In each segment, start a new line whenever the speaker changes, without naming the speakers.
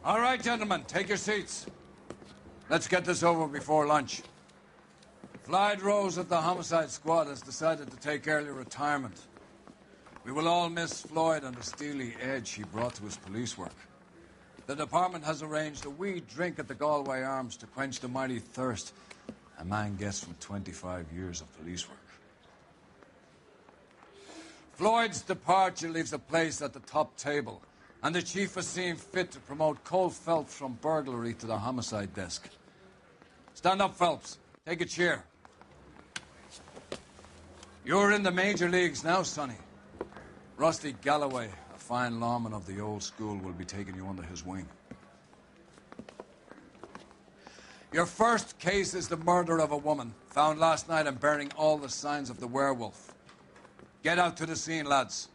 All right, gentlemen, take your seats. Let's get this over before lunch. Floyd Rose of the Homicide Squad has decided to take early retirement. We will all miss Floyd and the steely edge he brought to his police work. The department has arranged a wee drink at the Galway Arms to quench the mighty thirst a man gets from 25 years of police work. Floyd's departure leaves a place at the top table, and the chief has seen fit to promote Cole Phelps from burglary to the homicide desk. Stand up, Phelps. Take a chair. You're in the major leagues now, Sonny. Rusty Galloway, a fine lawman of the old school, will be taking you under his wing. Your first case is the murder of a woman, found last night and bearing all the signs of the werewolf. Get out to the scene, lads.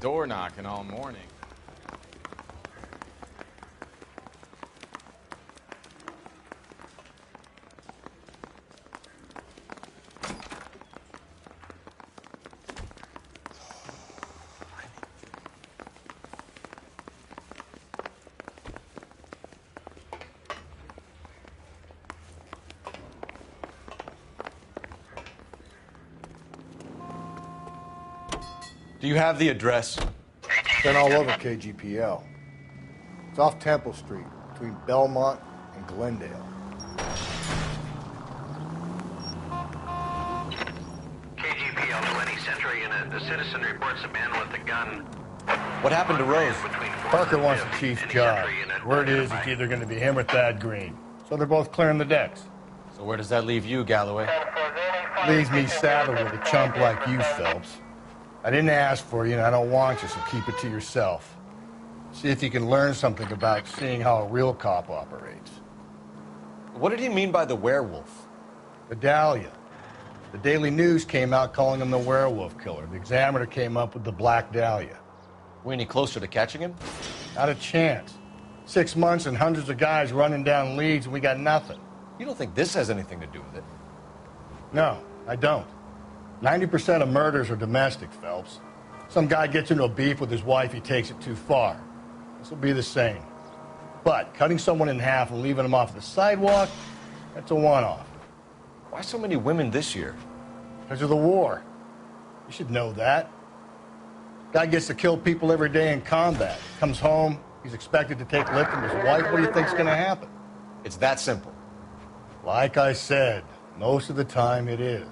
Door knocking all morning. Do you have the address?
Been all over KGPL. It's off Temple Street, between Belmont and Glendale.
KGPL 20 Central Unit. The citizen reports a man with a gun.
What happened to Rose?
Parker wants the chief's job. Word is it's either going to be him or Thad Green. So they're both clearing the decks.
So where does that leave you, Galloway?
Leaves me saddled with a chump like you, Phelps. I didn't ask for you, and I don't want you, so keep it to yourself. See if you can learn something about seeing how a real cop operates.
What did he mean by the werewolf?
The Dahlia. The Daily News came out calling him the werewolf killer. The Examiner came up with the Black Dahlia.
We any closer to catching him?
Not a chance. 6 months and hundreds of guys running down leads, and we got nothing.
You don't think this has anything to do with it?
No, I don't. 90% of murders are domestic, Phelps. Some guy gets into a beef with his wife, he takes it too far. This will be the same. But cutting someone in half and leaving them off the sidewalk, that's a one-off.
Why so many women this year?
Because of the war. You should know that. Guy gets to kill people every day in combat. Comes home, he's expected to take lift from his wife. What do you think's going to happen?
It's that simple.
Like I said, most of the time it is.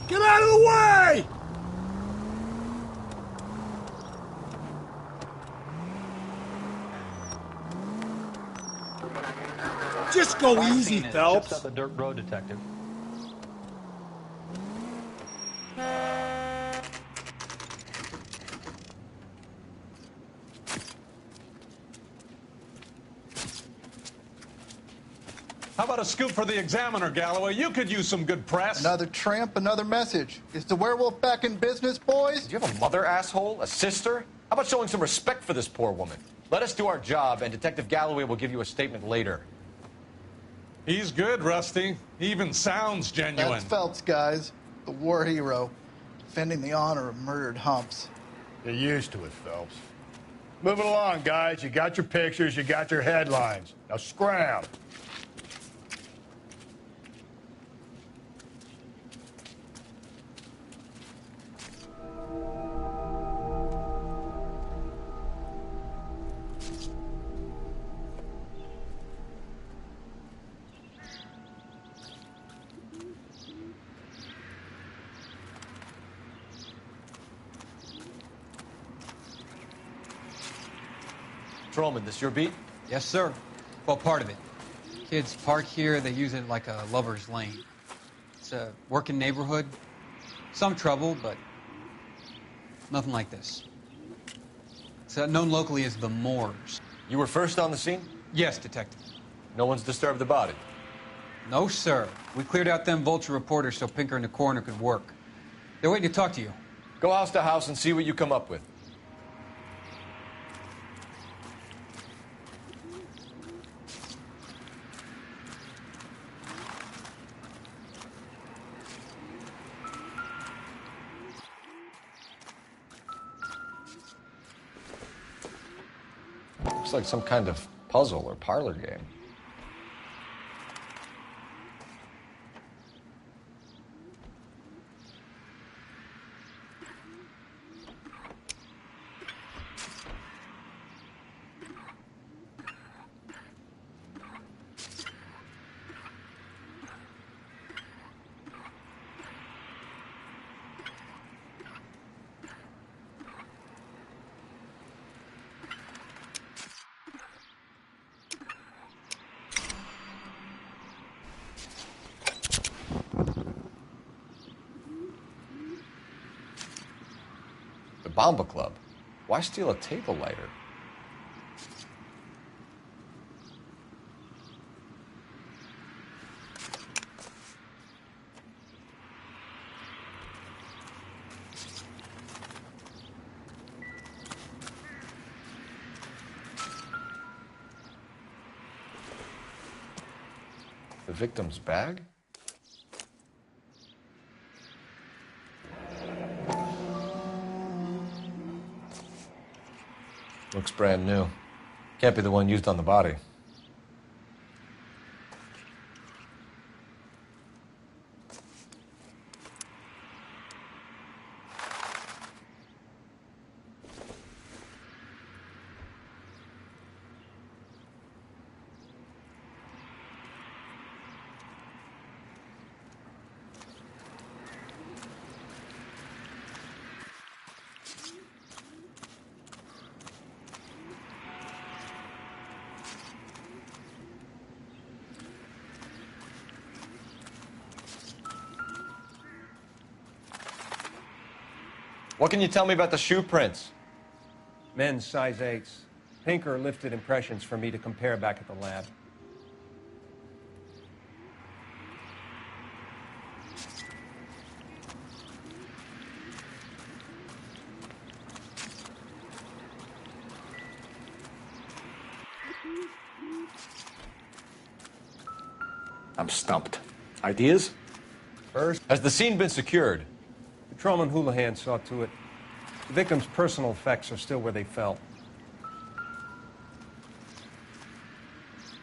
Get out of the way! Just go easy, Phelps.
Just up the dirt road, detective.
How about a scoop for the Examiner, Galloway? You could use some good press.
Another tramp, another message. Is the werewolf back in business, boys?
Do you have a mother, asshole? A sister? How about showing some respect for this poor woman? Let us do our job, and Detective Galloway will give you a statement later.
He's good, Rusty. He even sounds genuine.
That's Phelps, guys. The war hero. Defending the honor of murdered humps.
Get used to it, Phelps. Move it along, guys. You got your pictures, you got your headlines. Now scram.
Patrolman, this your beat?
Yes, sir. Well, part of it. Kids park here, they use it like a lover's lane. It's a working neighborhood. Some trouble, but nothing like this. It's known locally as the Moors.
You were first on the scene?
Yes, detective.
No one's disturbed the body?
No, sir. We cleared out them vulture reporters so Pinker and the coroner could work. They're waiting to talk to you.
Go house to house and see what you come up with. Looks like some kind of puzzle or parlor game. Bomba Club. Why steal a table lighter? The victim's bag? Looks brand new. Can't be the one used on the body. What can you tell me about the shoe prints?
Men's size 8s. Pinker lifted impressions for me to compare back at the lab.
I'm stumped. Ideas?
First,
Has the scene been secured?
Patrolman Houlihan saw to it. The victim's personal effects are still where they fell.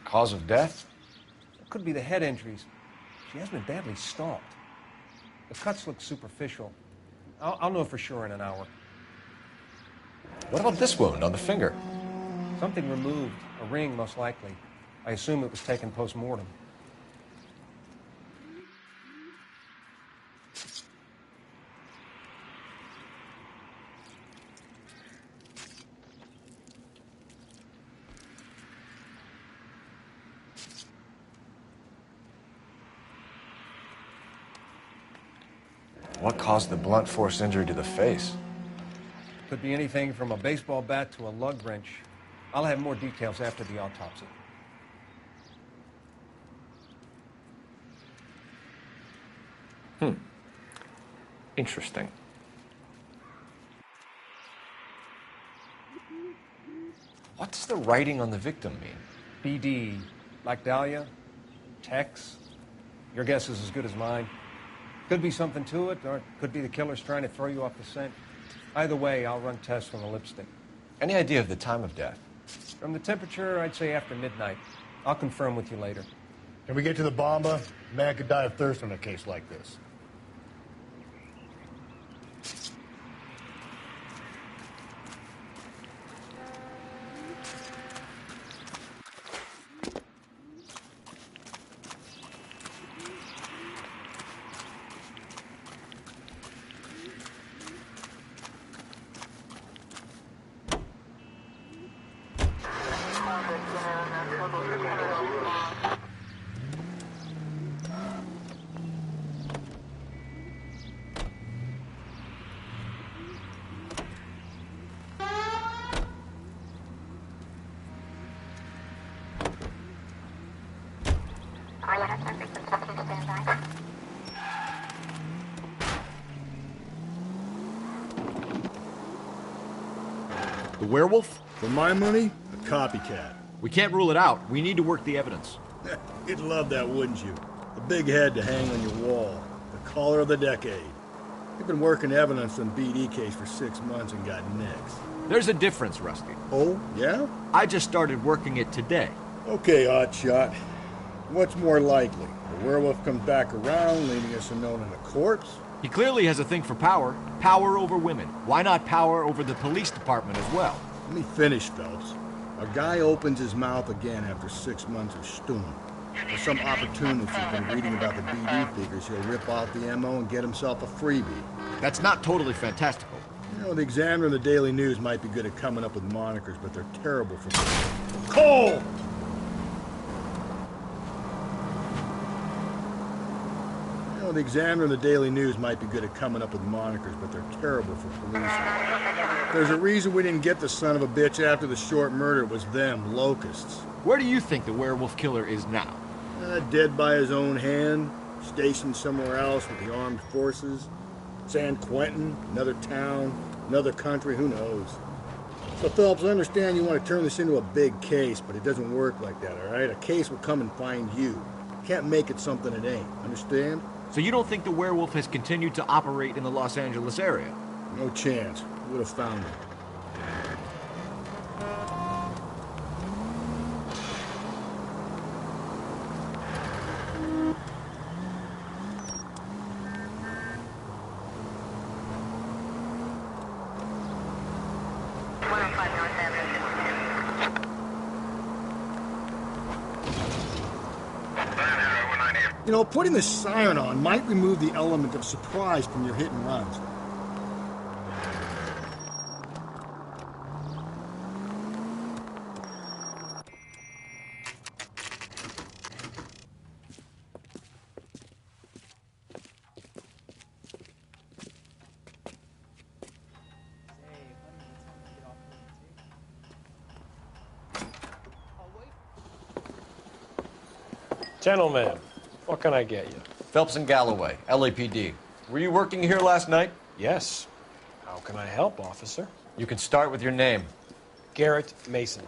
Cause of death?
It could be the head injuries. She has been badly stalked. The cuts look superficial. I'll know for sure in an hour.
What about this wound on the finger?
Something removed. A ring, most likely. I assume it was taken post-mortem.
What caused the blunt force injury to the face?
Could be anything from a baseball bat to a lug wrench. I'll have more details after the autopsy.
Interesting.
What does the writing on the victim mean?
BD, like Dahlia, Tex. Your guess is as good as mine. Could be something to it, or it could be the killer's trying to throw you off the scent. Either way, I'll run tests from the lipstick.
Any idea of the time of death?
From the temperature, I'd say after midnight. I'll confirm with you later.
Can we get to the bomba? A man could die of thirst in a case like this.
The werewolf?
For my money, a copycat.
We can't rule it out. We need to work the evidence.
You'd love that, wouldn't you? The big head to hang on your wall. The caller of the decade. You've been working evidence on BD case for 6 months and got nicks.
There's a difference, Rusty.
Oh, yeah?
I just started working it today.
Okay, Oddshot. What's more likely? The werewolf comes back around, leaving us unknown in a corpse?
He clearly has a thing for power. Power over women. Why not power over the police department as well?
Let me finish, Phelps. A guy opens his mouth again after 6 months of stewing. For some opportunist who's been reading about the BD figures, he'll rip off the MO and get himself a freebie.
That's not totally fantastical.
You know, the Examiner and the Daily News might be good at coming up with monikers, but they're terrible for... Cole! You know, the Examiner and the Daily News might be good at coming up with monikers, but they're terrible for policing. There's a reason we didn't get the son of a bitch after the short murder. It was them, locusts.
Where do you think the werewolf killer is now?
Dead by his own hand, stationed somewhere else with the armed forces. San Quentin, another town, another country, who knows? So, Phelps, I understand you want to turn this into a big case, but it doesn't work like that, all right? A case will come and find you. Can't make it something it ain't, understand?
So you don't think the werewolf has continued to operate in the Los Angeles area?
No chance. Would have found him. You know, putting the siren on might remove the element of surprise from your hit and runs.
Gentlemen, what can I get you?
Phelps and Galloway, LAPD. Were you working here last night?
Yes. How can I help, officer?
You can start with your name.
Garrett Mason.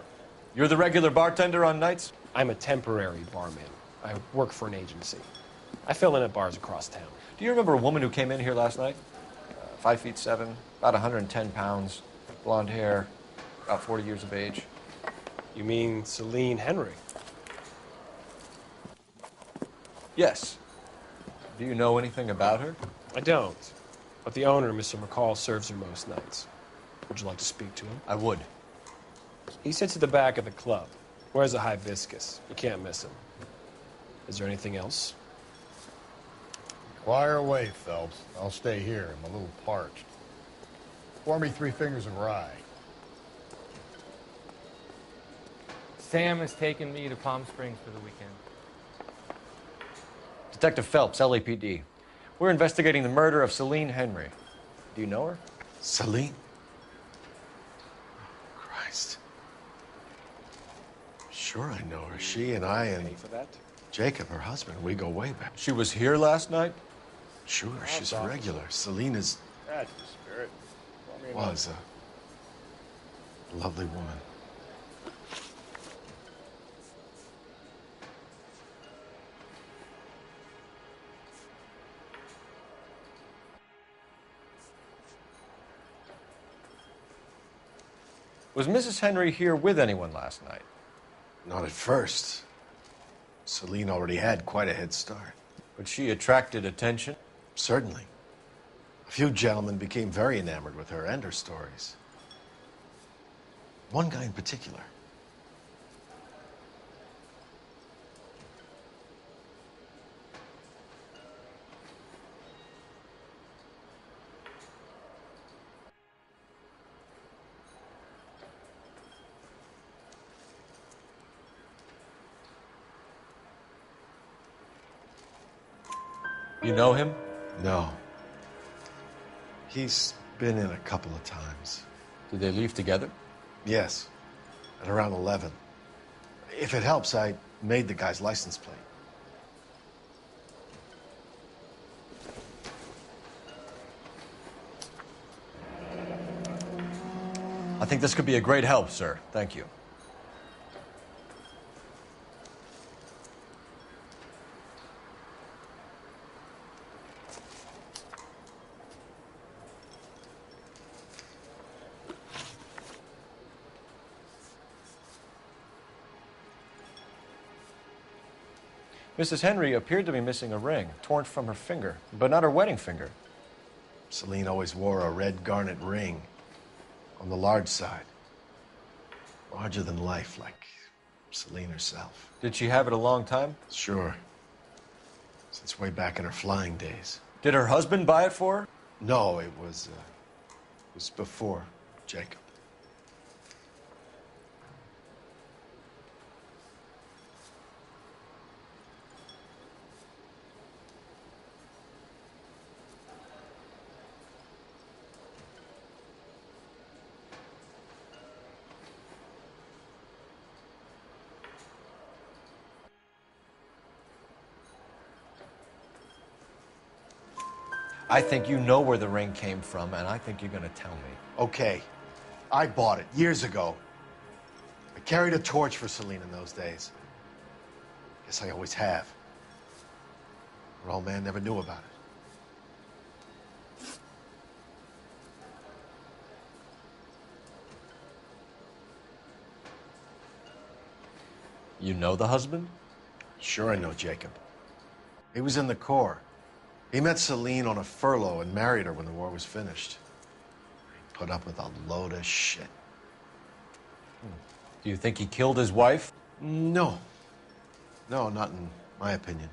You're the regular bartender on nights?
I'm a temporary barman. I work for an agency. I fill in at bars across town.
Do you remember a woman who came in here last night? 5'7", about 110 pounds, blonde hair, about 40 years of age.
You mean Celine Henry?
Yes. Do you know anything about her?
I don't. But the owner, Mr. McCall, serves her most nights. Would you like to speak to him?
I would.
He sits at the back of the club. Wears a hibiscus. You can't miss him. Is there anything else?
Fire away, Phelps. I'll stay here. I'm a little parched. Pour me 3 fingers of rye.
Sam has taken me to Palm Springs for the weekend.
Detective Phelps, LAPD. We're investigating the murder of Celine Henry. Do you know her?
Celine? Christ. Sure I know her. She and I and Jacob, her husband, we go way back.
She was here last night?
Sure, she's a regular. Celine is...
That's the spirit.
Was a lovely woman.
Was Mrs. Henry here with anyone last night?
Not at first. Celine already had quite a head start.
But she attracted attention?
Certainly. A few gentlemen became very enamored with her and her stories. One guy in particular.
You know him?
No. He's been in a couple of times.
Did they leave together?
Yes. At around 11. If it helps, I made the guy's license plate.
I think this could be a great help, sir. Thank you. Mrs. Henry appeared to be missing a ring, torn from her finger, but not her wedding finger.
Celine always wore a red garnet ring on the large side. Larger than life, like Celine herself.
Did she have it a long time?
Sure. Since way back in her flying days.
Did her husband buy it for her?
No, it was before Jacob.
I think you know where the ring came from, and I think you're going to tell me.
Okay. I bought it years ago. I carried a torch for Celine in those days. Guess I always have. Her old man never knew about it.
You know the husband?
Sure I know Jacob. He was in the Corps. He met Celine on a furlough and married her when the war was finished. He put up with a load of shit.
Do you think he killed his wife?
No. No, not in my opinion.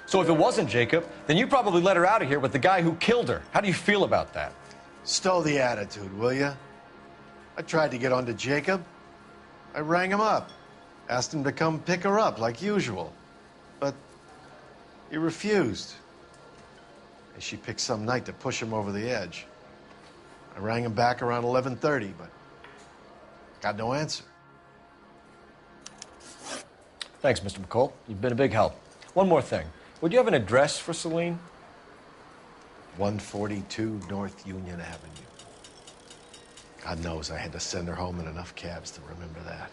So if it wasn't Jacob, then you probably let her out of here with the guy who killed her. How do you feel about that?
Stow the attitude, will ya? I tried to get onto Jacob. I rang him up, asked him to come pick her up like usual. But he refused. And she picked some night to push him over the edge. I rang him back around 11:30, but got no answer.
Thanks, Mr. McCall. You've been a big help. One more thing. Would you have an address for Celine?
142 North Union Avenue. God knows I had to send her home in enough cabs to remember that.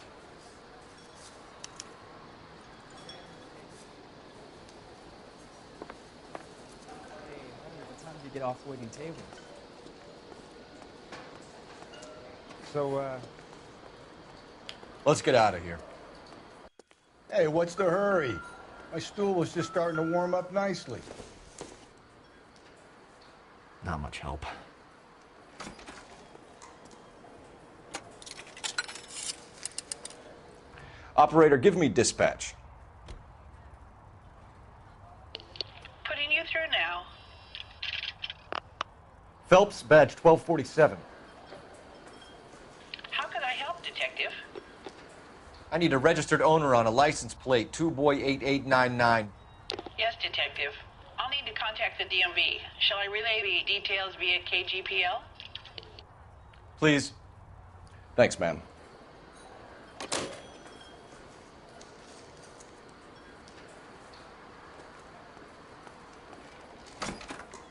Hey, what time do you get off waiting tables? So,
Let's get out of here.
Hey, what's the hurry? My stool was just starting to warm up nicely.
Not much help.
Operator, give me dispatch.
Putting you through now.
Phelps, badge 1247.
How can I help, Detective?
I need a registered owner on a license plate, 2boy8899.
Yes, Detective. I'll need to contact the DMV. Shall I relay the details via KGPL?
Please.
Thanks, man.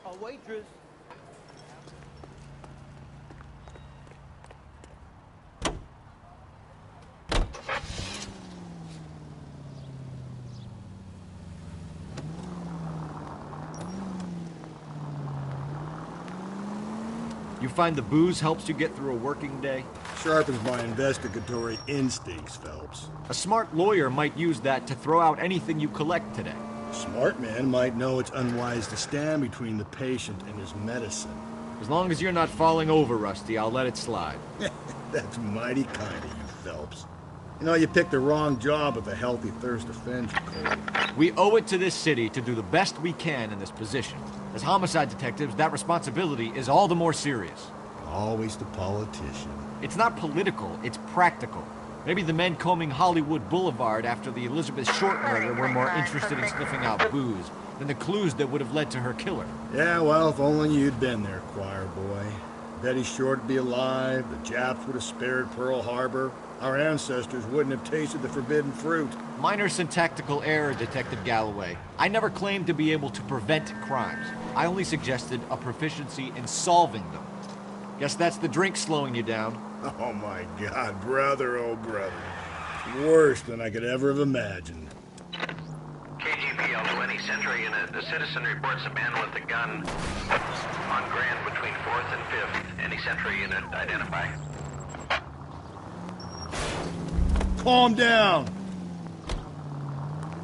a waitress.
You find the booze helps you get through a working day?
Sharpens my investigatory instincts, Phelps.
A smart lawyer might use that to throw out anything you collect today.
A smart man might know it's unwise to stand between the patient and his medicine.
As long as you're not falling over, Rusty, I'll let it slide.
That's mighty kind of you, Phelps. You know, you picked the wrong job if a healthy thirst offends you, Cole.
We owe it to this city to do the best we can in this position. As homicide detectives, that responsibility is all the more serious.
Always the politician.
It's not political, it's practical. Maybe the men combing Hollywood Boulevard after the Elizabeth Short murder were more interested in sniffing out booze than the clues that would have led to her killer.
Yeah, well, if only you'd been there, choir boy. Betty Short would be alive, the Japs would have spared Pearl Harbor, our ancestors wouldn't have tasted the forbidden fruit.
Minor syntactical error, Detective Galloway. I never claimed to be able to prevent crimes. I only suggested a proficiency in solving them. Guess that's the drink slowing you down.
Oh my God, brother, oh brother. Worse than I could ever have imagined.
KGPL 20 Century Unit. The citizen reports a man with a gun on Grand between 4th and 5th. Any Century Unit identify.
Calm down.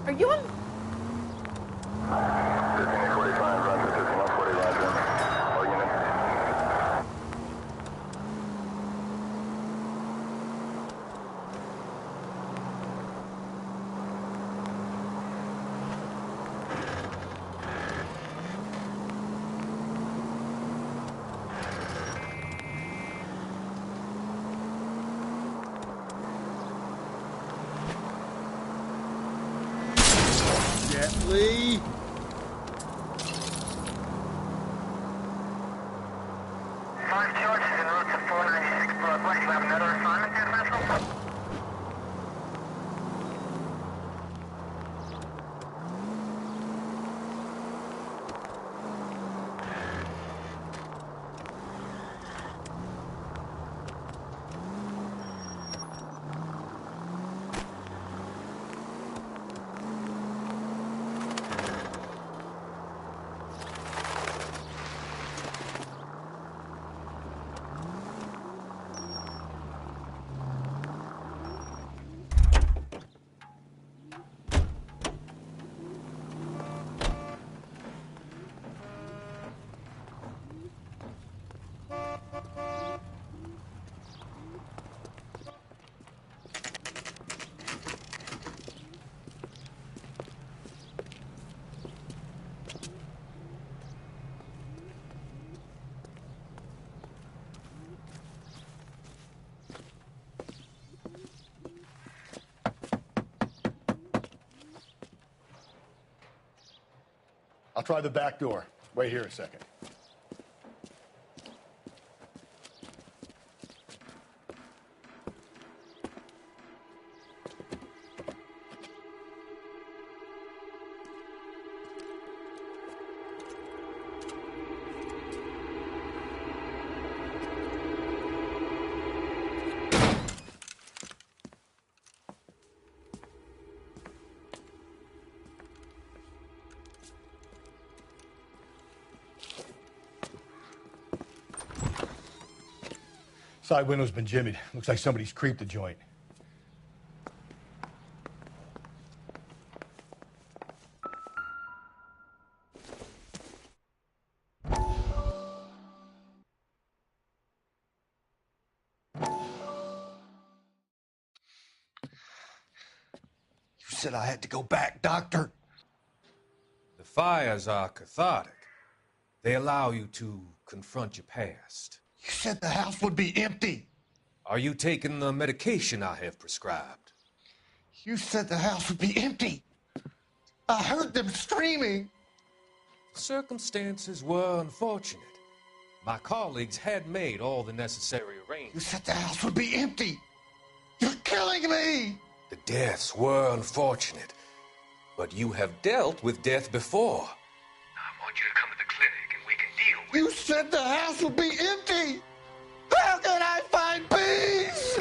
Are you on?
Gently.
Five George is en route to 496 Broadway. You have another assignment there, Central?
I'll try the back door. Wait here a second. Side window's been jimmied. Looks like somebody's creeped the joint.
You said I had to go back, Doctor.
The fires are cathartic. They allow you to confront your past.
You said the house would be empty.
Are you taking the medication I have prescribed?
You said the house would be empty. I heard them screaming.
Circumstances were unfortunate. My colleagues had made all the necessary arrangements.
You said the house would be empty. You're killing me.
The deaths were unfortunate, but you have dealt with death before.
I want you to come to the clinic and we can deal with
You said the house would be empty. How can I find peace?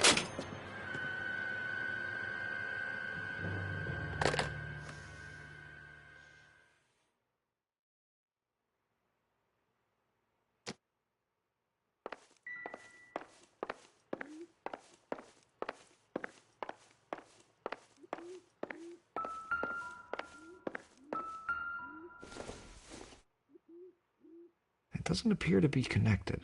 It doesn't appear to be connected.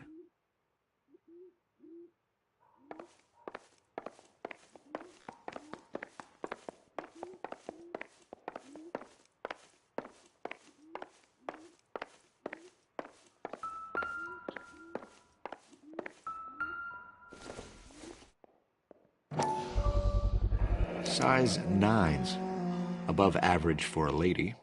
Size 9s. Above average for a lady.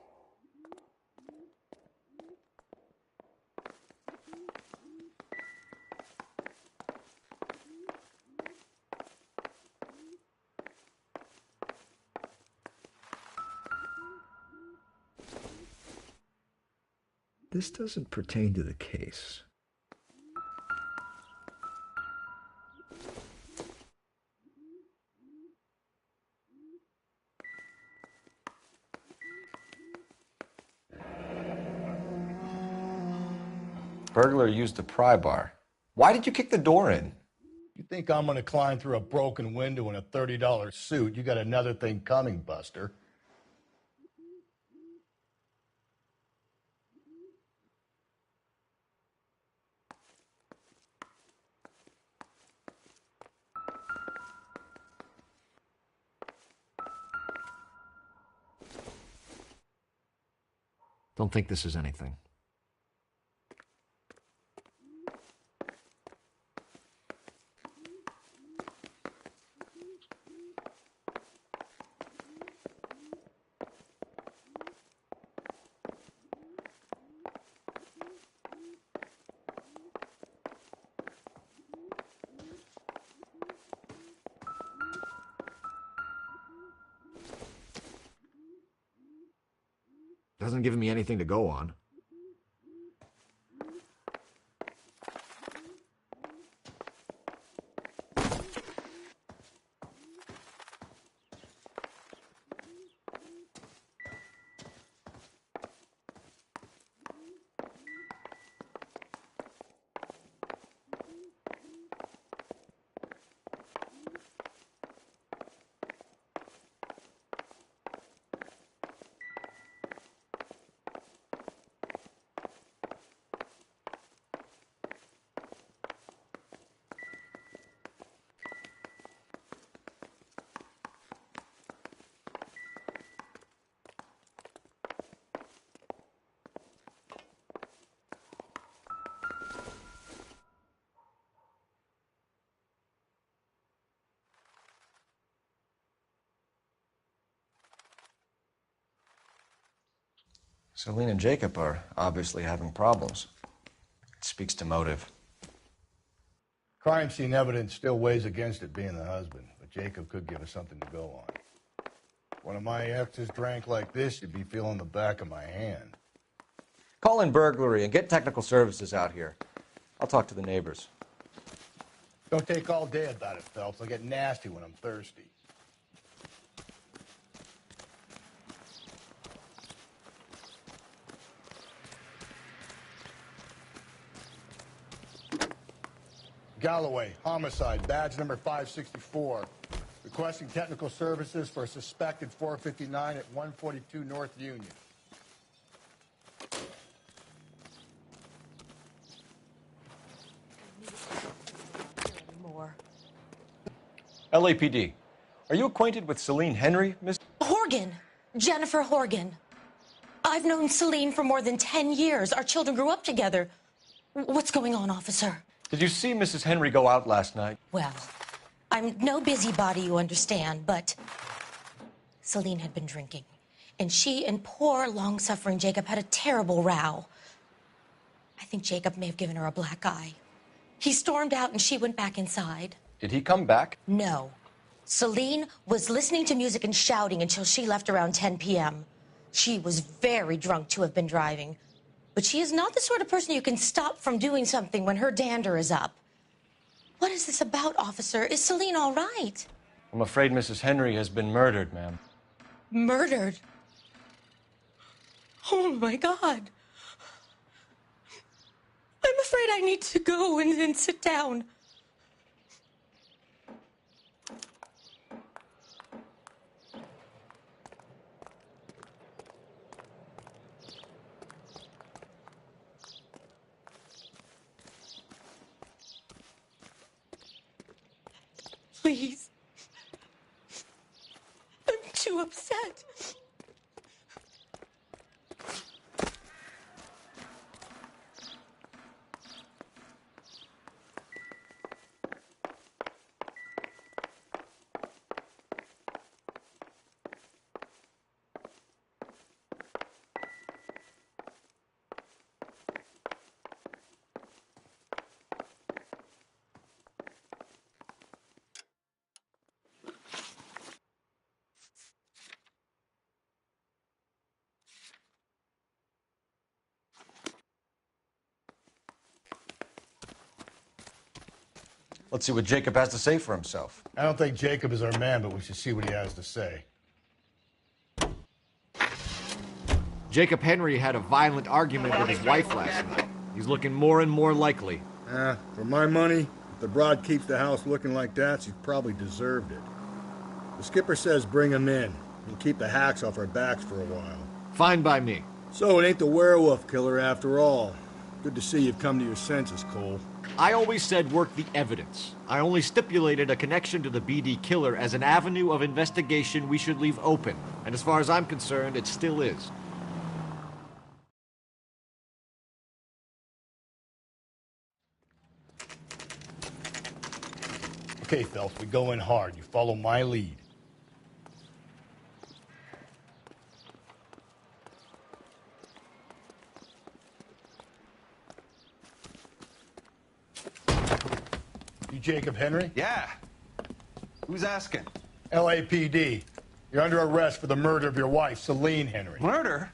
This doesn't pertain to the case.
Burglar used a pry bar. Why did you kick the door in?
You think I'm gonna climb through a broken window in a $30 suit? You got another thing coming, Buster.
Don't think this is anything. Doesn't give me anything to go on.
Celine and Jacob are obviously having problems. It speaks to motive.
Crime scene evidence still weighs against it being the husband, but Jacob could give us something to go on. If one of my exes drank like this, you'd be feeling the back of my hand.
Call in burglary and get technical services out here. I'll talk to the neighbors.
Don't take all day about it, Phelps. I get nasty when I'm thirsty. Galloway, homicide, badge number 564. Requesting technical services for a suspected 459 at 142 North Union.
LAPD, are you acquainted with Celine Henry, Miss?
Horgan. Jennifer Horgan. I've known Celine for more than 10 years. Our children grew up together. What's going on, officer?
Did you see Mrs. Henry go out last night?
Well, I'm no busybody, you understand, but Celine had been drinking. And she and poor, long-suffering Jacob had a terrible row. I think Jacob may have given her a black eye. He stormed out and she went back inside.
Did he come back?
No. Celine was listening to music and shouting until she left around 10 p.m. She was very drunk to have been driving. But she is not the sort of person you can stop from doing something when her dander is up. What is this about, officer? Is Celine all right?
I'm afraid Mrs. Henry has been murdered, ma'am.
Murdered? Oh, my God. I'm afraid I need to go and sit down. Please. I'm too upset.
Let's see what Jacob has to say for himself.
I don't think Jacob is our man, but we should see what he has to say.
Jacob Henry had a violent argument with his wife last night. He's looking more and more likely.
For my money, if the broad keeps the house looking like that, she's probably deserved it. The skipper says bring him in. He'll keep the hacks off our backs for a while.
Fine by me.
So it ain't the werewolf killer after all. Good to see you've come to your senses, Cole.
I always said work the evidence. I only stipulated a connection to the BD killer as an avenue of investigation we should leave open. And as far as I'm concerned, it still is.
Okay, Phelps, we go in hard. You follow my lead. You Jacob Henry?
Yeah. Who's asking?
LAPD. You're under arrest for the murder of your wife, Celine Henry.
Murder?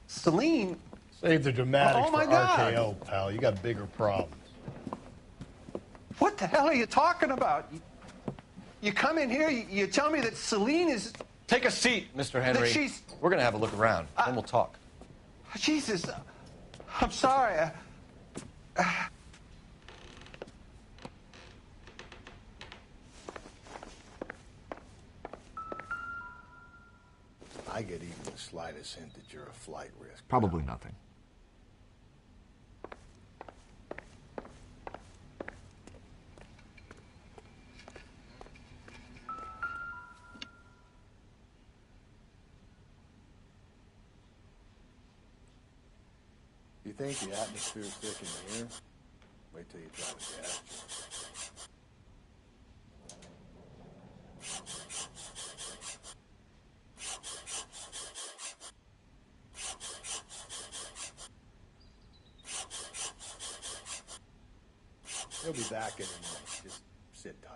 Celine?
Save the dramatics
Oh, my
for
God.
RKO, pal. You got bigger problems.
What the hell are you talking about? You come in here, you tell me that Celine is...
Take a seat, Mr. Henry.
That she's...
We're going to have a look around, then we'll talk.
Jesus, I'm sorry.
I get even the slightest hint that you're a flight risk.
Probably nothing.
You think the atmosphere's thick in here? Wait till you try the gas. He'll be back in a minute. Just sit tight.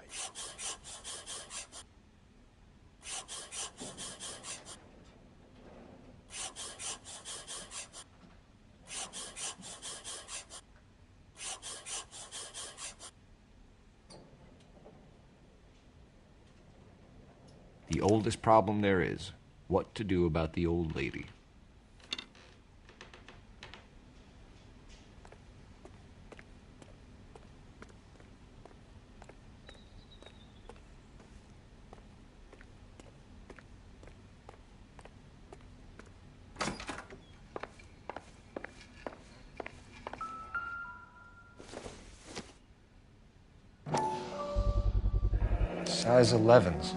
The oldest problem there is, what to do about the old lady.
Size 11s.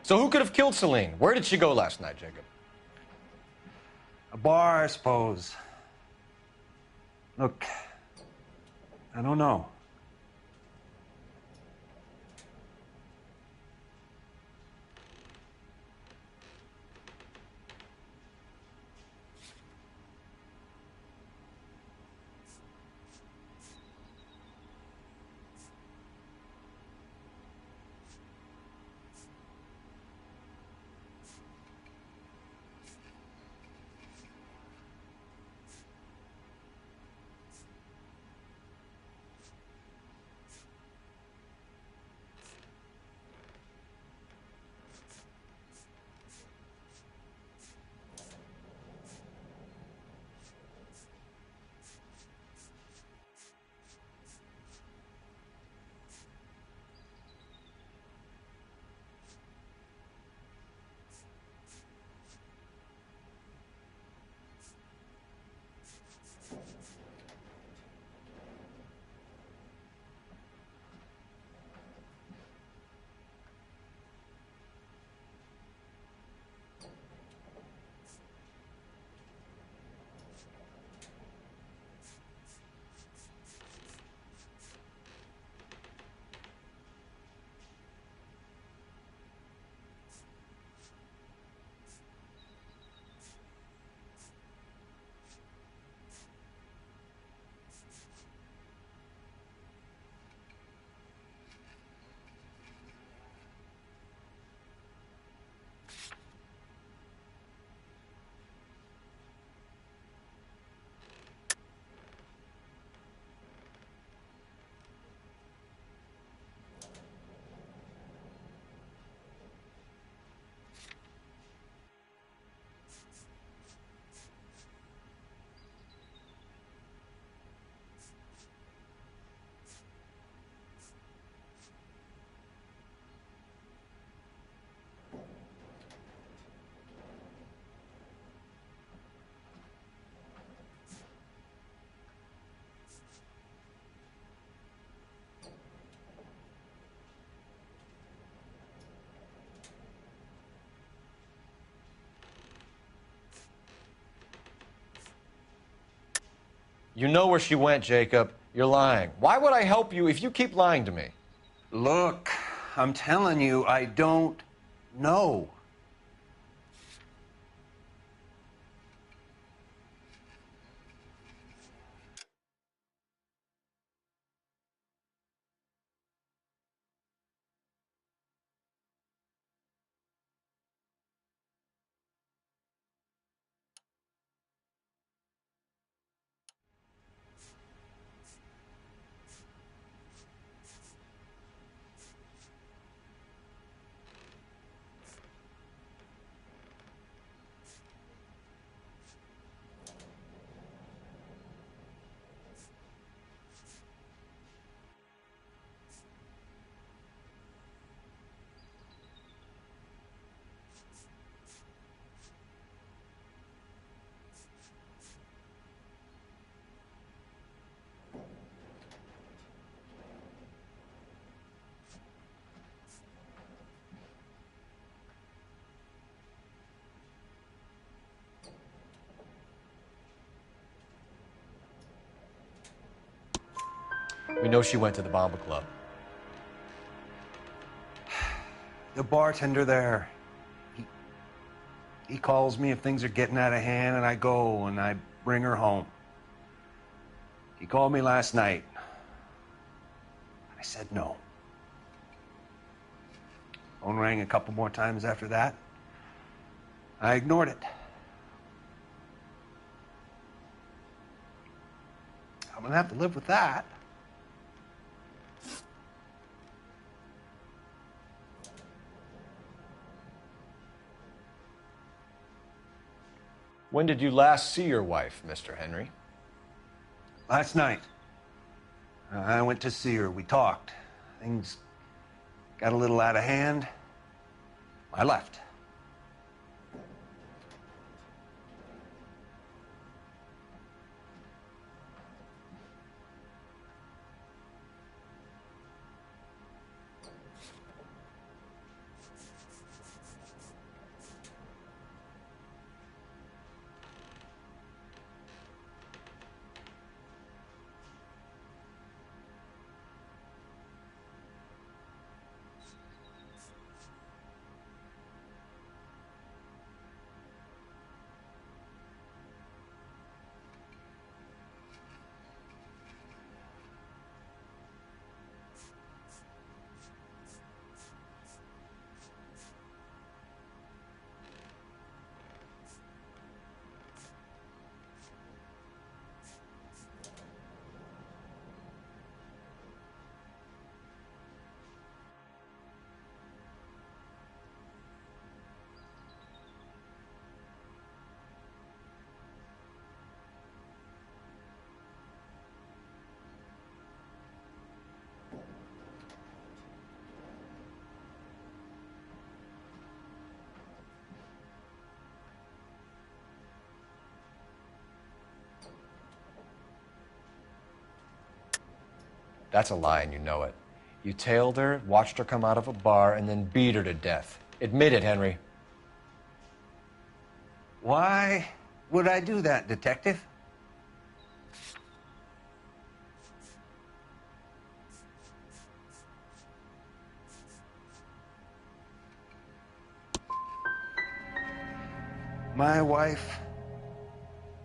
So who could have killed Celine? Where did she go last night, Jacob?
A bar, I suppose. Look, I don't know.
You know where she went, Jacob. You're lying. Why would I help you if you keep lying to me?
Look, I'm telling you, I don't know.
We know she went to the Bomba Club.
The bartender there, he calls me if things are getting out of hand, and I go and I bring her home. He called me last night. I said no. Phone rang a couple more times after that. I ignored it. I'm gonna have to live with that.
When did you last see your wife, Mr. Henry?
Last night. I went to see her. We talked. Things got a little out of hand. I left.
That's a lie, and you know it. You tailed her, watched her come out of a bar, and then beat her to death. Admit it, Henry.
Why would I do that, Detective? My wife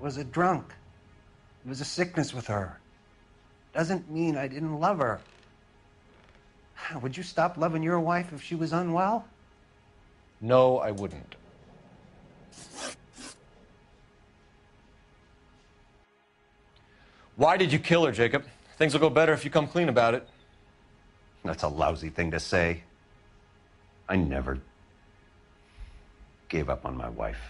was a drunk. It was a sickness with her. Doesn't mean I didn't love her. Would you stop loving your wife if she was unwell?
No, I wouldn't. Why did you kill her, Jacob? Things will go better if you come clean about it.
That's a lousy thing to say. I never gave up on my wife.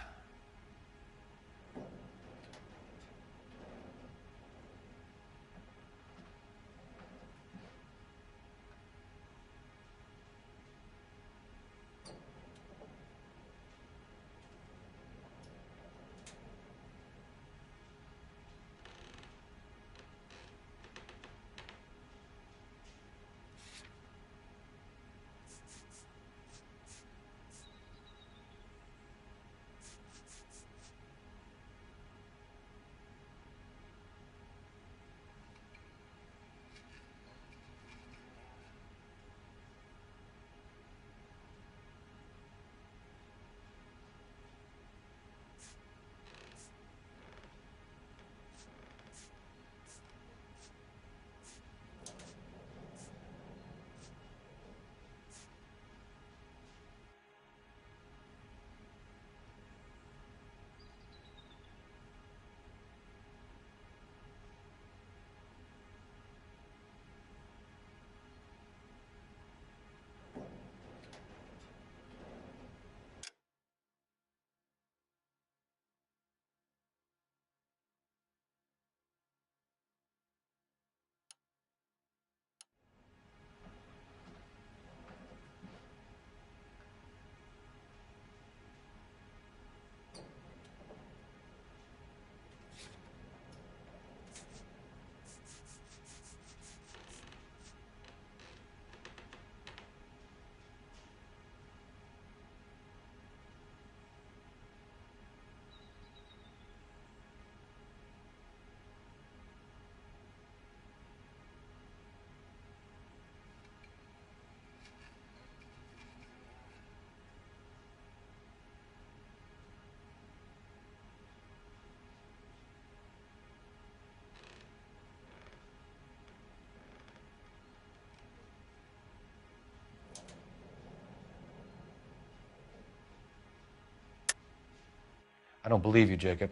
I don't believe you, Jacob.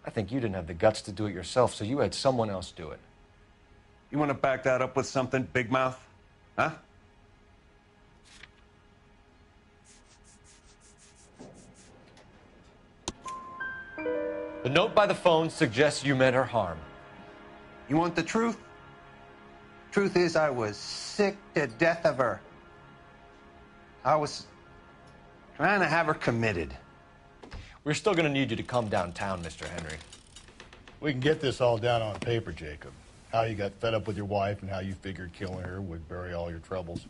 I think you didn't have the guts to do it yourself, so you had someone else do it.
You want to back that up with something, Big Mouth? Huh?
The note by the phone suggests you meant her harm.
You want the truth? Truth is, I was sick to death of her. I was trying to have her committed.
We're still going to need you to come downtown, Mr. Henry.
We can get this all down on paper, Jacob. How you got fed up with your wife and how you figured killing her would bury all your troubles.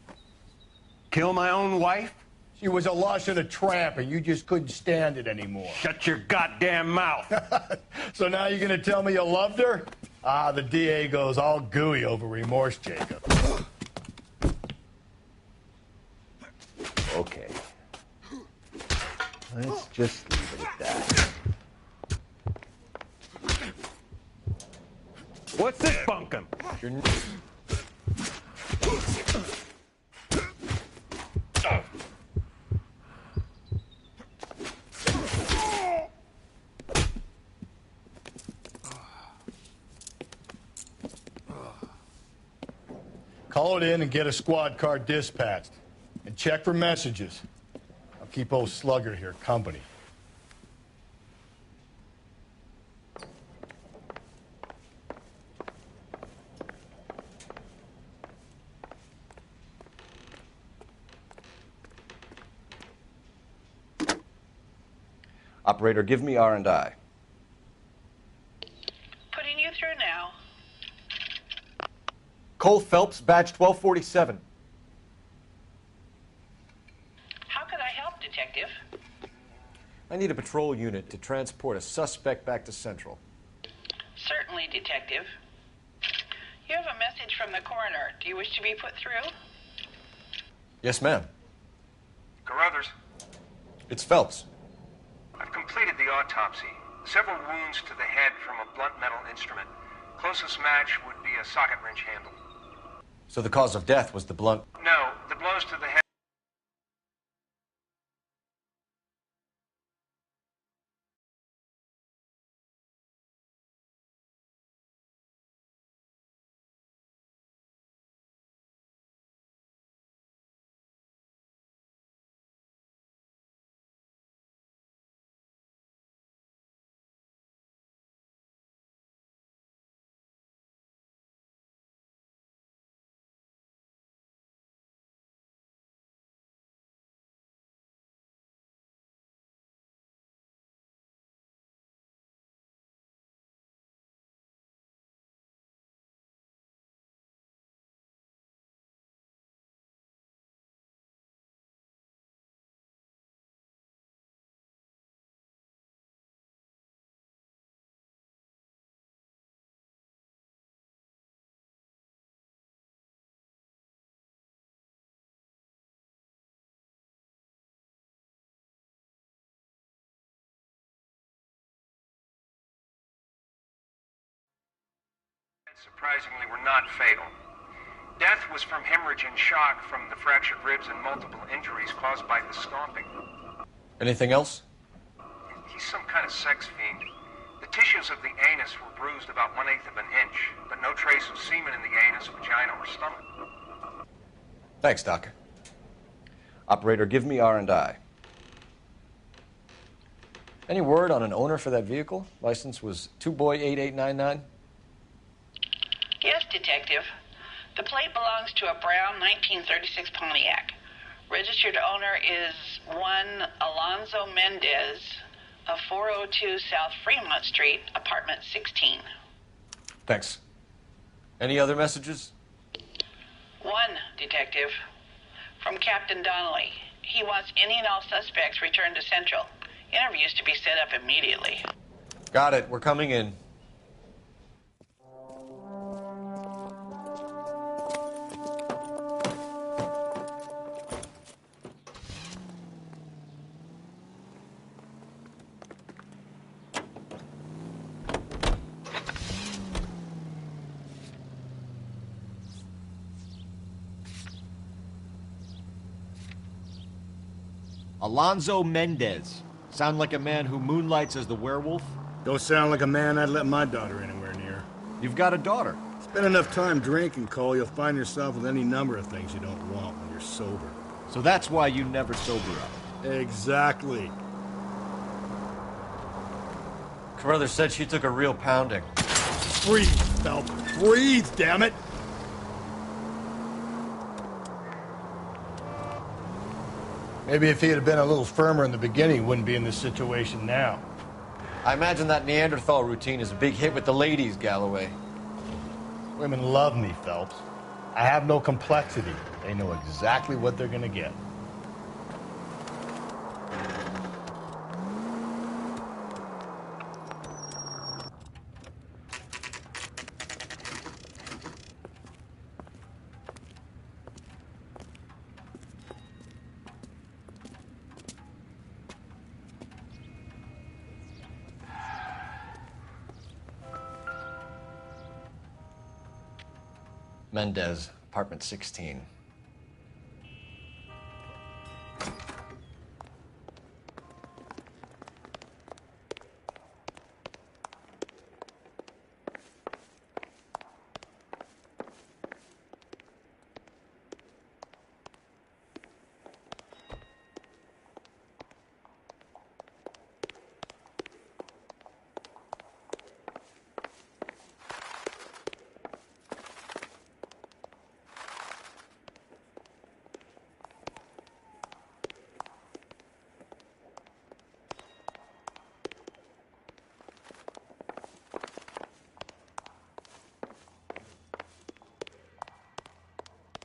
Kill my own wife?
She was a lush and a tramp, and you just couldn't stand it anymore.
Shut your goddamn mouth.
So now you're going to tell me you loved her? Ah, the DA goes all gooey over remorse, Jacob.
Okay. Let's just leave it at that. What's this bunkum?
Call it in and get a squad car dispatched. And check for messages. I'll keep old Slugger here company.
Operator, give me R&I.
Putting you through now.
Cole Phelps, badge 1247.
How could I help, Detective?
I need a patrol unit to transport a suspect back to Central.
Certainly, Detective. You have a message from the coroner. Do you wish to be put through?
Yes, ma'am.
Carruthers,
It's Phelps.
I've completed the autopsy. Several wounds to the head from a blunt metal instrument. Closest match would be a socket wrench handle.
So the cause of death was the blunt...
No, the blows to the head. Surprisingly, were not fatal. Death was from hemorrhage and shock from the fractured ribs and multiple injuries caused by the stomping.
Anything else?
He's some kind of sex fiend. The tissues of the anus were bruised about 1/8 of an inch, but no trace of semen in the anus, vagina, or stomach.
Thanks, Doc. Operator, give me R&I. Any word on an owner for that vehicle? License was 2boy8899.
Yes, Detective. The plate belongs to a brown 1936 Pontiac. Registered owner is one Alonzo Mendez of 402 South Fremont Street, apartment 16.
Thanks. Any other messages?
One, Detective. From Captain Donnelly. He wants any and all suspects returned to Central. Interviews to be set up immediately.
Got it. We're coming in.
Alonzo Mendez, Sound like a man who moonlights as the werewolf?
Don't sound like a man I'd let my daughter anywhere near.
You've got a daughter.
Spend enough time drinking, Cole, you'll find yourself with any number of things you don't want when you're sober.
So that's why you never sober up.
Exactly.
Carruthers said she took a real pounding.
Breathe, Phelps. Breathe, damn it!
Maybe if he had been a little firmer in the beginning, he wouldn't be in this situation now.
I imagine that Neanderthal routine is a big hit with the ladies, Galloway.
Women love me, Phelps. I have no complexity. They know exactly what they're gonna get.
Mendez, apartment 16.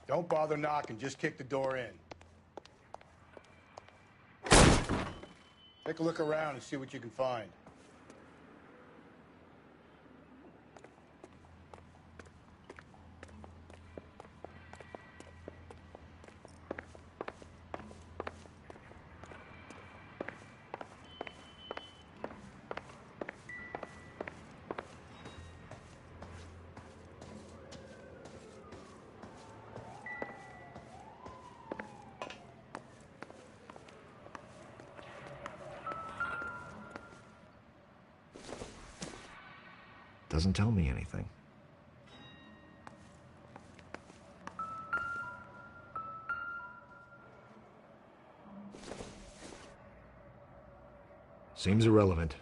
Don't bother knocking, just kick the door in. Take a look around and see what you can find.
Doesn't tell me anything. Seems irrelevant.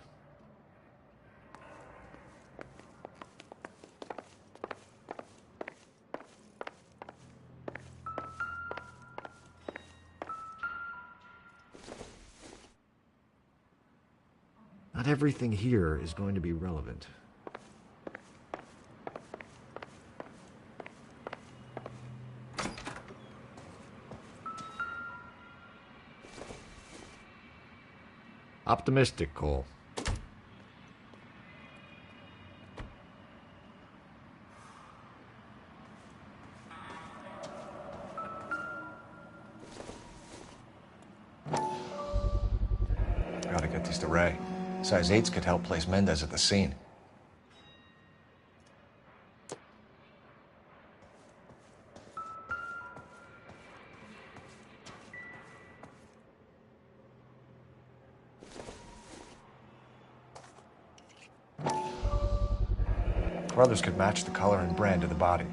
Not everything here is going to be relevant. Optimistic, Cole.
Gotta get these to Ray. Size 8s could help place Mendez at the scene. Brothers could match the color and brand of the body.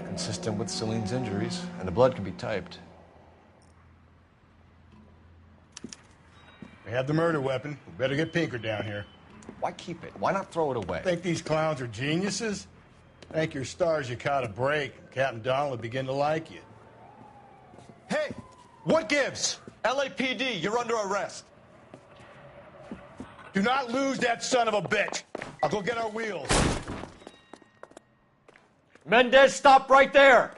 Consistent with Celine's injuries, and the blood can be typed.
We have the murder weapon. We better get Pinker down here.
Why keep it? Why not throw it away?
Think these clowns are geniuses? Thank your stars you caught a break, and Captain Donald will begin to like you.
Hey, what gives? LAPD, you're under arrest.
Do not lose that son of a bitch. I'll go get our wheels.
Mendez, stop right there!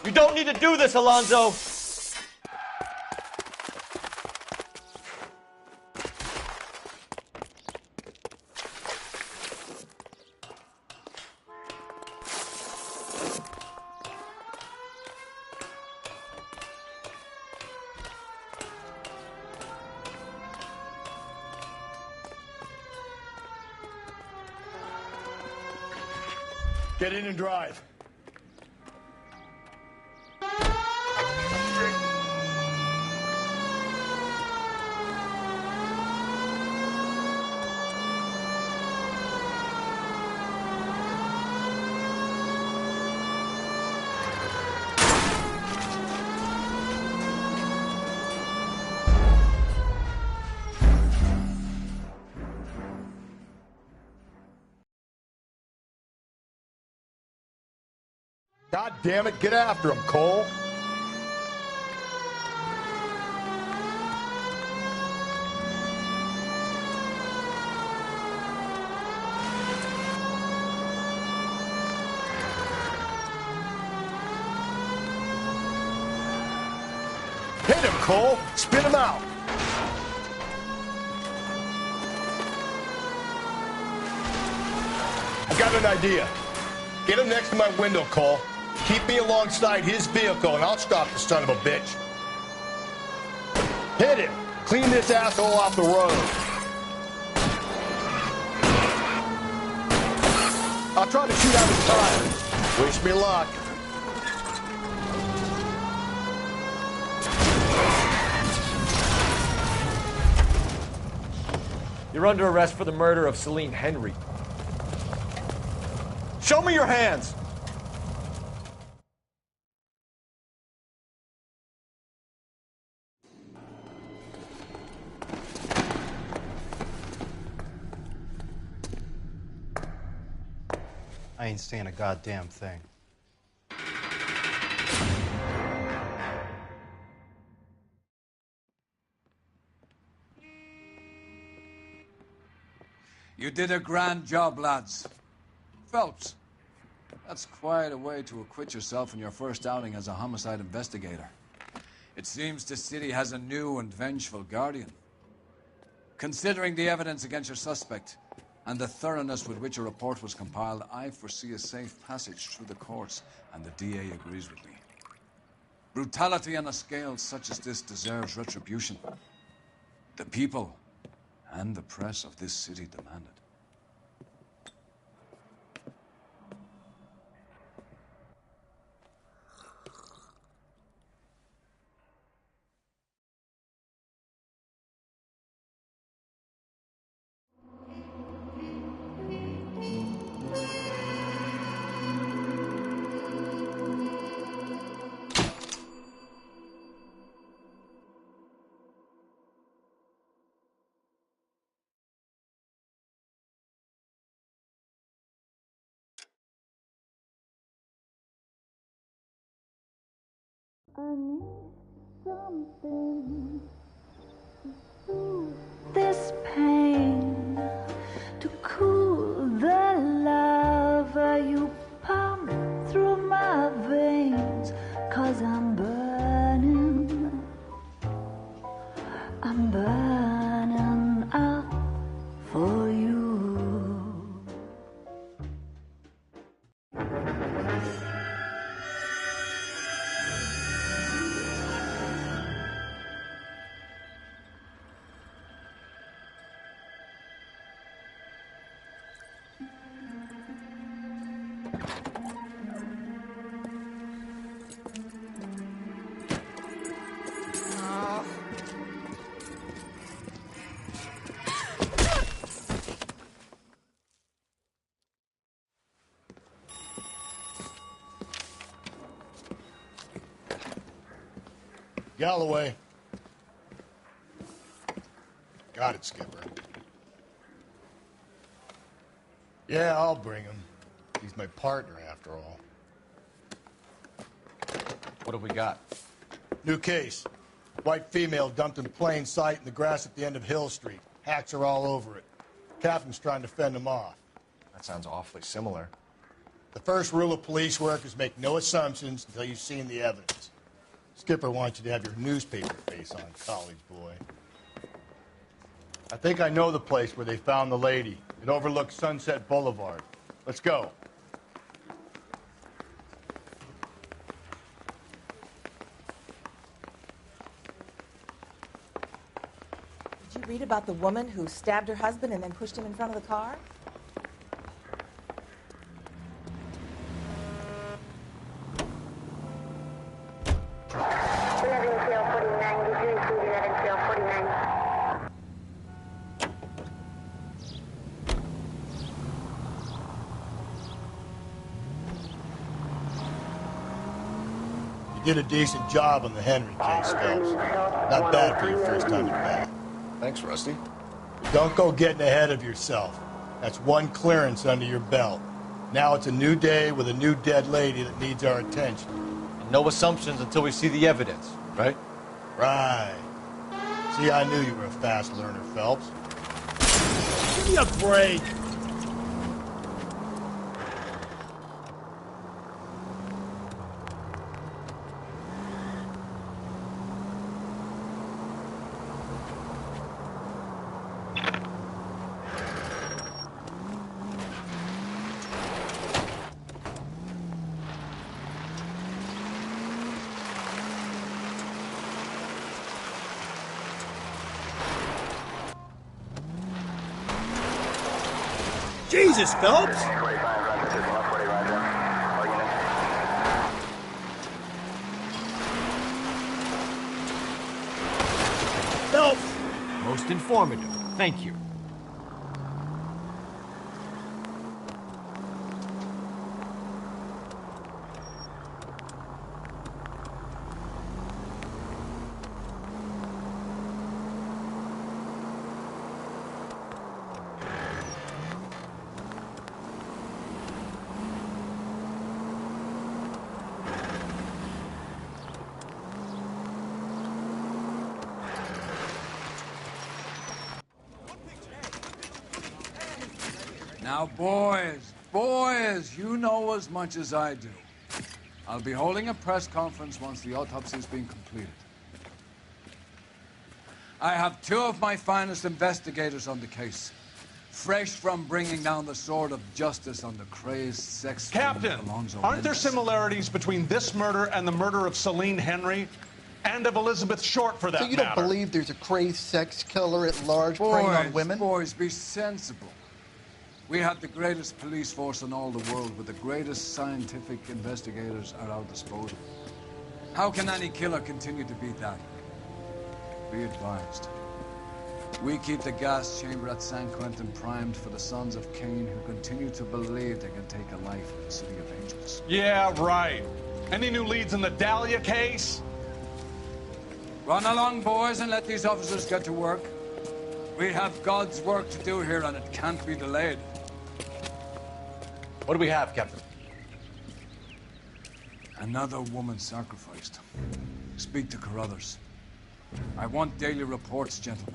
You don't need to do this, Alonzo!
Get in and drive. God damn it, get after him, Cole. Hit him, Cole. Spin him out. I got an idea. Get him next to my window, Cole. Keep me alongside his vehicle, and I'll stop the son of a bitch. Hit him. Clean this asshole off the road. I'll try to shoot out his tire. Wish me luck.
You're under arrest for the murder of Celine Henry. Show me your hands!
I ain't saying a goddamn thing.
You did a grand job, lads. Phelps, that's quite a way to acquit yourself in your first outing as a homicide investigator. It seems the city has a new and vengeful guardian. Considering the evidence against your suspect and the thoroughness with which a report was compiled, I foresee a safe passage through the courts, and the DA agrees with me. Brutality on a scale such as this deserves retribution. The people and the press of this city demand it.
I need something to soothe this pain, to cool the lava you pump through my veins, 'cause I'm burning up for you.
Galloway. Got it, Skipper. Yeah, I'll bring him. He's my partner, after all.
What have we got?
New case. White female dumped in plain sight in the grass at the end of Hill Street. Hacks are all over it. Captain's trying to fend them off.
That sounds awfully similar.
The first rule of police work is make no assumptions until you've seen the evidence. Skipper wants you to have your newspaper face on, college boy. I think I know the place where they found the lady. It overlooks Sunset Boulevard. Let's go.
Did you read about the woman who stabbed her husband and then pushed him in front of the car?
did a decent job on the Henry case, Phelps. Not bad for your first time at bat.
Thanks, Rusty.
But don't go getting ahead of yourself. That's one clearance under your belt. Now it's a new day with a new dead lady that needs our attention.
And no assumptions until we see the evidence, right?
Right. See, I knew you were a fast learner, Phelps.
Give me a break. Jesus, Phelps! Phelps!
Most informative. Thank you.
Now, boys, you know as much as I do. I'll be holding a press conference once the autopsy's been completed. I have two of my finest investigators on the case, fresh from bringing down the sword of justice on the crazed sex
Captain,
Alonzo
aren't there
Mendes.
similarities between this murder and the murder of Celine Henry? And of Elizabeth Short, for that
So you don't
matter?
believe there's a crazed sex killer at large preying on women?
Boys, be sensible. We have the greatest police force in all the world, with the greatest scientific investigators at our disposal. How can any killer continue to beat that? Be advised. We keep the gas chamber at San Quentin primed for the sons of Cain who continue to believe they can take a life in the City of Angels.
Yeah, right. Any new leads in the Dahlia case?
Run along, boys, and let these officers get to work. We have God's work to do here, and it can't be delayed.
What do we have, Captain?
Another woman sacrificed. Speak to Carruthers. I want daily reports, gentlemen.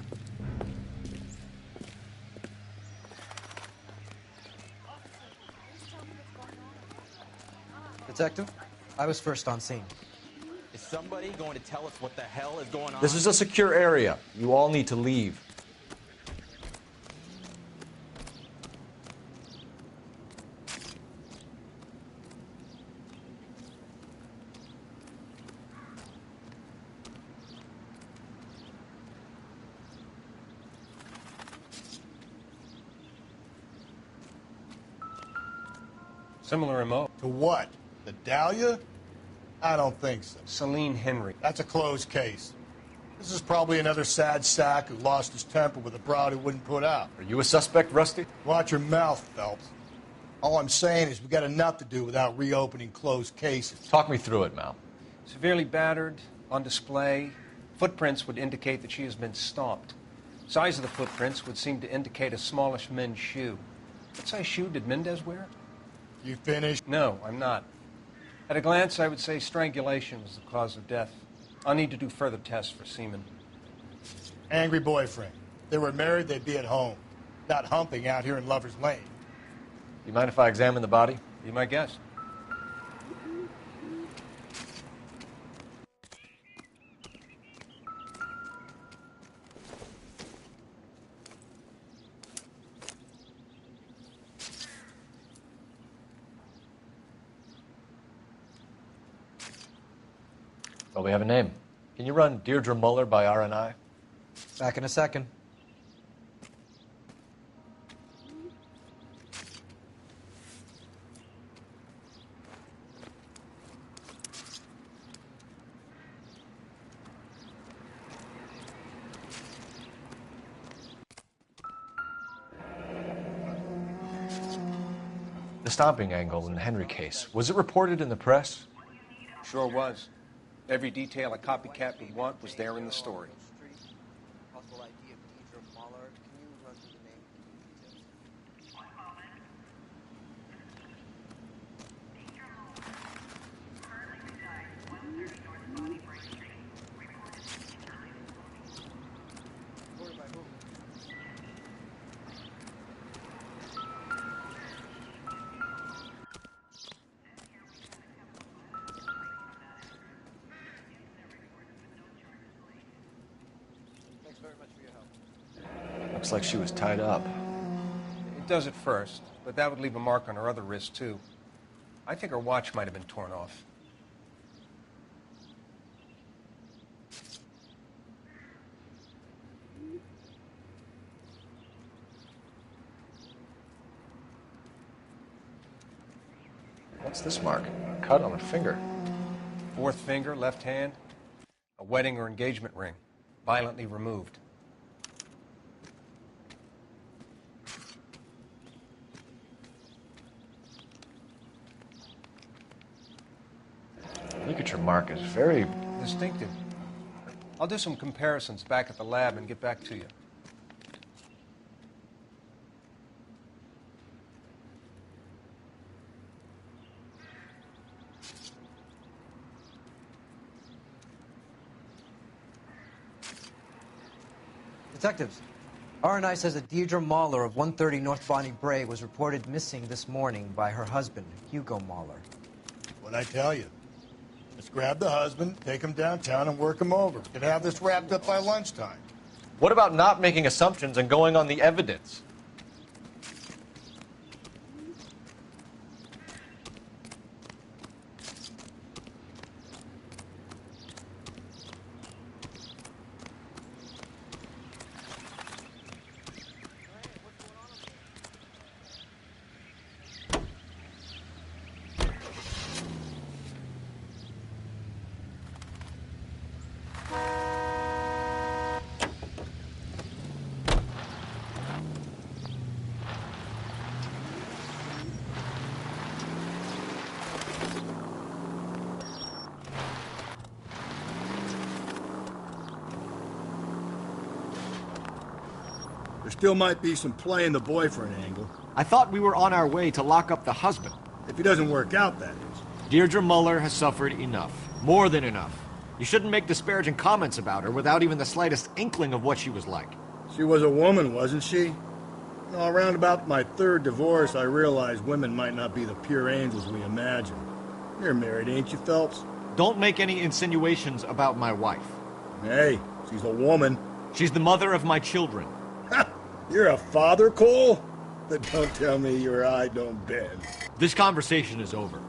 Detective, I was first on scene.
Is somebody going to tell us what the hell is going on?
This is a secure area. You all need to leave.
Similar MO.
To what? The Dahlia? I don't think so.
Celine Henry.
That's a closed case. This is probably another sad sack who lost his temper with a broad who wouldn't put out.
Are you a suspect, Rusty?
Watch your mouth, Phelps. All I'm saying is we got enough to do without reopening closed cases.
Talk me through it, Mal.
Severely battered, on display. Footprints would indicate that she has been stomped. Size of the footprints would seem to indicate a smallish men's shoe. What size shoe did Mendez wear?
You finished?
No, I'm not. At a glance, I would say strangulation was the cause of death. I'll need to do further tests for semen.
Angry boyfriend. If they were married, they'd be at home. Not humping out here in Lover's Lane.
You mind if I examine the body?
Be my guest.
Well, we have a name. Can you run Deirdre Muller by RNI?
Back in a second.
The stomping angle in the Henry case, was it reported in the press?
Sure was.
Every detail a copycat would want was there in the story.
Possible ID of Deidre Muller. Can you run through the name? Thanks very much for your help. Looks like she was tied up.
It does at first, but that would leave a mark on her other wrist, too. I think her watch might have been torn off.
What's this mark? A cut on a finger.
Fourth finger, left hand. A wedding or engagement ring. Violently removed.
Ligature mark is very
distinctive. I'll do some comparisons back at the lab and get back to you.
Detectives, R&I says that Deidre Muller of 130 North Bonnie Bray was reported missing this morning by her husband, Hugo Muller.
What'd I tell you? Let's grab the husband, take him downtown, and work him over. Could have this wrapped up by lunchtime.
What about not making assumptions and going on the evidence?
There still might be some play in the boyfriend angle.
I thought we were on our way to lock up the husband.
If he doesn't work out, that is.
Deirdre Muller has suffered enough. More than enough. You shouldn't make disparaging comments about her without even the slightest inkling of what she was like.
She was a woman, wasn't she? No, around about my third divorce, I realized women might not be the pure angels we imagine. You're married, ain't you, Phelps?
Don't make any insinuations about my wife.
Hey, she's a woman.
She's the mother of my children.
You're a father, Cole? Then don't tell me your eye don't bend.
This conversation is over.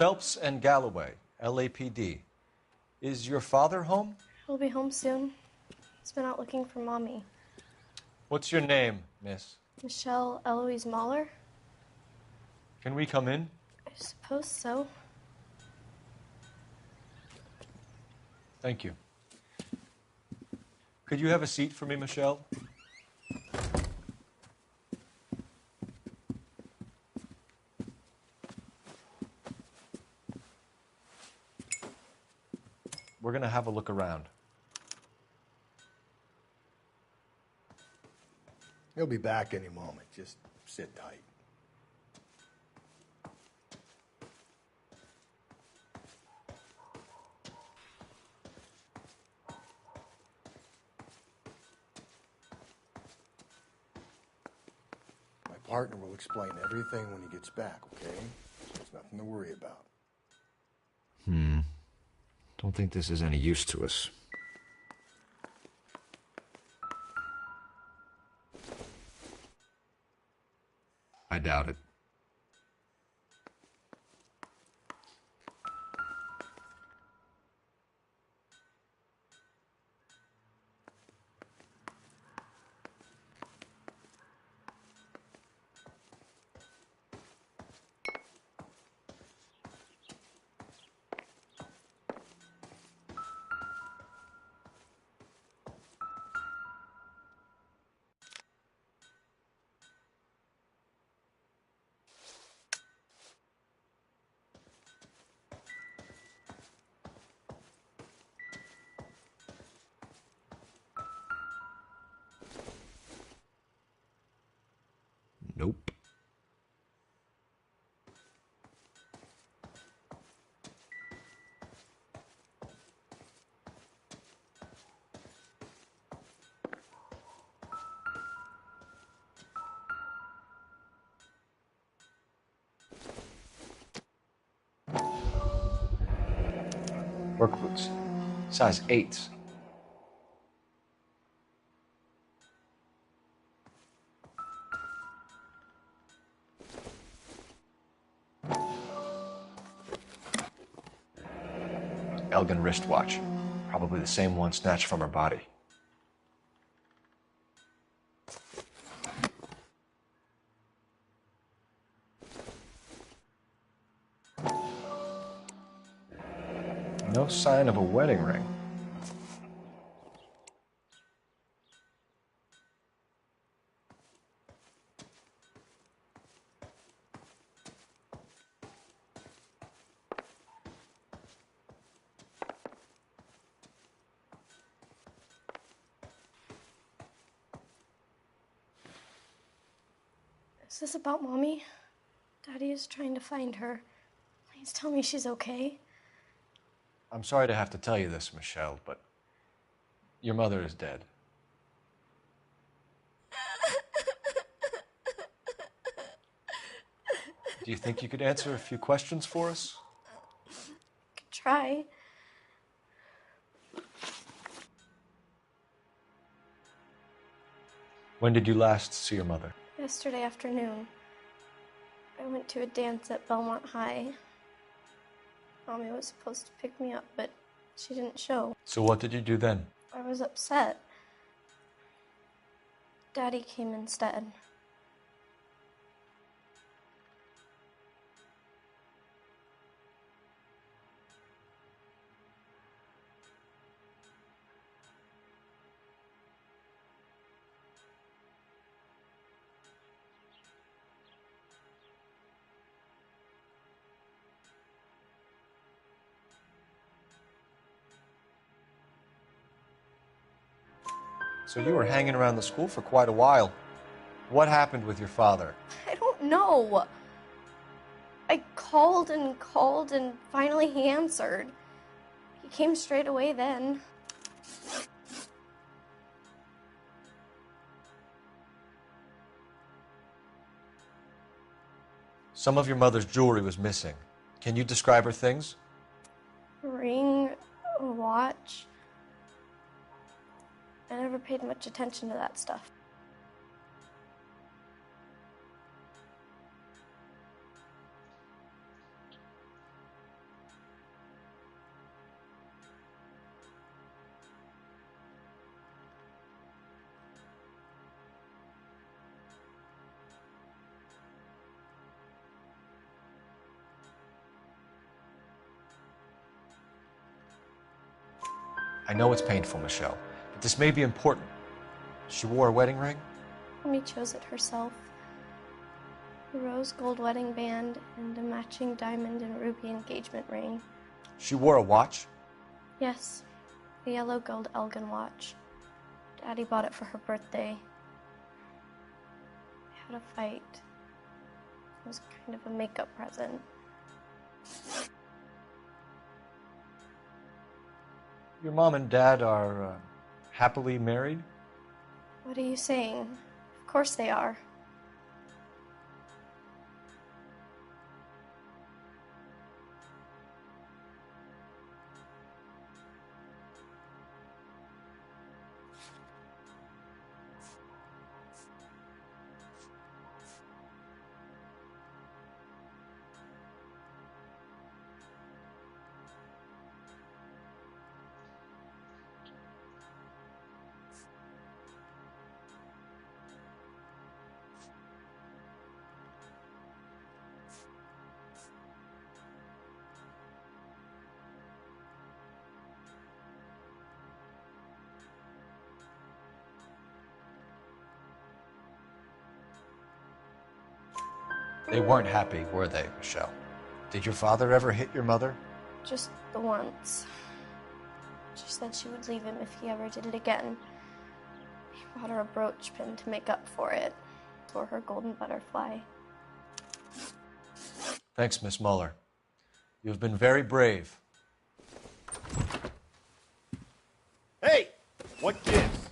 Phelps and Galloway, LAPD. Is your father home?
He'll be home soon. He's been out looking for Mommy.
What's your name, miss?
Michelle Eloise Mahler?
Can we come in?
I suppose so.
Thank you. Could you have a seat for me, Michelle? We're going to have a look around.
He'll be back any moment. Just sit tight. My partner will explain everything when he gets back, okay? There's nothing to worry about.
Don't think this is any use to us. I doubt it. Nope. Work boots. Size 8s. Elgin wristwatch. Probably the same one snatched from her body. No sign of a wedding ring.
Is this about Mommy? Daddy is trying to find her. Please tell me she's okay.
I'm sorry to have to tell you this, Michelle, but your mother is dead. Do you think you could answer a few questions for us?
Could try.
When did you last see your mother?
Yesterday afternoon. I went to a dance at Belmont High. Mommy was supposed to pick me up, but she didn't show.
So what did you do then?
I was upset. Daddy came instead.
So you were hanging around the school for quite a while. What happened with your father?
I don't know. I called and finally he answered. He came straight away then.
Some of your mother's jewelry was missing. Can you describe her things?
A ring, a watch. I never paid much attention to that stuff.
I know it's painful, Michelle, but this may be important. She wore a wedding ring?
Mommy chose it herself. A rose gold wedding band and a matching diamond and ruby engagement ring.
She wore a watch?
Yes, a yellow gold Elgin watch. Daddy bought it for her birthday. I had a fight. It was kind of a makeup present.
Your mom and dad are happily married?
What are you saying? Of course they are.
They weren't happy, were they, Michelle? Did your father ever hit your mother?
Just the once. She said she would leave him if he ever did it again. He bought her a brooch pin to make up for it. For her golden butterfly.
Thanks, Miss Muller. You've been very brave.
Hey! What gives?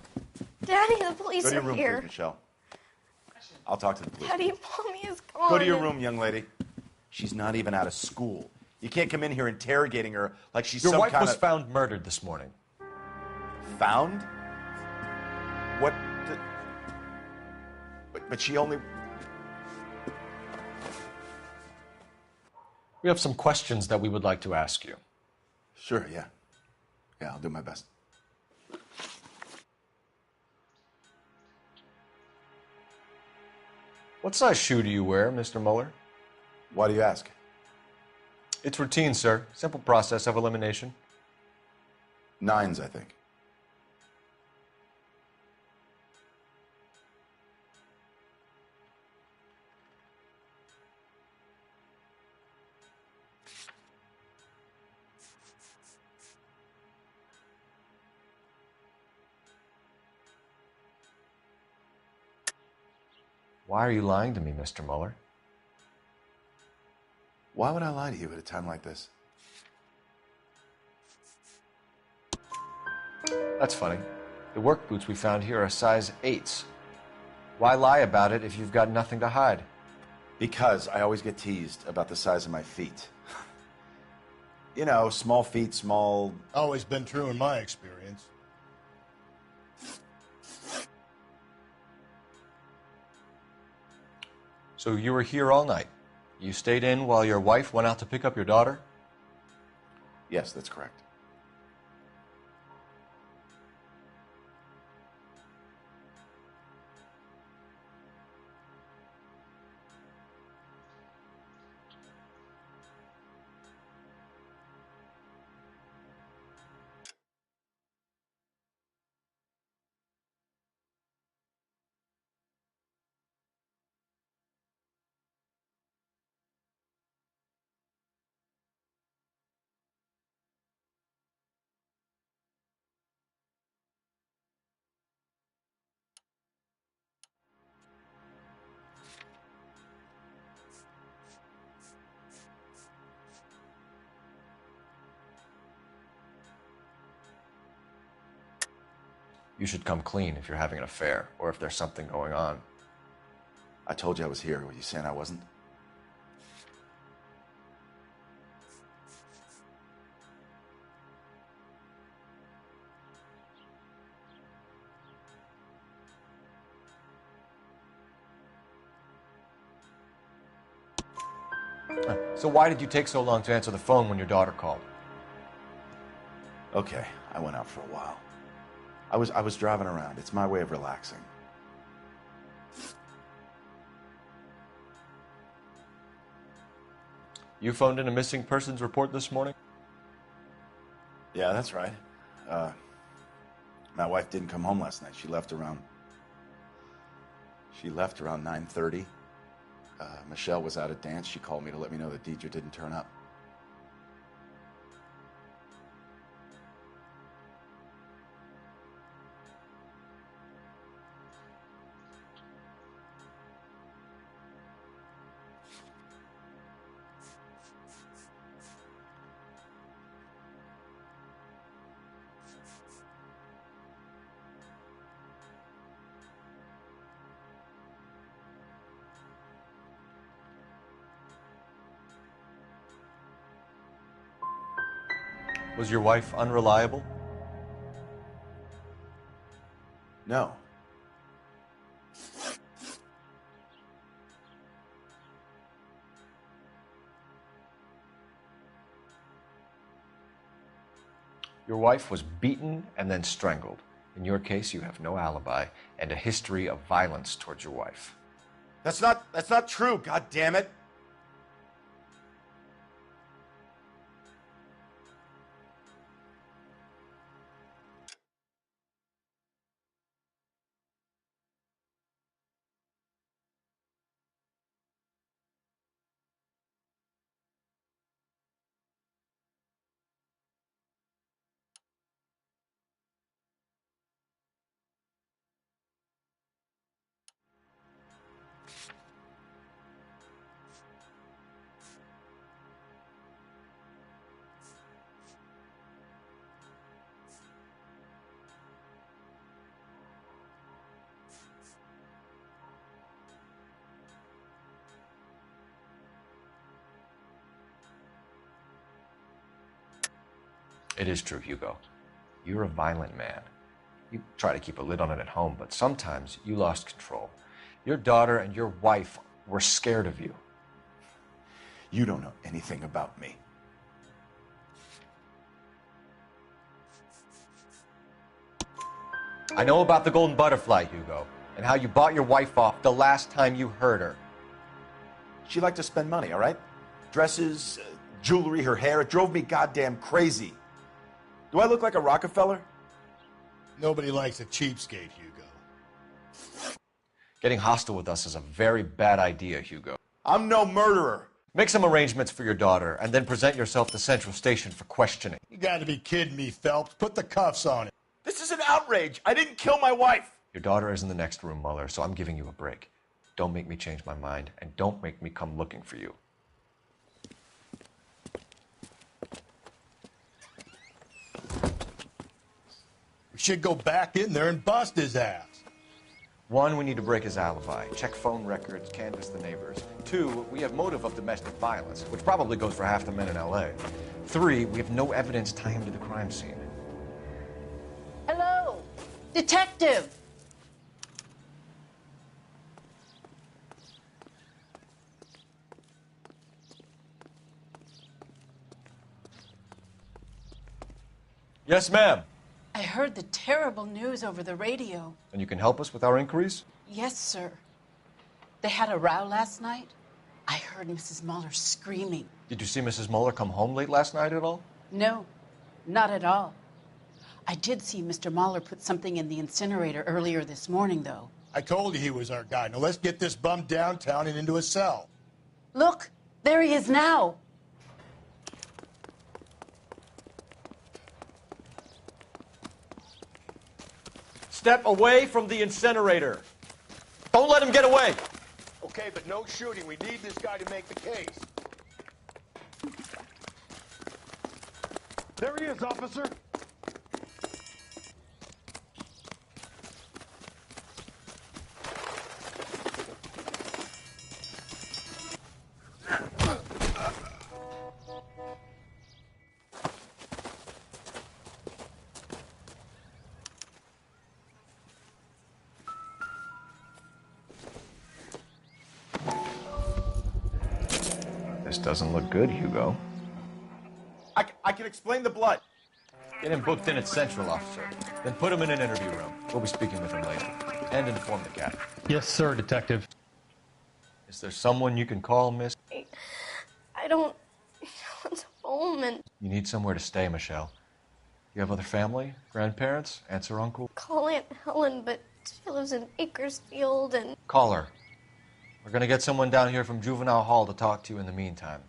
Daddy, the police
Go to your
are
room,
here.
please, Michelle. I'll talk to the police.
Daddy, Mommy is gone.
Go to your room, young lady. She's not even out of school. You can't come in here interrogating her like she's
Your
some
wife
kind
was
of...
found murdered this morning.
Found? What the... But she only...
We have some questions that we would like to ask you.
Sure, yeah. Yeah, I'll do my best.
What size shoe do you wear, Mr. Muller?
Why do you ask?
It's routine, sir. Simple process of elimination.
9s, I think.
Why are you lying to me, Mr. Muller?
Why would I lie to you at a time like this?
That's funny. The work boots we found here are size 8s. Why lie about it if you've got nothing to hide?
Because I always get teased about the size of my feet. You know, small feet, small...
Always been true in my experience.
So you were here all night. You stayed in while your wife went out to pick up your daughter?
Yes, that's correct.
You should come clean if you're having an affair or if there's something going on.
I told you I was here. Were you saying I wasn't?
So why did you take so long to answer the phone when your daughter called?
Okay, I went out for a while. I was driving around. It's my way of relaxing.
You phoned in a missing persons report this morning?
Yeah, that's right. My wife didn't come home last night. She left around 9:30. Michelle was out at dance. She called me to let me know that Deidre didn't turn up.
Was your wife unreliable?
No.
Your wife was beaten and then strangled. In your case, you have no alibi and a history of violence towards your wife.
That's not true, god damn it.
It is true, Hugo. You're a violent man. You try to keep a lid on it at home, but sometimes you lost control. Your daughter and your wife were scared of you.
You don't know anything about me.
I know about the golden butterfly, Hugo, and how you bought your wife off the last time you heard her.
She liked to spend money, all right? Dresses, jewelry, her hair. It drove me goddamn crazy. Do I look like a Rockefeller?
Nobody likes a cheapskate, Hugo.
Getting hostile with us is a very bad idea, Hugo.
I'm no murderer.
Make some arrangements for your daughter, and then present yourself to Central Station for questioning.
You gotta be kidding me, Phelps. Put the cuffs on it.
This is an outrage. I didn't kill my wife.
Your daughter is in the next room, Muller, so I'm giving you a break. Don't make me change my mind, and don't make me come looking for you.
We should go back in there and bust his ass.
1, we need to break his alibi. Check phone records, canvass the neighbors. 2, we have motive of domestic violence, which probably goes for half the men in L.A. 3, we have no evidence tying him to the crime scene.
Hello, detective.
Yes, ma'am.
I heard the terrible news over the radio.
And you can help us with our inquiries?
Yes, sir. They had a row last night. I heard Mrs. Muller screaming.
Did you see Mrs. Muller come home late last night at all?
No, not at all. I did see Mr. Muller put something in the incinerator earlier this morning, though.
I told you he was our guy. Now let's get this bum downtown and into a cell.
Look, there he is now.
Step away from the incinerator. Don't let him get away.
Okay, but no shooting. We need this guy to make the case.
There he is, officer.
This doesn't look good, Hugo.
I can explain the blood.
Get him booked in at Central, officer. Then put him in an interview room. We'll be speaking with him later. And inform the cat.
Yes, sir, detective.
Is there someone you can call, miss?
I don't want home and...
You need somewhere to stay, Michelle. You have other family? Grandparents? Aunts or uncle?
Call Aunt Helen, but she lives in Bakersfield and...
Call her. We're gonna get someone down here from Juvenile Hall to talk to you in the meantime.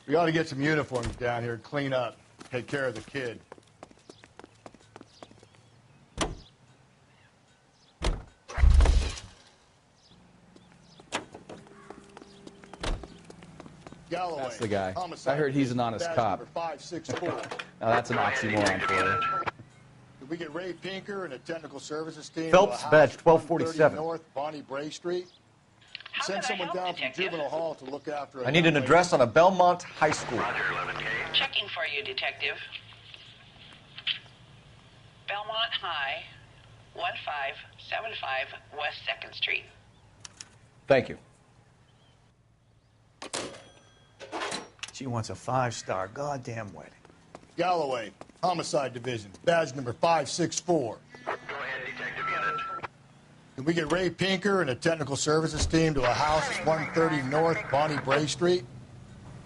We ought to get some uniforms down here, clean up, take care of the kid. Galloway.
That's the guy.
Homicide.
I heard he's an honest
Badge
cop.
number 564.
Now that's an oxymoron for you.
Did we get Ray Pinker and a technical services team?
Phelps,
to a house
badge
at
1247.
130 North Bonnie Bray Street? Send someone down from Juvenile Hall to look after.
I need an address on a Belmont High School.
Roger, 11K. Checking for you, Detective. Belmont High, 1575 West 2nd Street.
Thank you.
She wants a 5-star goddamn wedding.
Galloway, Homicide Division, badge number 564.
Go ahead, Detective Unit.
Can we get Ray Pinker and a technical services team to a house at 130 North Bonnie Bray Street?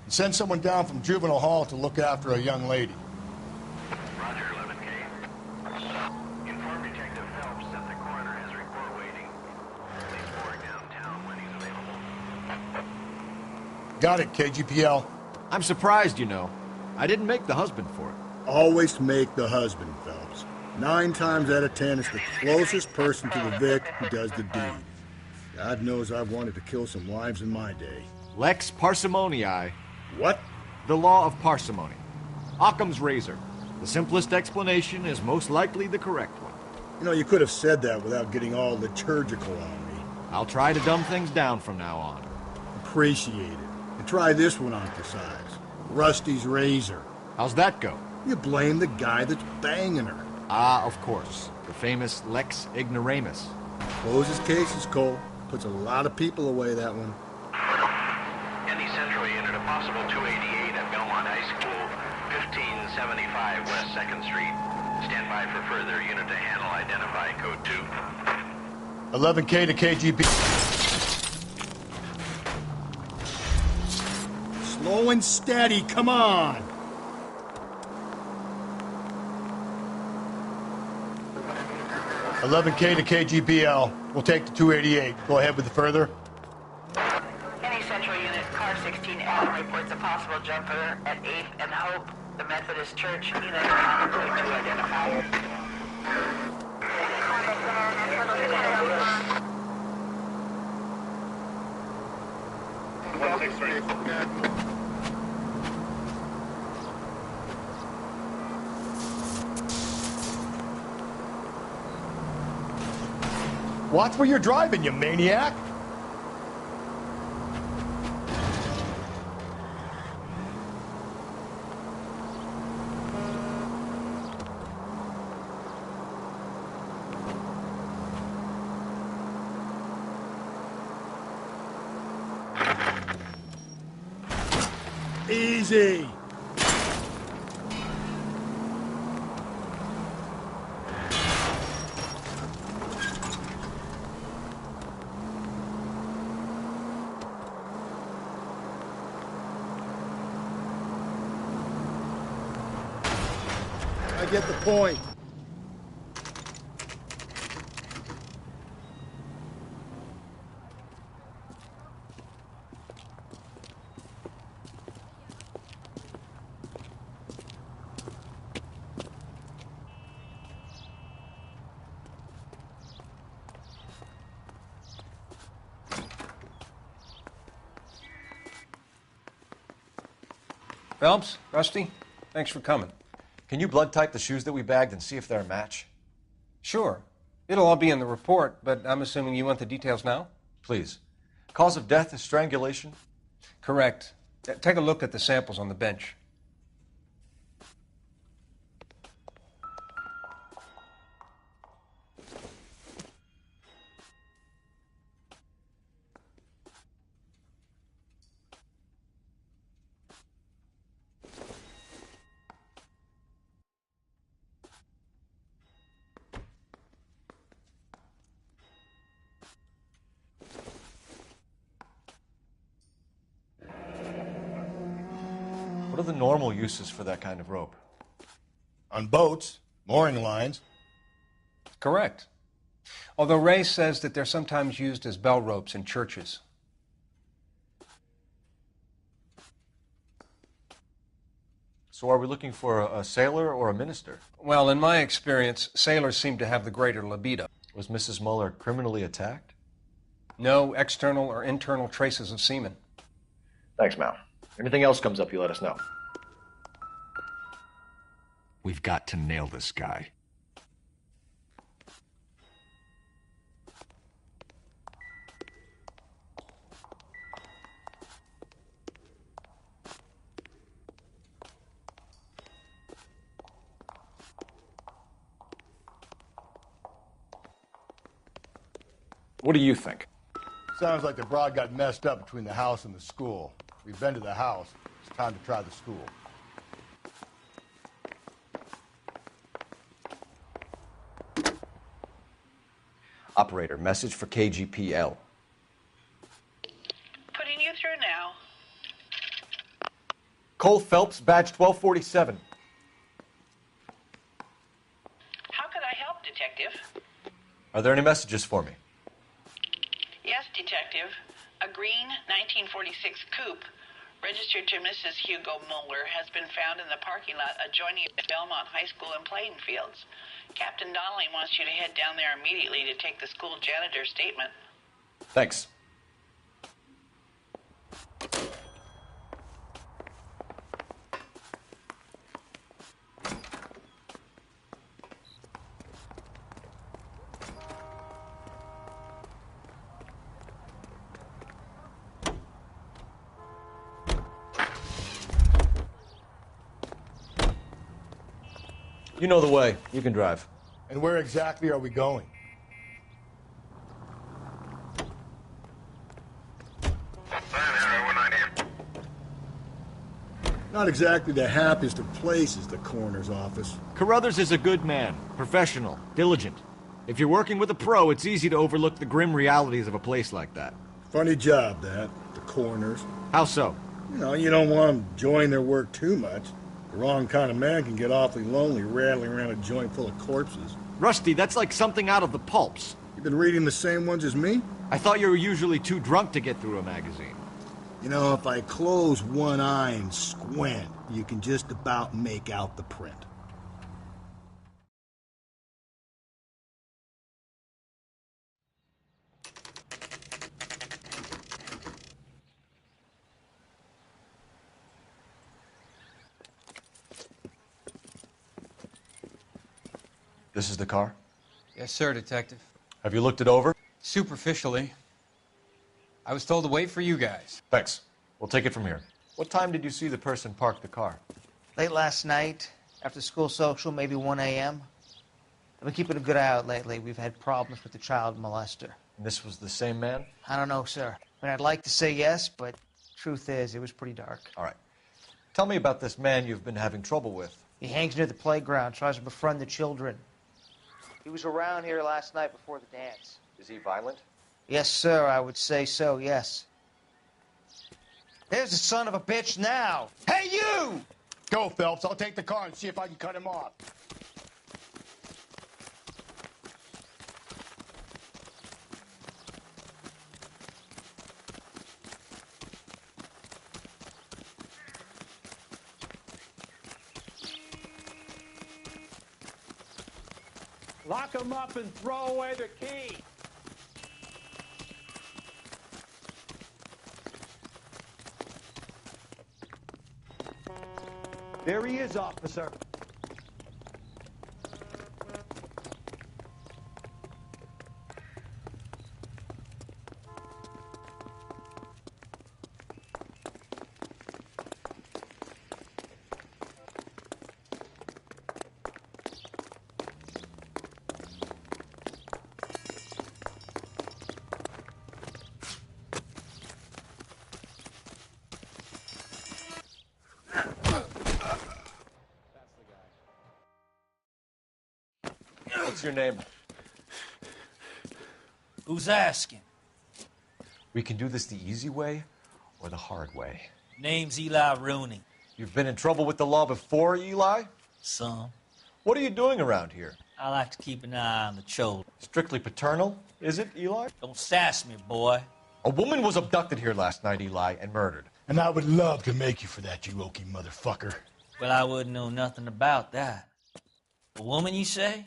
And send someone down from Juvenile Hall to look after a young lady.
Roger, 11K. Inform Detective Phelps that the coroner has a report waiting. Please forward downtown when he's available.
Got it, KGPL.
I'm surprised, you know. I didn't make the husband for it.
Always make the husband, Phelps. 9 times out of 10, it's the closest person to the Vic who does the deed. God knows I've wanted to kill some wives in my day.
Lex parsimoniae.
What?
The law of parsimony. Occam's razor. The simplest explanation is most likely the correct one.
You know, you could have said that without getting all liturgical on me.
I'll try to dumb things down from now on.
Appreciate it. And try this one on for size. Rusty's razor.
How's that go?
You blame the guy that's banging her.
Ah, of course. The famous Lex ignoramus.
Closes cases, Cole. Puts a lot of people away, that one.
Any Central Unit, a possible 288 at Belmont High School, 1575 West 2nd Street. Stand by for further unit to handle. Identify code 2.
11K to KGB.
Slow and steady, come on!
$11K to KGBL. We'll take the 288. Go ahead with the further.
Any Central Unit, car 16L reports a possible jumper at 8th and Hope, the Methodist Church. Either code 2 identified.
Watch where you're driving, you maniac.
Easy. I get the point.
Phelps, Rusty, thanks for coming.
Can you blood type the shoes that we bagged and see if they're a match?
Sure. It'll all be in the report, but I'm assuming you want the details now?
Please. Cause of death is strangulation?
Correct. Take a look at the samples on the bench.
What are the normal uses for that kind of rope?
On boats, mooring lines.
Correct. Although Ray says that they're sometimes used as bell ropes in churches.
So are we looking for a sailor or a minister?
Well, in my experience, sailors seem to have the greater libido.
Was Mrs. Muller criminally attacked?
No external or internal traces of semen.
Thanks, Mal. Anything else comes up, you let us know.
We've got to nail this guy.
What do you think?
Sounds like the broad got messed up between the house and the school. We've been to the house. It's time to try the school.
Operator, message for KGPL.
Putting you through now.
Cole Phelps, badge 1247.
How could I help, Detective?
Are there any messages for me?
Yes, Detective. A green 1946 coupe registered to Mrs. Hugo Muller has been found in the parking lot adjoining Belmont High School and playing fields. Captain Donnelly wants you to head down there immediately to take the school janitor's statement.
Thanks. You know the way. You can drive.
And where exactly are we going? Not exactly the happiest of places, the coroner's office.
Carruthers is a good man, professional, diligent. If you're working with a pro, it's easy to overlook the grim realities of a place like that.
Funny job, that. The coroner's.
How so?
You know, you don't want them enjoying their work too much. The wrong kind of man can get awfully lonely rattling around a joint full of corpses.
Rusty, that's like something out of the pulps.
You been reading the same ones as me?
I thought you were usually too drunk to get through a magazine.
You know, if I close one eye and squint, you can just about make out the print.
This is the car?
Yes, sir, Detective.
Have you looked it over?
Superficially. I was told to wait for you guys.
Thanks. We'll take it from here. What time did you see the person park the car?
Late last night, after school social, maybe 1 a.m. I've been keeping a good eye out lately. We've had problems with the child molester.
And this was the same man?
I don't know, sir. I mean, I'd like to say yes, but truth is, it was pretty dark.
All right. Tell me about this man you've been having trouble with.
He hangs near the playground, tries to befriend the children. He was around here last night before the dance.
Is he violent?
Yes, sir, I would say so, yes. There's the son of a bitch now. Hey, you!
Go, Phelps. I'll take the car and see if I can cut him off.
Lock them up and throw away the key. There he is, officer.
What's your name?
Who's asking?
We can do this the easy way or the hard way.
Name's Eli Rooney.
You've been in trouble with the law before, Eli?
Some.
What are you doing around here?
I like to keep an eye on the children.
Strictly paternal, is it, Eli?
Don't sass me, boy.
A woman was abducted here last night, Eli, and murdered.
And I would love to make you for that, you oaky motherfucker.
Well, I wouldn't know nothing about that. A woman, you say?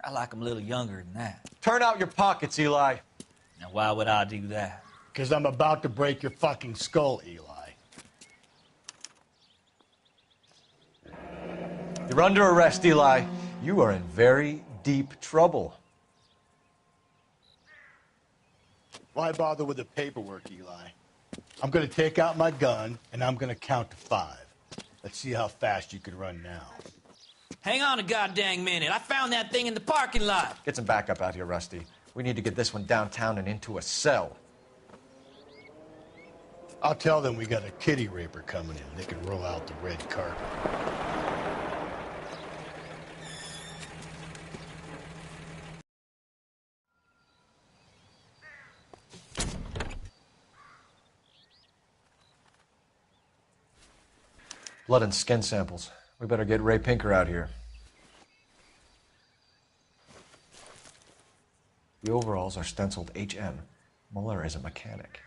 I like 'em a little younger than that.
Turn out your pockets, Eli.
Now, why would I do that?
Because I'm about to break your fucking skull, Eli.
You're under arrest, Eli. You are in very deep trouble.
Why bother with the paperwork, Eli? I'm going to take out my gun, and I'm going to count to 5. Let's see how fast you can run now.
Hang on a goddamn minute. I found that thing in the parking lot.
Get some backup out here, Rusty. We need to get this one downtown and into a cell.
I'll tell them we got a kitty raper coming in. They can roll out the red carpet.
Blood and skin samples. We better get Ray Pinker out here. The overalls are stenciled HM. Muller is a mechanic.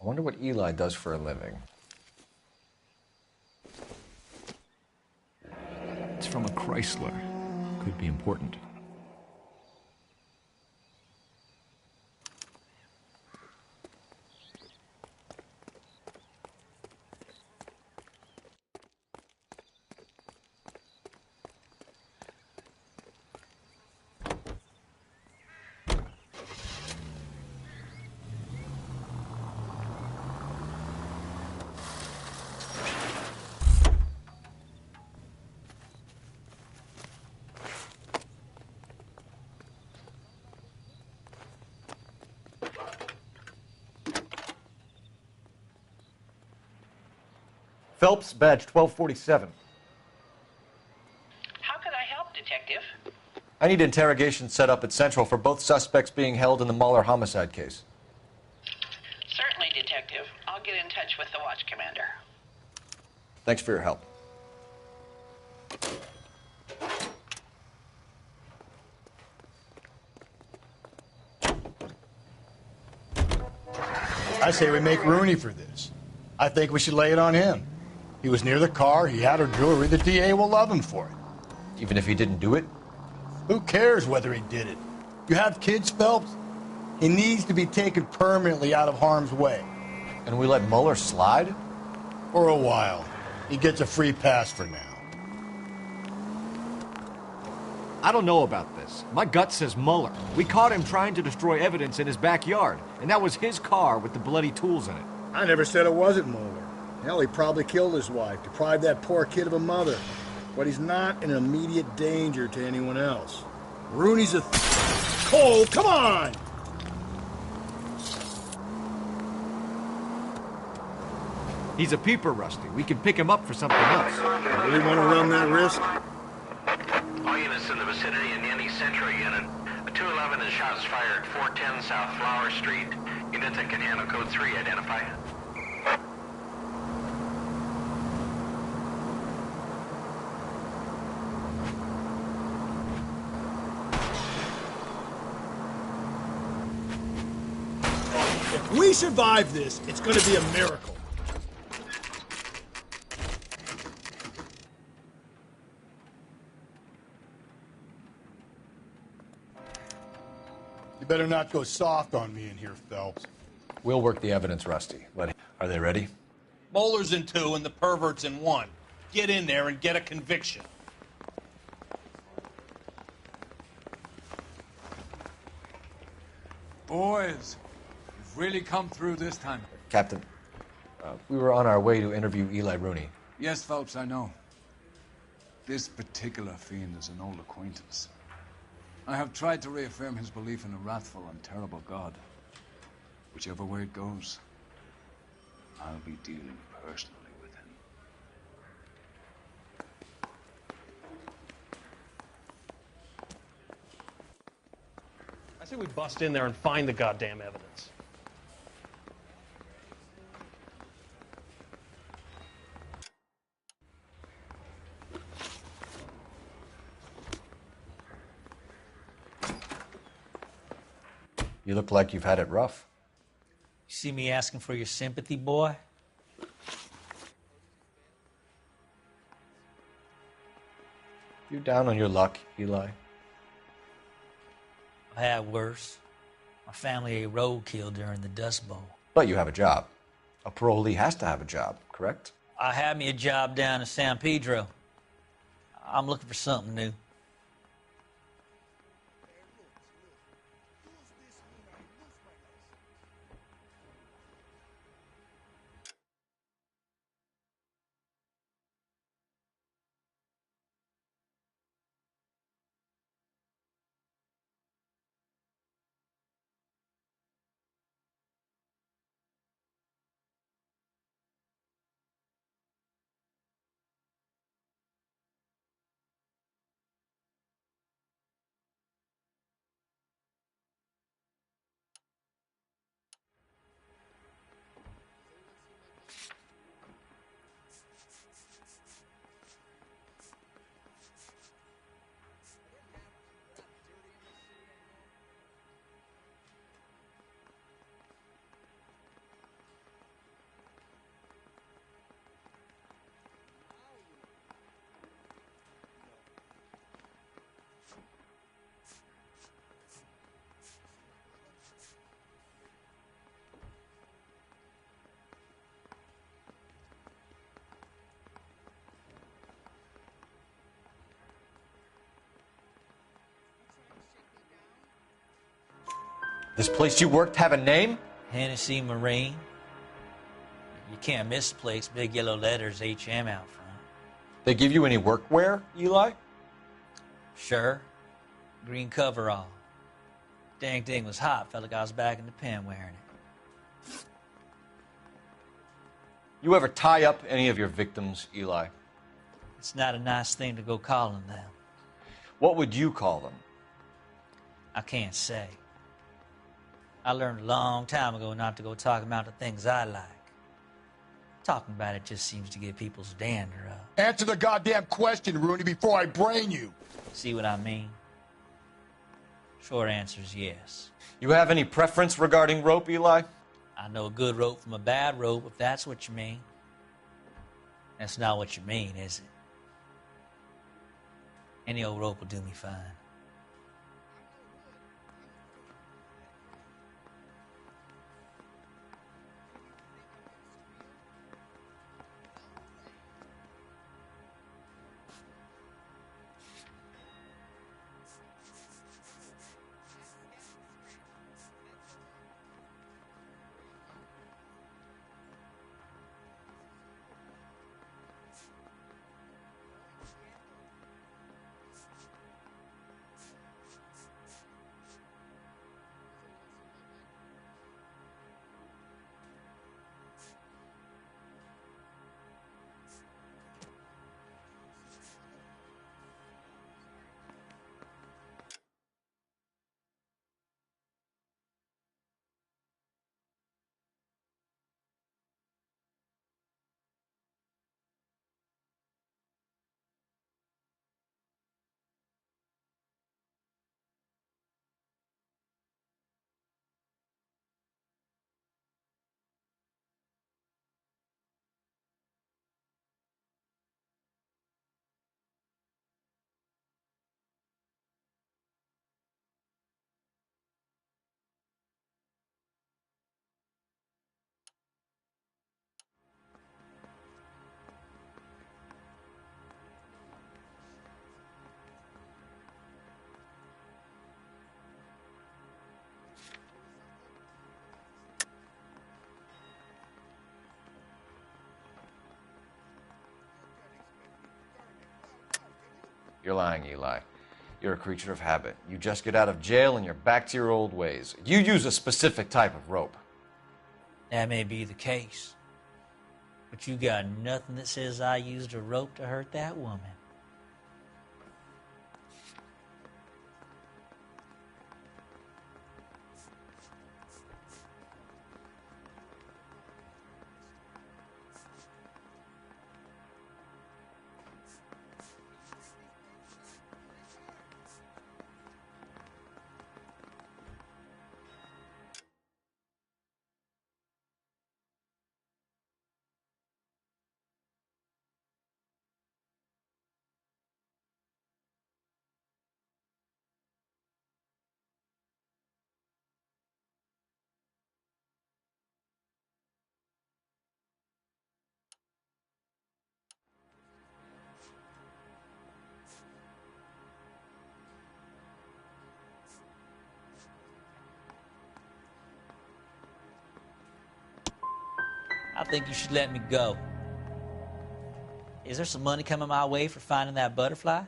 I wonder what Eli does for a living.
It's from a Chrysler. Could be important.
Phelps, badge 1247.
How could I help, Detective?
I need interrogation set up at Central for both suspects being held in the Muller homicide case.
Certainly, Detective. I'll get in touch with the watch commander.
Thanks for your help.
I say we make Rooney for this. I think we should lay it on him. He was near the car, he had her jewelry, the DA will love him for it.
Even if he didn't do it?
Who cares whether he did it? You have kids, Phelps? He needs to be taken permanently out of harm's way.
And we let Muller slide?
For a while. He gets a free pass for now.
I don't know about this. My gut says Muller. We caught him trying to destroy evidence in his backyard, and that was his car with the bloody tools in it.
I never said it wasn't Muller. Hell, he probably killed his wife, deprived that poor kid of a mother. But he's not in immediate danger to anyone else. Rooney's a... Cole, come on!
He's a peeper, Rusty. We can pick him up for something else.
You really want to run that risk?
All units in the vicinity in any Central unit. A 211 is shots fired, 410 South Flower Street. Units that can handle code 3, identify.
If we survive this, it's going to be a miracle.
You better not go soft on me in here, Phelps.
We'll work the evidence, Rusty. Are they ready?
Bowler's in 2 and the pervert's in 1. Get in there and get a conviction.
Boys, you've really come through this time.
Captain, we were on our way to interview Eli Rooney.
Yes, Phelps, I know. This particular fiend is an old acquaintance. I have tried to reaffirm his belief in a wrathful and terrible God. Whichever way it goes, I'll be dealing personally with him.
I say we bust in there and find the goddamn evidence.
You look like you've had it rough.
You see me asking for your sympathy, boy?
You down on your luck, Eli?
I had worse. My family ate roadkill during the Dust Bowl.
But you have a job. A parolee has to have a job, correct?
I had me a job down in San Pedro. I'm looking for something new.
This place you worked have a name?
Hennessy Marine. You can't misplace big yellow letters HM out front.
They give you any workwear, Eli?
Sure. Green coverall. Dang thing was hot. Felt like I was back in the pen wearing it.
You ever tie up any of your victims, Eli?
It's not a nice thing to go calling them.
What would you call them?
I can't say. I learned a long time ago not to go talking about the things I like. Talking about it just seems to get people's dander up.
Answer the goddamn question, Rooney, before I brain you.
See what I mean? Short answer is yes.
You have any preference regarding rope, Eli?
I know a good rope from a bad rope, if that's what you mean. That's not what you mean, is it? Any old rope will do me fine.
You're lying, Eli. You're a creature of habit. You just get out of jail and you're back to your old ways. You use a specific type of rope.
That may be the case. But you got nothing that says I used a rope to hurt that woman. think you should let me go. Is there some money coming my way for finding that butterfly?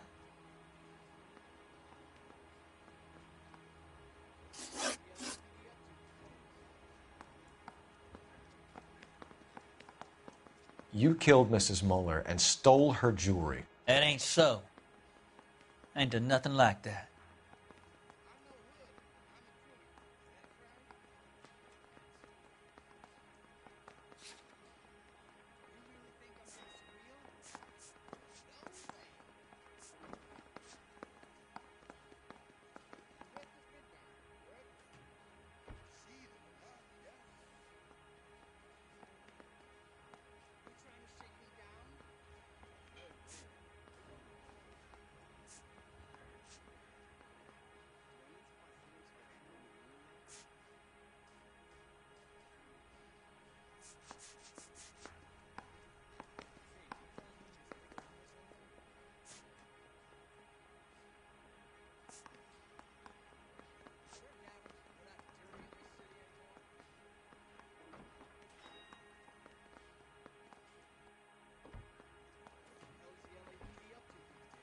You killed Mrs. Muller and stole her jewelry.
That ain't so. I ain't done nothing like that.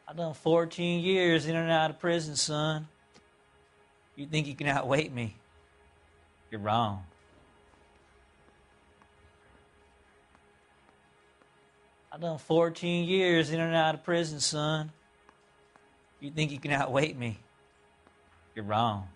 I done 14 years in and out of prison, son. You think you can outweight me? You're wrong. I done 14 years in and out of prison, son. You think you can outweight me? You're wrong.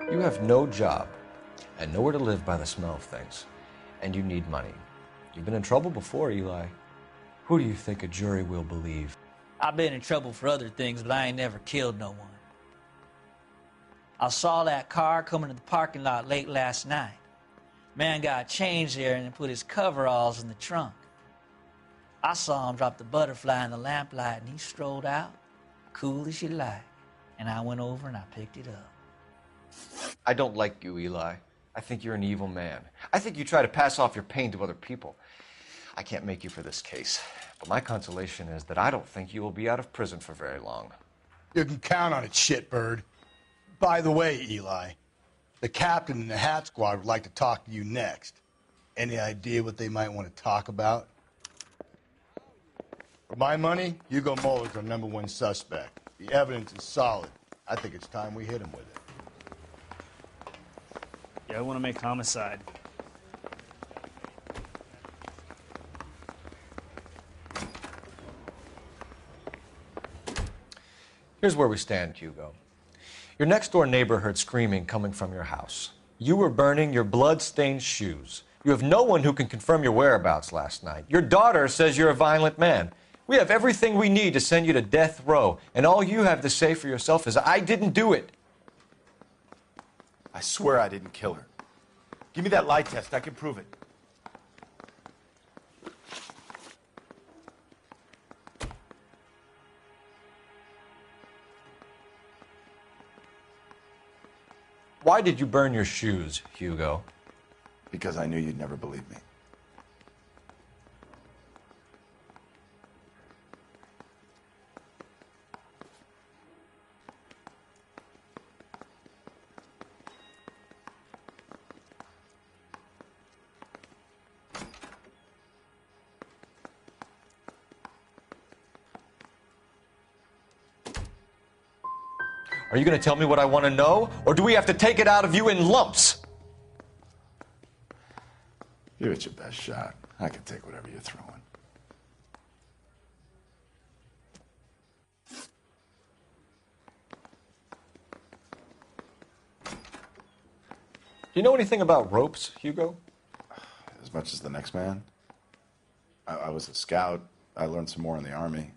You have no job and nowhere to live by the smell of things, and you need money. You've been in trouble before, Eli. Who do you think a jury will believe?
I've been in trouble for other things, but I ain't never killed no one. I saw that car coming to the parking lot late last night. Man got changed there and then put his coveralls in the trunk. I saw him drop the butterfly in the lamplight, and he strolled out, cool as you like. And I went over and I picked it up.
I don't like you, Eli. I think you're an evil man. I think you try to pass off your pain to other people. I can't make you for this case, but my consolation is that I don't think you will be out of prison for very long.
You can count on it, shitbird. By the way, Eli, the captain and the Hat Squad would like to talk to you next. Any idea what they might want to talk about? For my money, Hugo Muller's our #1 suspect. The evidence is solid. I think it's time we hit him with it.
Yeah, I want to make homicide.
Here's where we stand, Hugo. Your next-door neighbor heard screaming coming from your house. You were burning your blood-stained shoes. You have no one who can confirm your whereabouts last night. Your daughter says you're a violent man. We have everything we need to send you to death row, and all you have to say for yourself is, I didn't do it.
I swear I didn't kill her. Give me that lie test. I can prove it.
Why did you burn your shoes, Hugo?
Because I knew you'd never believe me.
Are you going to tell me what I want to know, or do we have to take it out of you in lumps?
Give it your best shot. I can take whatever you're throwing.
Do you know anything about ropes, Hugo?
As much as the next man. I was a scout. I learned some more in the Army.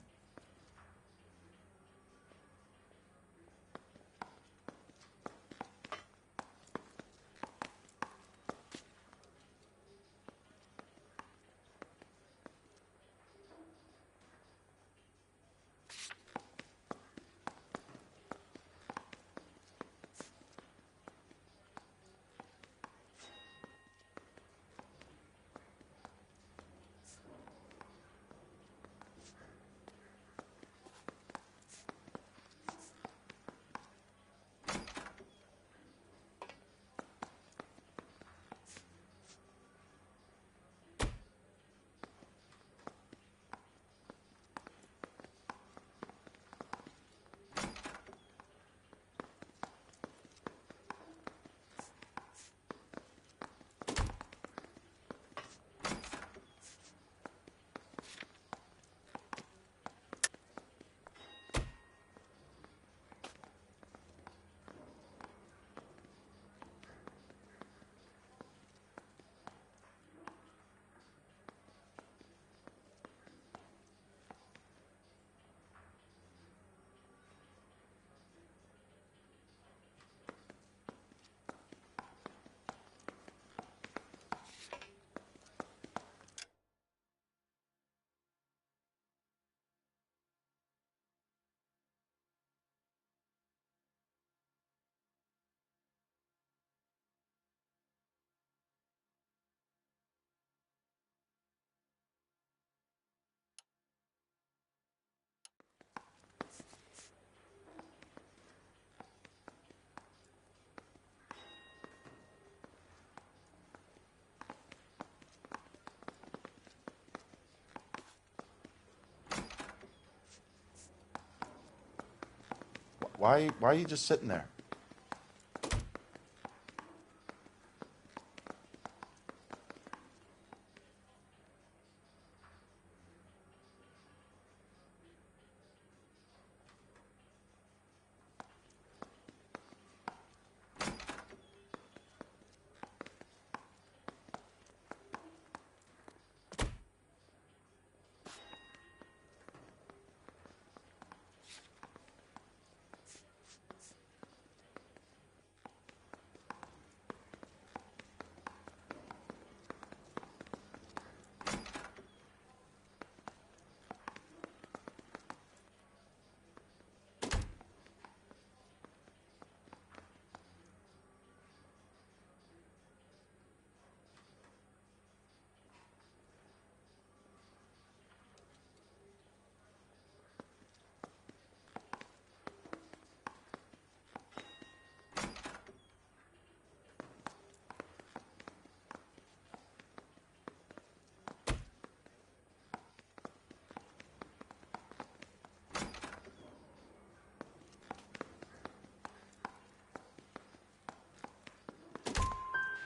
Why are you just sitting there?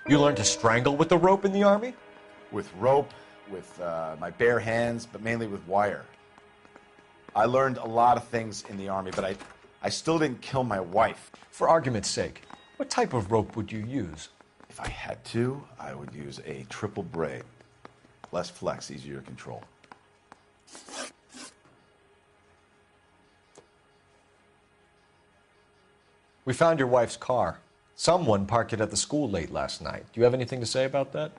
You learned to strangle with the rope in the Army?
With rope, with my bare hands, but mainly with wire. I learned a lot of things in the Army, but I still didn't kill my wife.
For argument's sake, what type of rope would you use?
If I had to, I would use a triple braid. Less flex, easier to control.
We found your wife's car. Someone parked it at the school late last night. Do you have anything to say about that?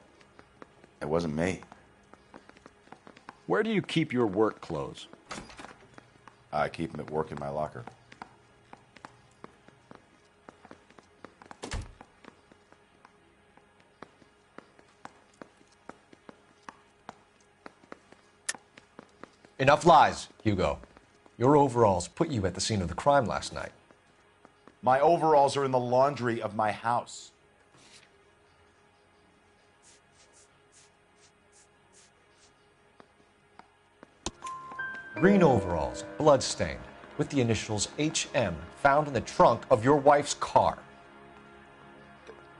It wasn't me.
Where do you keep your work clothes?
I keep them at work in my locker.
Enough lies, Hugo. Your overalls put you at the scene of the crime last night.
My overalls are in the laundry of my house.
Green overalls, bloodstained, with the initials HM found in the trunk of your wife's car.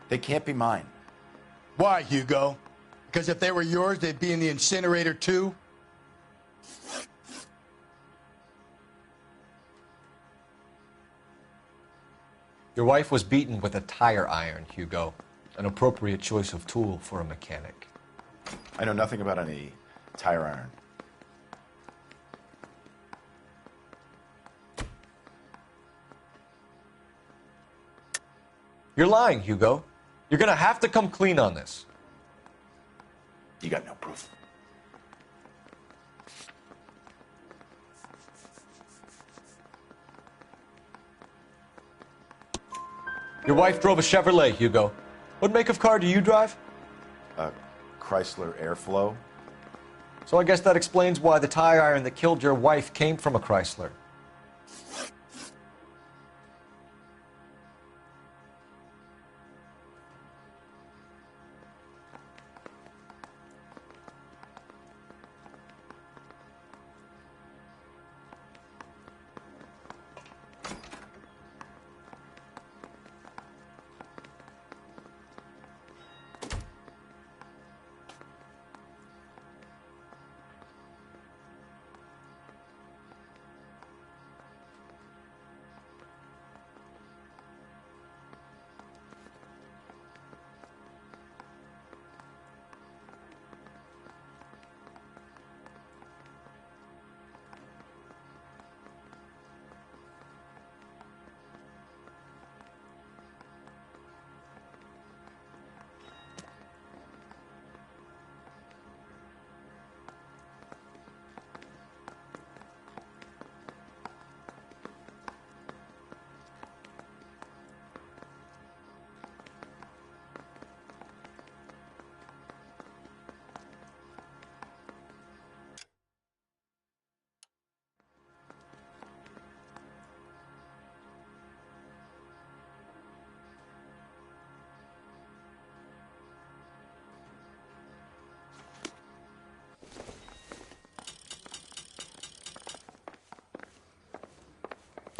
They can't be mine.
Why, Hugo? Because if they were yours, they'd be in the incinerator too?
Your wife was beaten with a tire iron, Hugo. An appropriate choice of tool for a mechanic.
I know nothing about any tire iron.
You're lying, Hugo. You're gonna have to come clean on this.
You got no proof.
Your wife drove a Chevrolet, Hugo. What make of car do you drive?
A Chrysler Airflow.
So I guess that explains why the tire iron that killed your wife came from a Chrysler.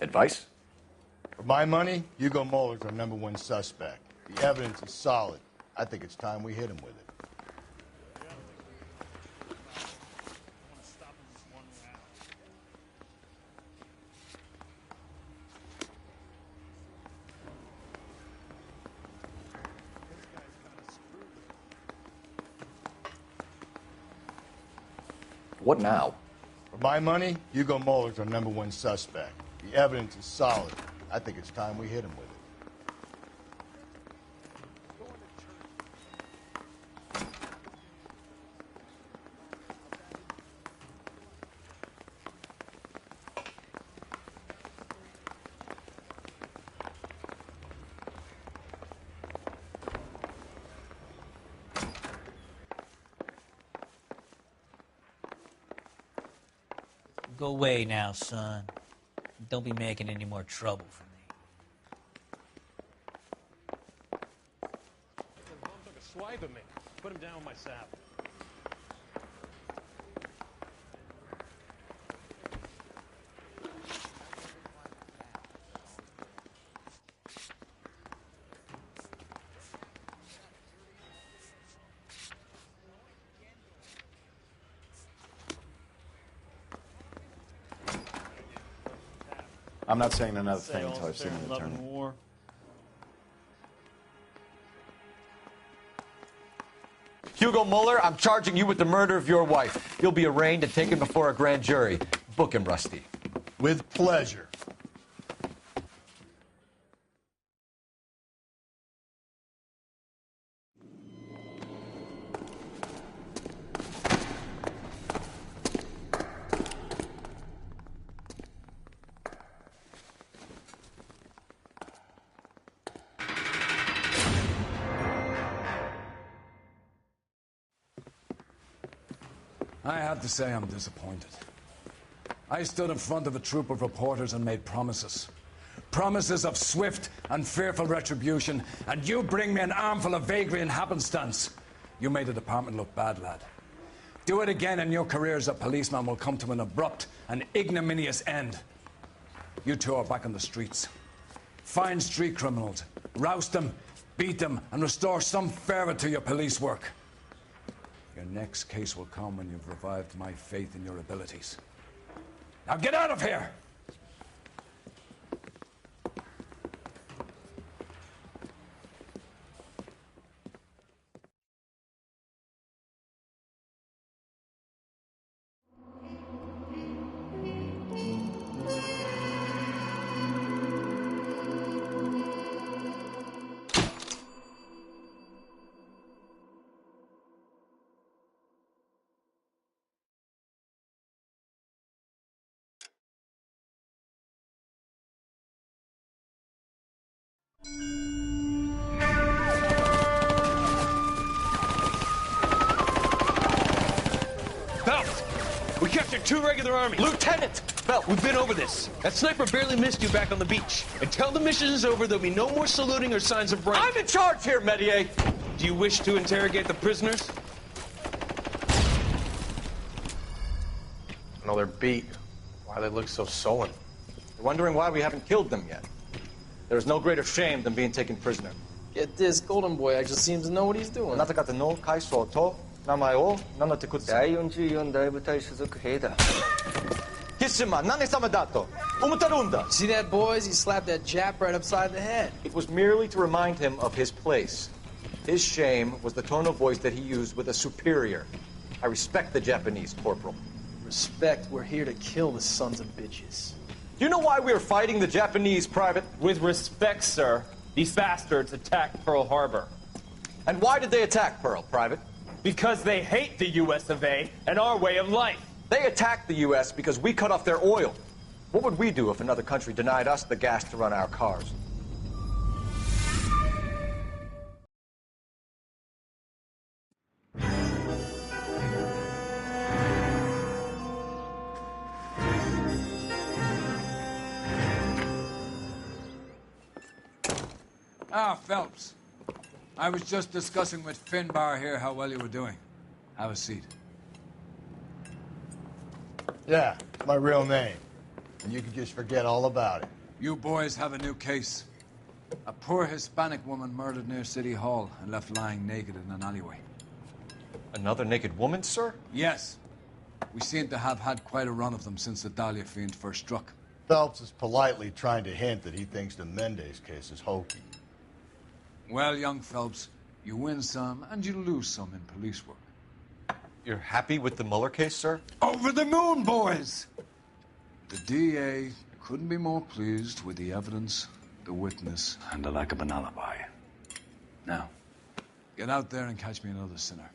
Advice?
My money, Hugo Muller's our #1 suspect. The evidence is solid. I think it's time we hit him with it.
What now?
For my money, Hugo Muller's our #1 suspect. The evidence is solid. I think it's time we hit him with it.
Go away now, son. Don't be making any more trouble for me.
Took a swipe at me. Put him down with my saddle.
I'm not saying another thing until I've seen an attorney.
War.
Hugo Muller, I'm charging you with the murder of your wife. You'll be arraigned and taken before a grand jury. Book him, Rusty.
With pleasure.
I have to say I'm disappointed. I stood in front of a troop of reporters and made promises. Promises of swift and fearful retribution, and you bring me an armful of vagary and happenstance. You made the department look bad, lad. Do it again and your career as a policeman will come to an abrupt and ignominious end. You two are back on the streets. Find street criminals, roust them, beat them, and restore some fervor to your police work. Your next case will come when you've revived my faith in your abilities. Now get out of here!
Phelps, we captured 2 regular army.
Lieutenant!
Phelps, we've been over this. That sniper barely missed you back on the beach. Until the mission is over, there'll be no more saluting or signs of rank.
I'm in charge here, Medier!
Do you wish to interrogate the prisoners?
No, they're beat. Why they look so sullen? They're wondering why we haven't killed them yet. There is no greater shame than being taken prisoner.
Get this, Golden Boy actually seems to know what he's doing.
あなた方の階層と名前を名乗ってください。
第44大部隊所属兵だ。
キスマ、何様だと思ってるんだ。
See that, boys? He slapped that Jap right upside the head.
It was merely to remind him of his place. His shame was the tone of voice that he used with a superior. I respect the Japanese, Corporal.
Respect, we're here to kill the sons of bitches.
Do you know why we are fighting the Japanese, Private?
With respect, sir, these bastards attacked Pearl Harbor.
And why did they attack Pearl, Private?
Because they hate the U.S. of A. and our way of life.
They attacked the U.S. because we cut off their oil. What would we do if another country denied us the gas to run our cars?
Ah, Phelps. I was just discussing with Finbar here how well you were doing. Have a seat.
Yeah, it's my real name. And you can just forget all about it.
You boys have a new case. A poor Hispanic woman murdered near City Hall and left lying naked in an alleyway.
Another naked woman, sir?
Yes. We seem to have had quite a run of them since the Dahlia fiend first struck.
Phelps is politely trying to hint that he thinks the Mendez case is hokey.
Well, young Phelps, you win some and you lose some in police work.
You're happy with the Mueller case, sir?
Over the moon, boys! The DA couldn't be more pleased with the evidence, the witness, and the lack of an alibi. Now, get out there and catch me another sinner.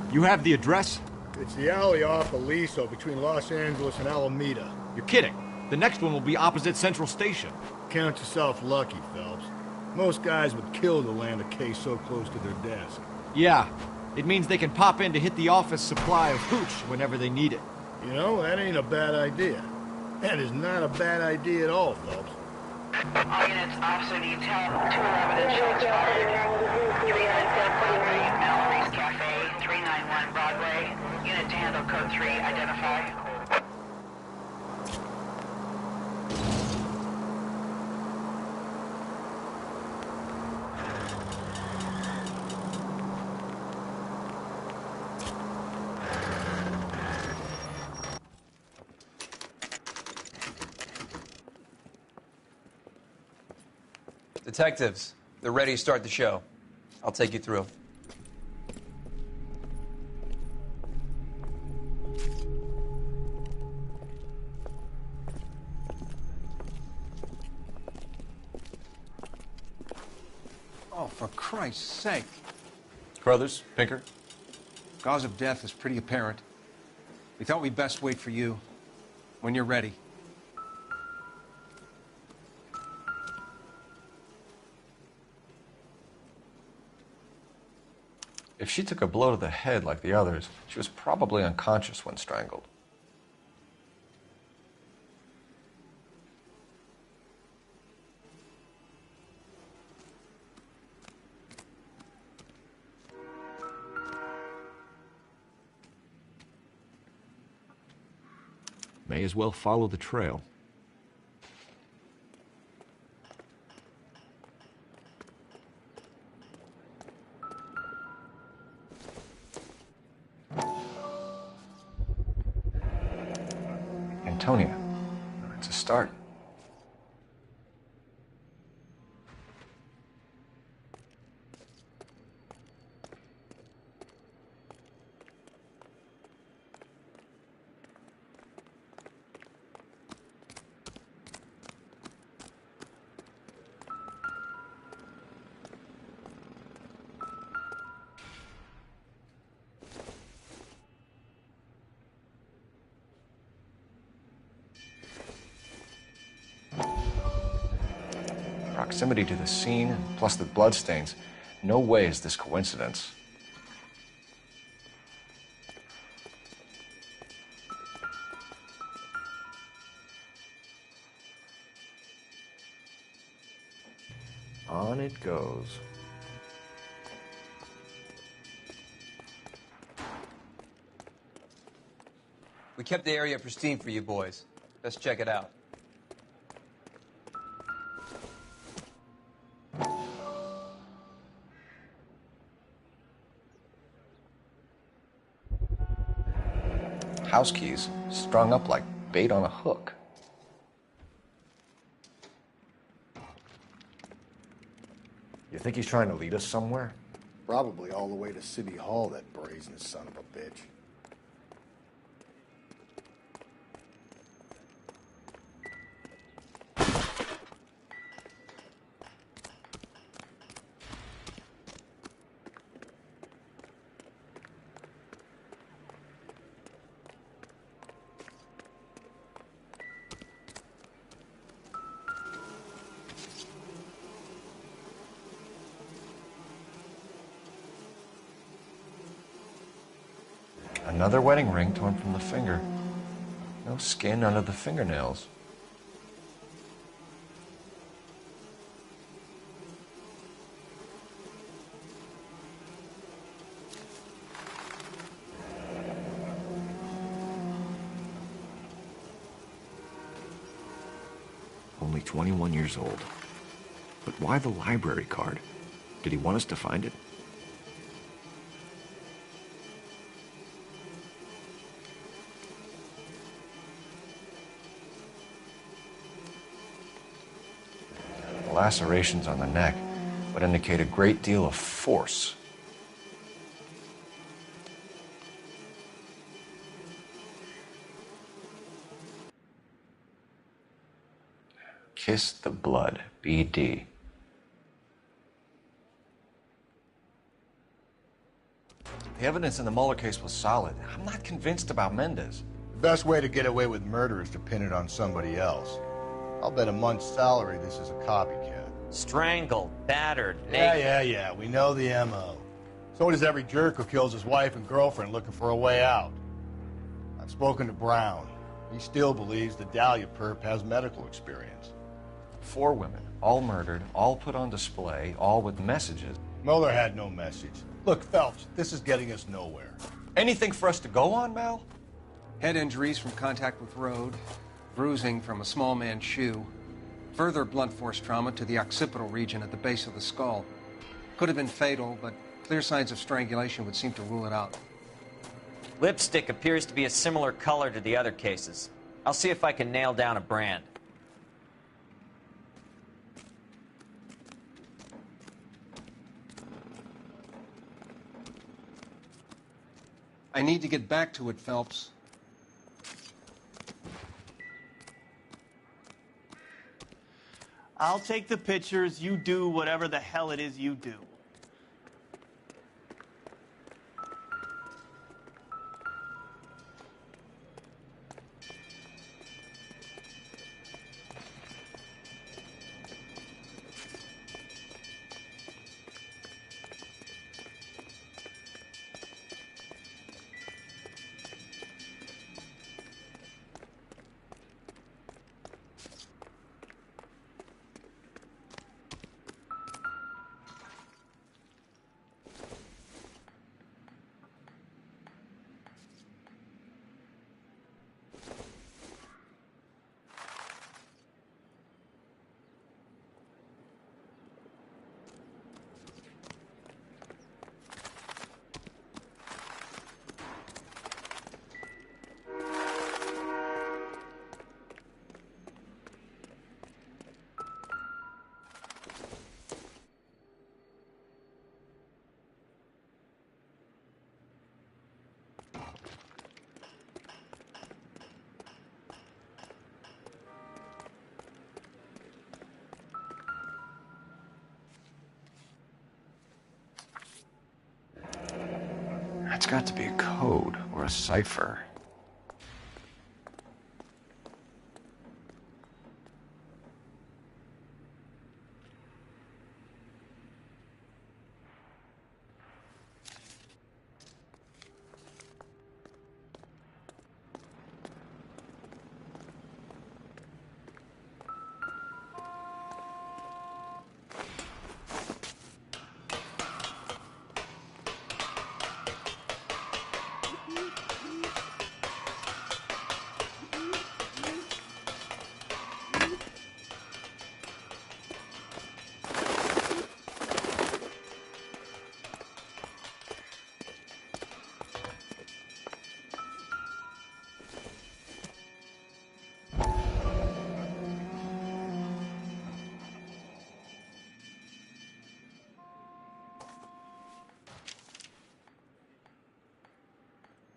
You have the address?
It's the alley off Aliso between Los Angeles and Alameda.
You're kidding. The next one will be opposite Central Station.
Count yourself lucky, Phelps. Most guys would kill to land a case so close to their desk.
Yeah. It means they can pop in to hit the office supply of hooch whenever they need it.
You know, that ain't a bad idea. That is not a bad idea at all, Phelps.
All units, officer detail, 211 and shots fired. Unit 1043, Mallory's Cafe, 391 Broadway. Unit to handle code 3, identify.
Detectives, they're ready to start the show. I'll take you through.
Oh, for Christ's sake.
Carruthers, Pinker.
Cause of death is pretty apparent. We thought we'd best wait for you. When you're ready.
If she took a blow to the head like the others, she was probably unconscious when strangled.
May as well follow the trail.
Antonia. It's a start. Proximity to the scene, plus the bloodstains. No way is this coincidence. On it goes.
We kept the area pristine for you boys. Let's check it out.
House keys strung up like bait on a hook. You think he's trying to lead us somewhere?
Probably all the way to City Hall, that brazen son of a bitch.
Another wedding ring torn from the finger. No skin under the fingernails. Only 21 years old. But why the library card? Did he want us to find it? The lacerations on the neck would indicate a great deal of force. Kiss the blood, BD. The evidence in the Mueller case was solid. I'm not convinced about Mendez.
The best way to get away with murder is to pin it on somebody else. I'll bet a month's salary this is a copycat.
Strangled, battered, naked.
Yeah. We know the M.O. So does every jerk who kills his wife and girlfriend looking for a way out. I've spoken to Brown. He still believes the Dahlia perp has medical experience.
4 women, all murdered, all put on display, all with messages.
Mueller had no message. Look, Phelps, this is getting us nowhere.
Anything for us to go on, Mal?
Head injuries from contact with road, bruising from a small man's shoe, further blunt force trauma to the occipital region at the base of the skull. Could have been fatal, but clear signs of strangulation would seem to rule it out.
Lipstick appears to be a similar color to the other cases. I'll see if I can nail down a brand.
I need to get back to it, Phelps.
I'll take the pictures. You do whatever the hell it is you do.
That's got to be a code or a cipher.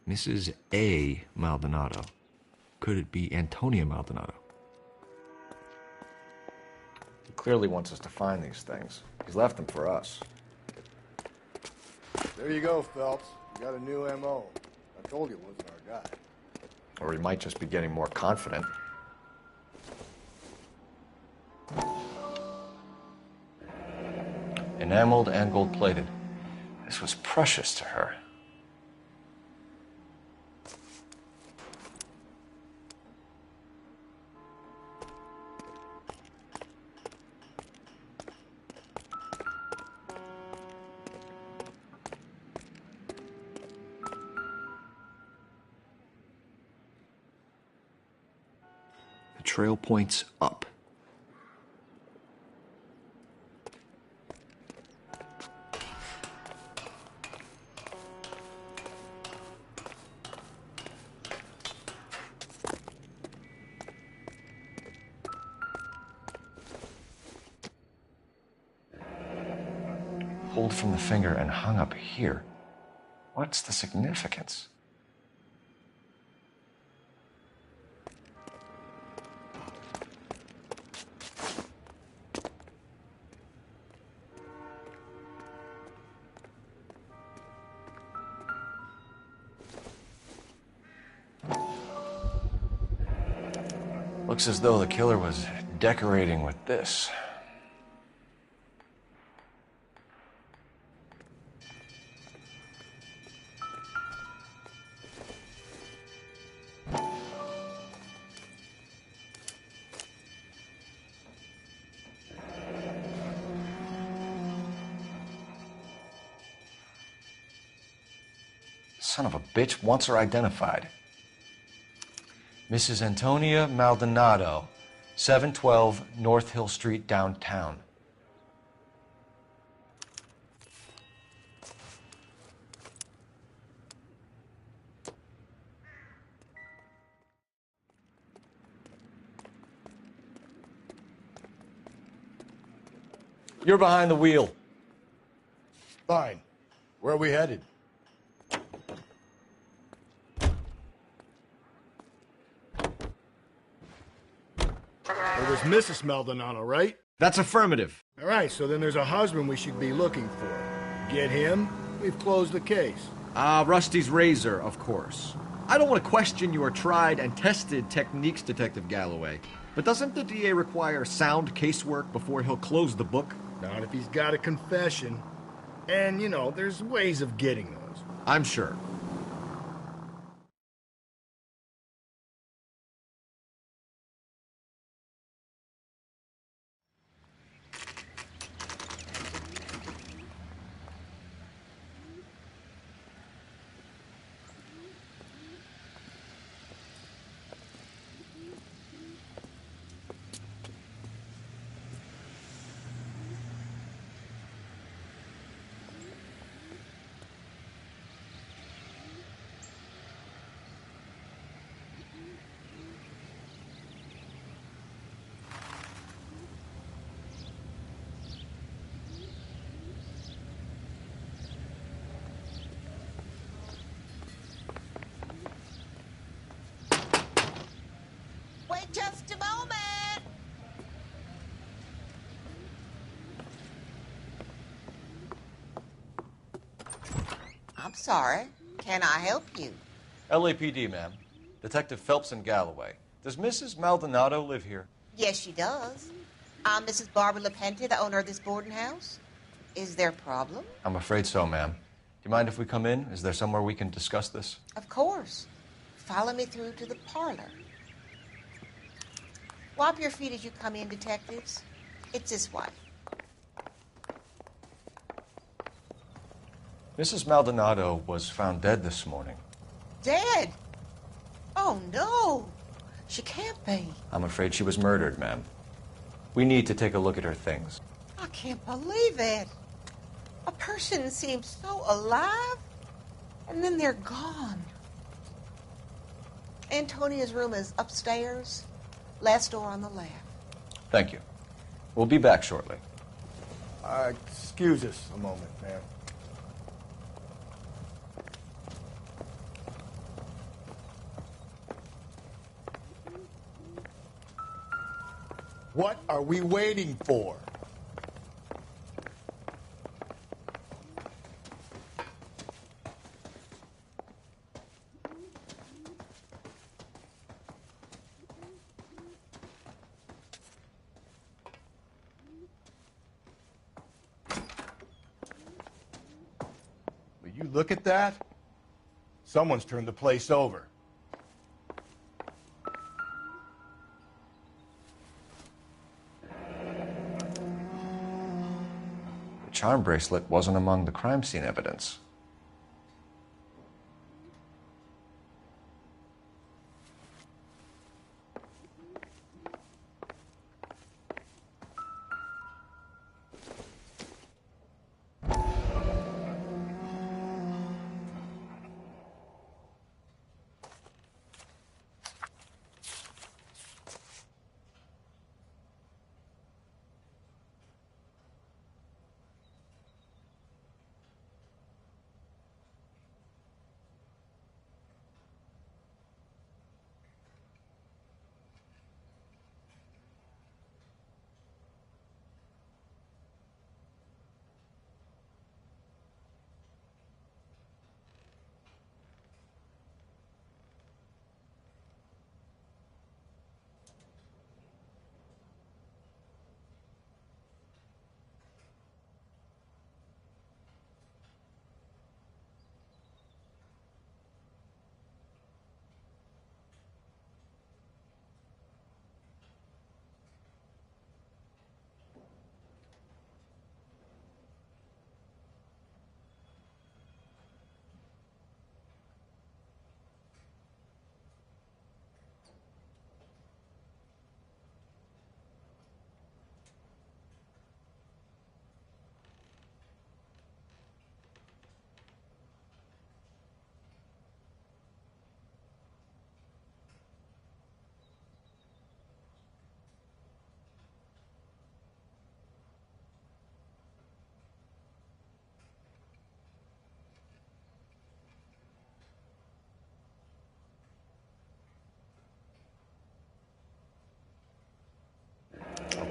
Mrs. A. Maldonado. Could it be Antonia Maldonado?
He clearly wants us to find these things. He's left them for us.
There you go, Phelps. You got a new M.O. I told you it wasn't our guy.
Or he might just be getting more confident.
Enameled and gold-plated. This was precious to her. trail points up. Pulled from the finger and hung up here. What's the significance? Looks as though the killer was decorating with this. Son of a bitch wants her identified. Mrs. Antonia Maldonado, 712 North Hill Street, downtown. You're behind the wheel.
Fine. Where are we headed? It was Mrs. Maldonado, right?
That's affirmative.
All right, so then there's a husband we should be looking for. Get him, we've closed the case.
Rusty's razor, of course. I don't want to question your tried and tested techniques, Detective Galloway. But doesn't the DA require sound casework before he'll close the book?
Not if he's got a confession. And, you know, there's ways of getting those.
I'm sure.
Wait just a moment. I'm sorry. Can I help you?
LAPD, ma'am. Detective Phelps and Galloway. Does Mrs. Maldonado live here?
Yes, she does. I'm Mrs. Barbara LaPente, the owner of this boarding house. Is there a problem?
I'm afraid so, ma'am. Do you mind if we come in? Is there somewhere we can discuss this?
Of course. Follow me through to the parlor. Wipe your feet as you come in, detectives. It's his wife.
Mrs. Maldonado was found dead this morning.
Dead? Oh, no. She can't be.
I'm afraid she was murdered, ma'am. We need to take a look at her things.
I can't believe it. A person seems so alive, and then they're gone. Antonia's room is upstairs, last door on the left.
Thank you. We'll be back shortly.
Excuse us a moment, ma'am. What are we waiting for? Will you look at that? Someone's turned the place over.
The charm bracelet wasn't among the crime scene evidence.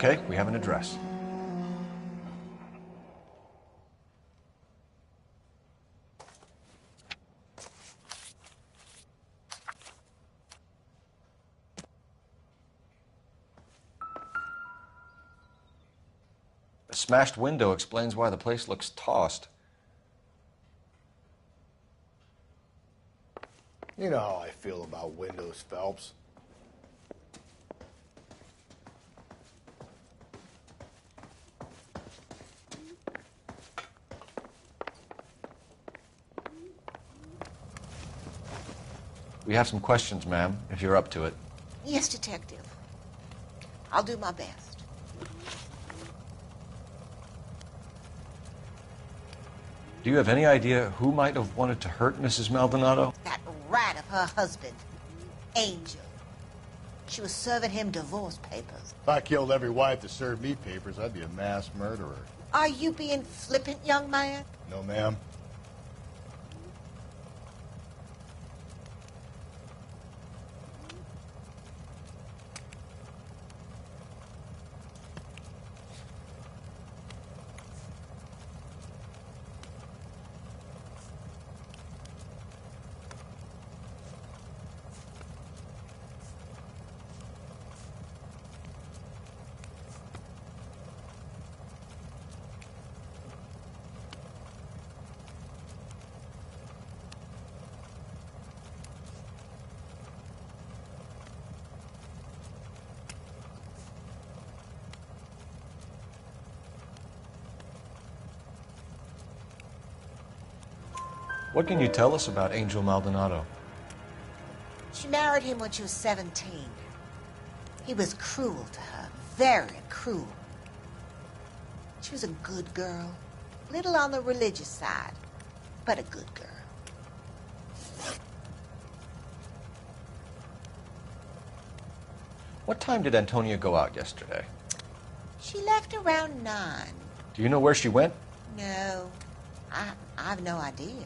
Okay, we have an address. A smashed window explains why the place looks tossed.
You know how I feel about windows, Phelps.
We have some questions, ma'am, if you're up to it.
Yes, Detective. I'll do my best.
Do you have any idea who might have wanted to hurt Mrs. Maldonado?
That rat of her husband, Angel. She was serving him divorce papers.
If I killed every wife that served me papers, I'd be a mass murderer.
Are you being flippant, young man?
No, ma'am.
What can you tell us about Angel Maldonado?
She married him when she was 17. He was cruel to her, very cruel. She was a good girl, little on the religious side, but a good girl.
What time did Antonia go out yesterday?
She left around 9.
Do you know where she went?
No, I've no idea.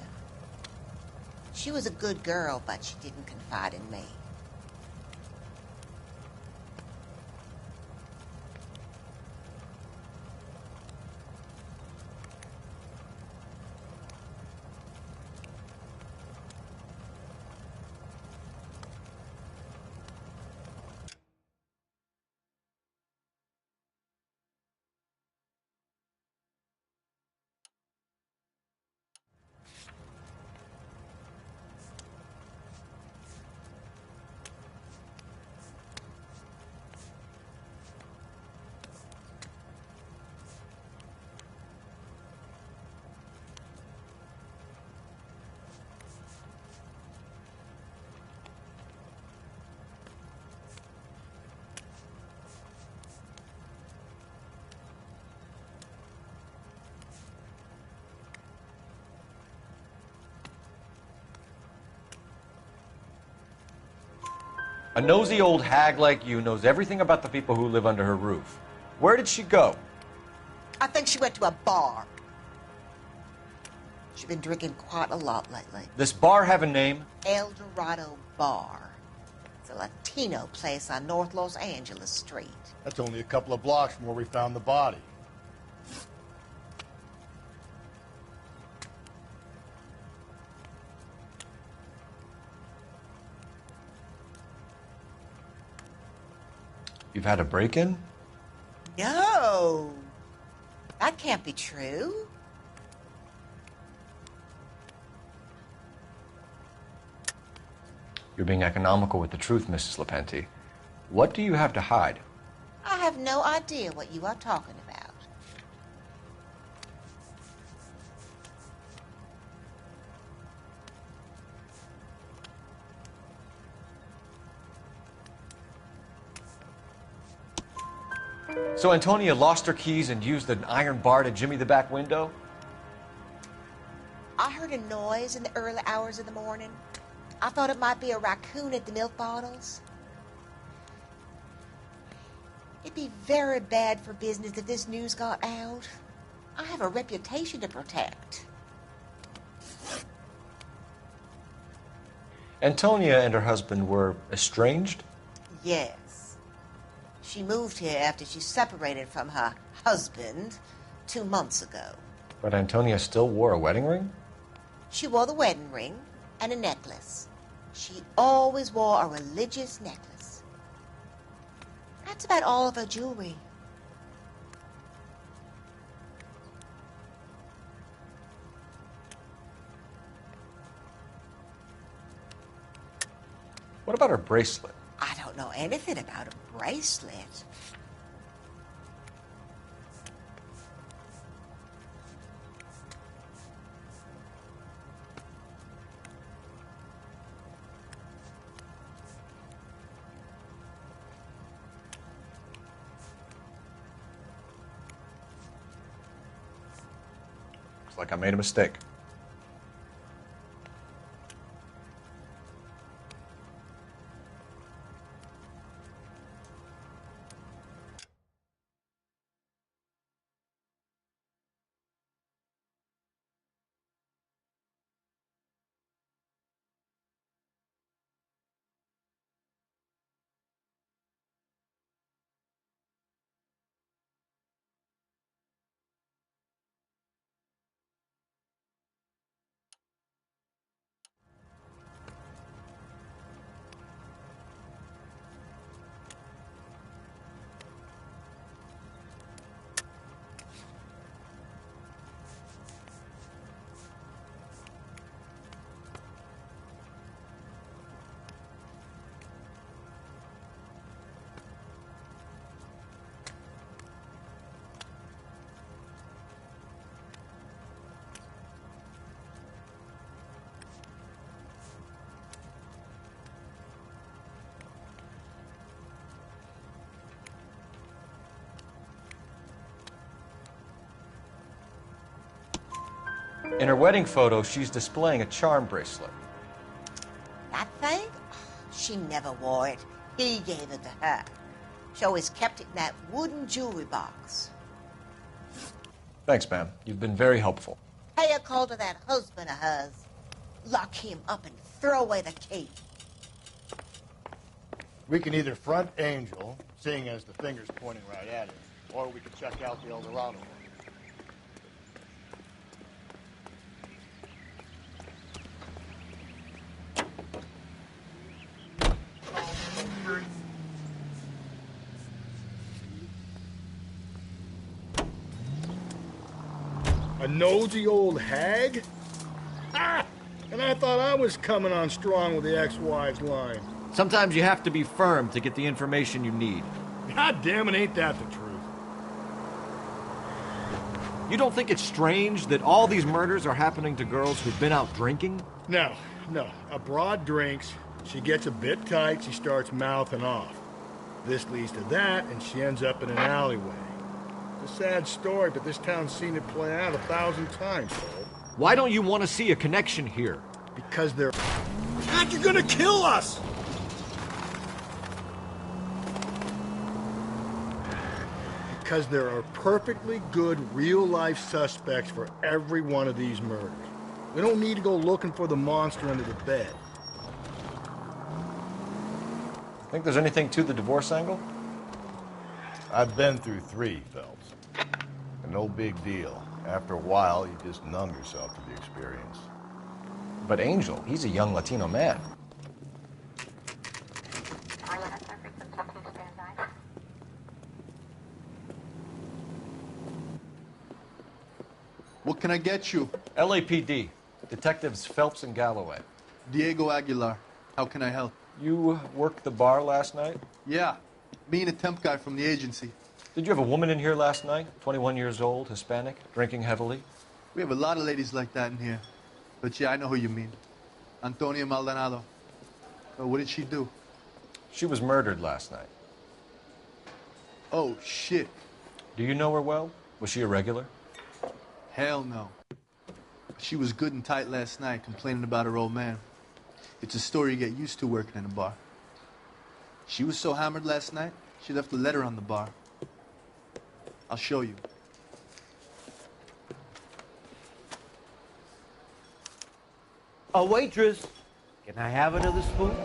She was a good girl, but she didn't confide in me.
A nosy old hag like you knows everything about the people who live under her roof. Where did she go?
I think she went to a bar. She's been drinking quite a lot lately.
This bar have a name?
El Dorado Bar. It's a Latino place on North Los Angeles Street.
That's only a couple of blocks from where we found the body.
You've had a break-in?
No. That can't be true.
You're being economical with the truth, Mrs. Lepenti. What do you have to hide?
I have no idea what you are talking about.
So Antonia lost her keys and used an iron bar to jimmy the back window?
I heard a noise in the early hours of the morning. I thought it might be a raccoon at the milk bottles. It'd be very bad for business if this news got out. I have a reputation to protect.
Antonia and her husband were estranged?
Yes. She moved here after she separated from her husband 2 months ago.
But Antonia still wore a wedding ring?
She wore the wedding ring and a necklace. She always wore a religious necklace. That's about all of her jewelry.
What about her bracelet?
I don't know anything about a bracelet.
Looks like I made a mistake. In her wedding photo, she's displaying a charm bracelet.
That thing? She never wore it. He gave it to her. She always kept it in that wooden jewelry box.
Thanks, ma'am. You've been very helpful.
Pay a call to that husband of hers. Lock him up and throw away the key.
We can either front Angel, seeing as the finger's pointing right at him, or we can check out the Eldorado.
A nosy old hag? Ah! And I thought I was coming on strong with the ex-wives line.
Sometimes you have to be firm to get the information you need.
God damn it, ain't that the truth?
You don't think it's strange that all these murders are happening to girls who've been out drinking?
No. A broad drinks, she gets a bit tight, she starts mouthing off. This leads to that, and she ends up in an alleyway. It's a sad story, but this town's seen it play out 1,000 times, Cole.
Why don't you want to see a connection here?
Because they're... God, you're gonna kill us! Because there are perfectly good real-life suspects for every one of these murders. We don't need to go looking for the monster under the bed.
Think there's anything to the divorce angle?
I've been through 3, Phelps. And no big deal. After a while, you just numb yourself to the experience.
But Angel, he's a young Latino man.
What can I get you?
LAPD. Detectives Phelps and Galloway.
Diego Aguilar. How can I help?
You worked the bar last night?
Yeah. Me and a temp guy from the agency.
Did you have a woman in here last night? 21 years old, Hispanic, drinking heavily?
We have a lot of ladies like that in here. But yeah, I know who you mean. Antonia Maldonado. What did she do?
She was murdered last night.
Oh, shit.
Do you know her well? Was she a regular?
Hell no. She was good and tight last night, complaining about her old man. It's a story you get used to working in a bar. She was so hammered last night, she left a letter on the bar. I'll show you.
A waitress, can I have another spoon?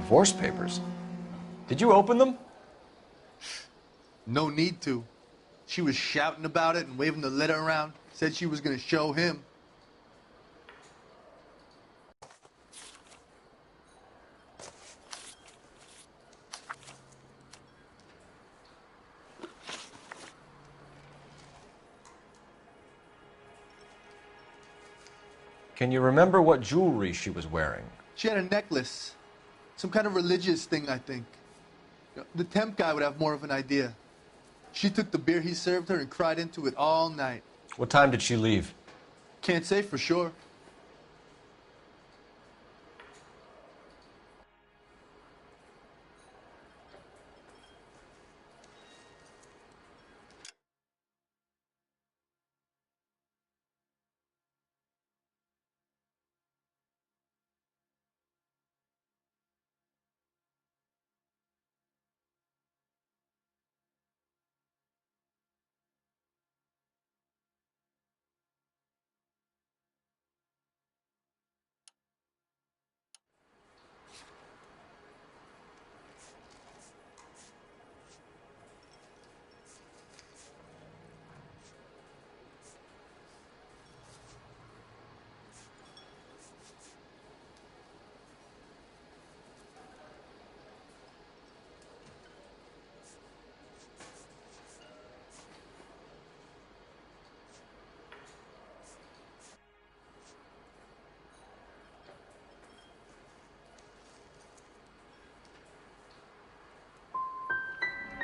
Divorce papers? Did you open them?
No need to. She was shouting about it and waving the letter around. Said she was going to show him.
Can you remember what jewelry she was wearing?
She had a necklace. Some kind of religious thing, I think. The temp guy would have more of an idea. She took the beer he served her and cried into it all night.
What time did she leave?
Can't say for sure.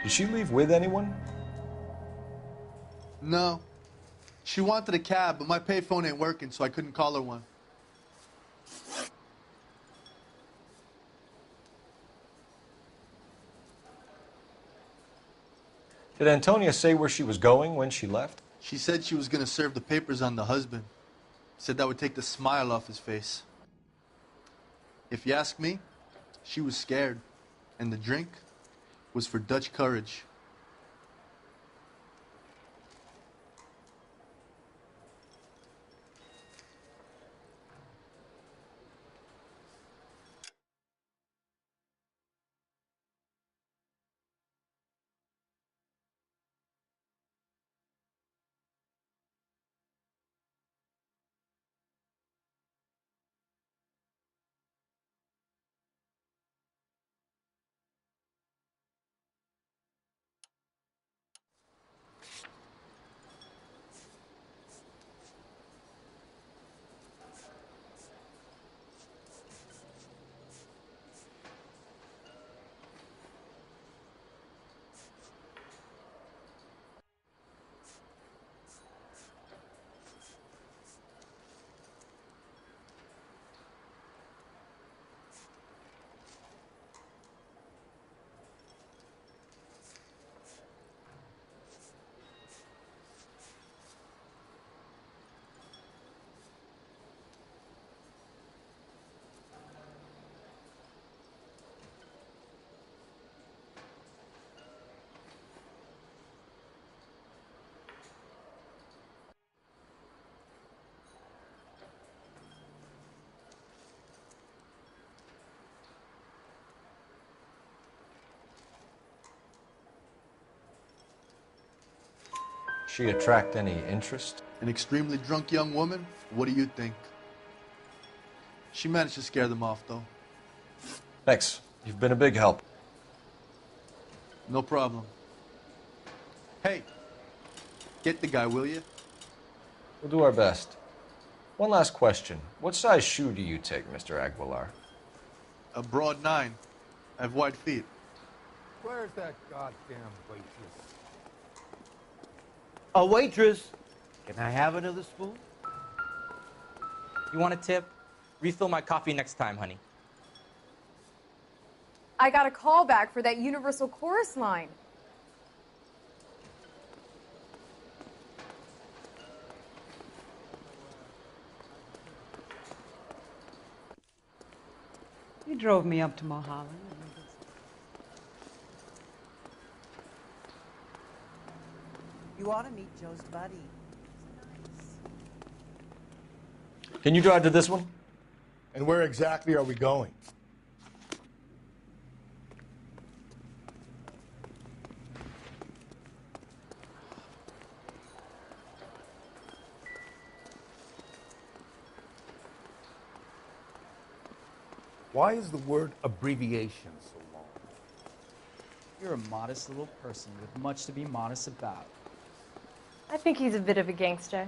Did she leave with anyone?
No. She wanted a cab, but my payphone ain't working, so I couldn't call her one.
Did Antonia say where she was going when she left?
She said she was going to serve the papers on the husband. Said that would take the smile off his face. If you ask me, she was scared. And the drink was for Dutch courage.
She attract any interest?
An extremely drunk young woman? What do you think? She managed to scare them off, though.
Thanks. You've been a big help.
No problem. Hey, get the guy, will you?
We'll do our best. One last question. What size shoe do you take, Mr. Aguilar?
A broad 9. I have wide feet.
Where's that goddamn waitress?
A waitress. Can I have another spoon?
You want a tip? Refill my coffee next time, honey.
I got a call back for that Universal Chorus line.
You drove me up to Mulholland.
You ought to meet Joe's buddy.
Can you drive to this one?
And where exactly are we going?
Why is the word abbreviation so long?
You're a modest little person with much to be modest about.
I think he's a bit of a gangster.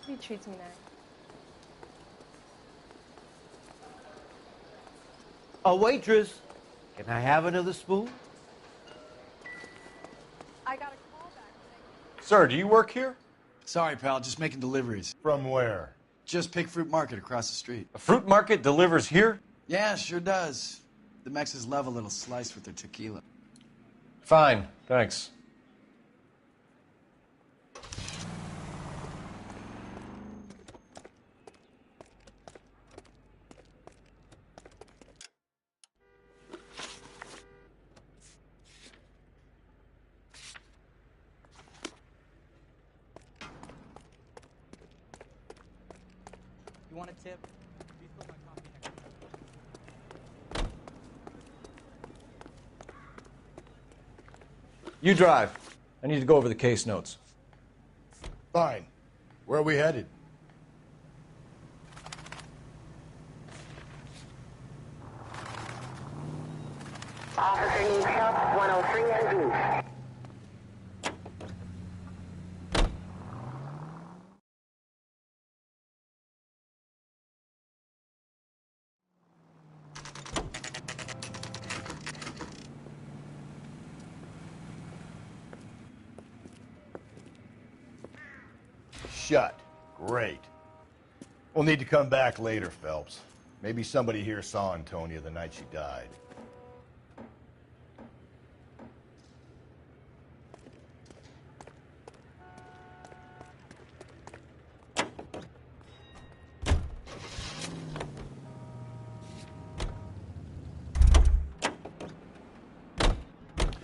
He treats me nice.
A waitress. Can I have another spoon?
I got a call back.
Sir, do you work here?
Sorry, pal, just making deliveries.
From where?
Just Pig Fruit Market across the street.
A fruit market delivers here?
Yeah, sure does. The Mexes love a little slice with their tequila.
Fine, thanks.
You want a tip? Refill my coffee next time.
You drive. I need to go over the case notes.
Fine. Where are we headed?
Officer needs help, 103 and Beach.
Shut. Great. We'll need to come back later, Phelps. Maybe somebody here saw Antonia the night she died.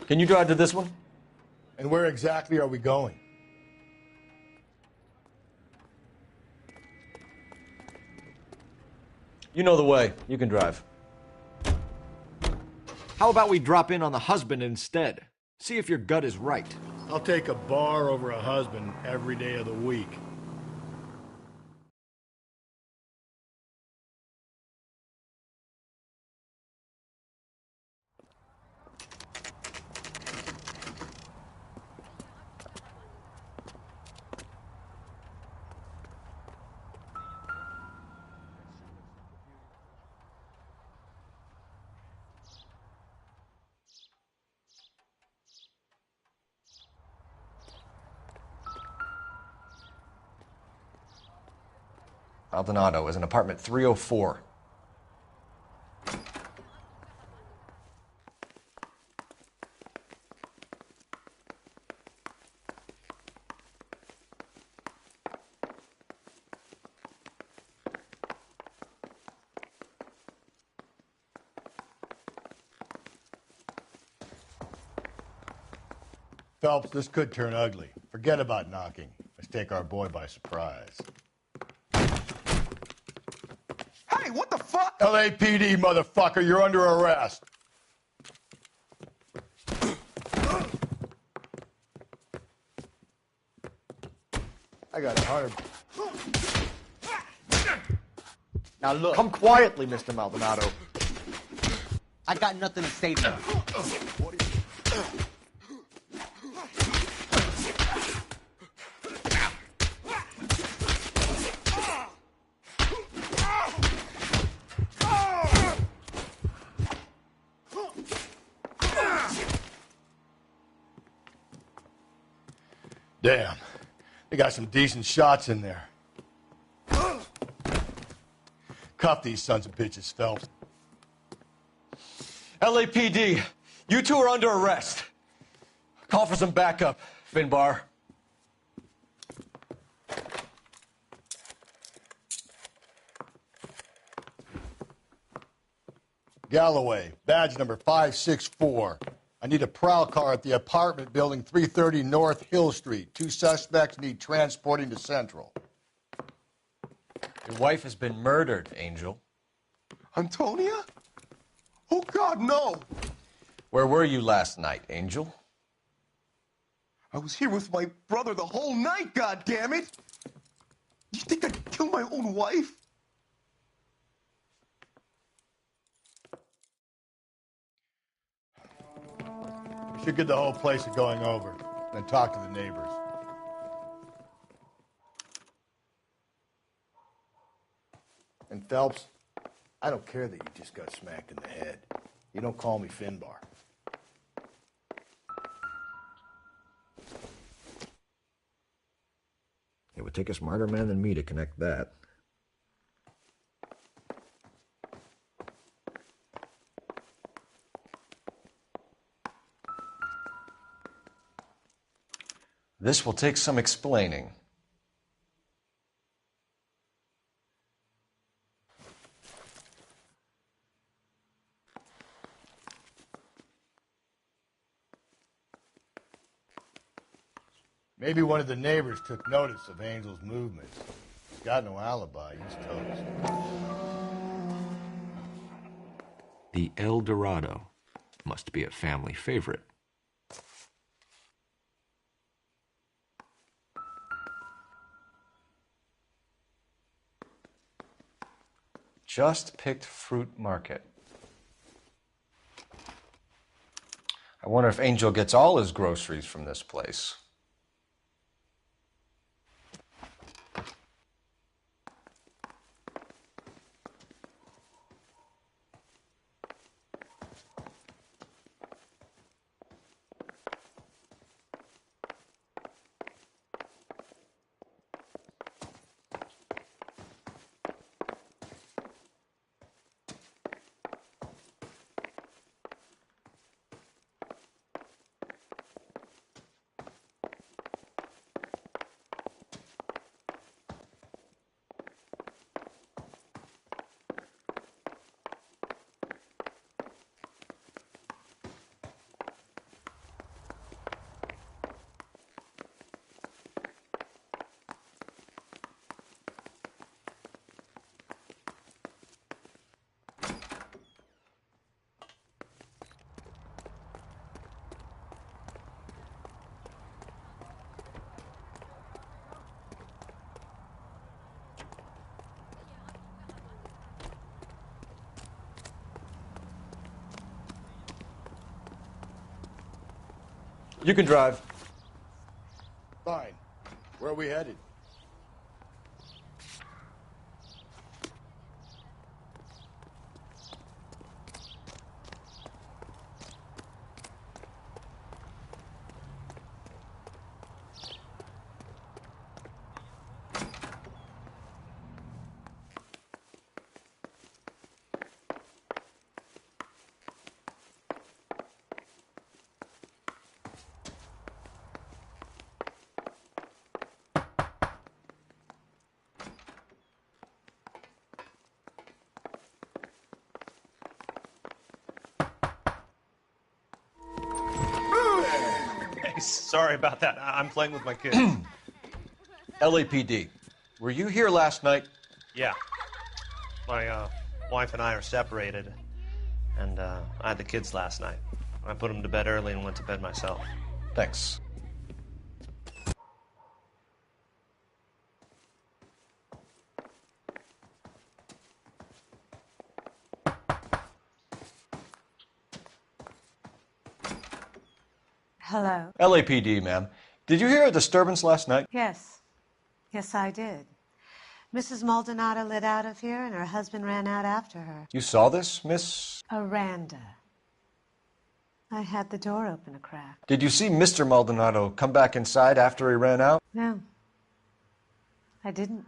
Can you drive to this one?
And where exactly are we going?
You know the way. You can drive.
How about we drop in on the husband instead? See if your gut is right.
I'll take a bar over a husband every day of the week.
Maldonado is in apartment 304.
Phelps, this could turn ugly. Forget about knocking. Let's take our boy by surprise.
Hey, what the fuck?
LAPD, motherfucker, you're under arrest. I got 100.
Now look. Come quietly, Mr. Maldonado.
I got nothing to say to you.
Damn. They got some decent shots in there. Cuff these sons of bitches, Phelps.
LAPD, you two are under arrest. Call for some backup, Finbar.
Galloway, badge number 564. I need a prowl car at the apartment building 330 North Hill Street. 2 suspects need transporting to Central.
Your wife has been murdered, Angel.
Antonia? Oh, God, no!
Where were you last night, Angel?
I was here with my brother the whole night, goddammit! You think I'd kill my own wife?
We should get the whole place a going over, then talk to the neighbors. And Phelps, I don't care that you just got smacked in the head. You don't call me Finbar.
It would take a smarter man than me to connect that. This will take some explaining.
Maybe one of the neighbors took notice of Angel's movements. He's got no alibi. He's toast.
The El Dorado must be a family favorite. Just picked fruit market. I wonder if Angel gets all his groceries from this place. You can drive.
Fine. Where are we headed?
Sorry about that. I'm playing with my kids.
LAPD, were you here last night?
Yeah. My wife and I are separated, and I had the kids last night. I put them to bed early and went to bed myself.
Thanks.
Hello.
LAPD, ma'am. Did you hear a disturbance last night?
Yes. Yes, I did. Mrs. Maldonado lit out of here, and her husband ran out after her.
You saw this, Miss?
Aranda. I had the door open a crack.
Did you see Mr. Maldonado come back inside after he ran out?
No. I didn't.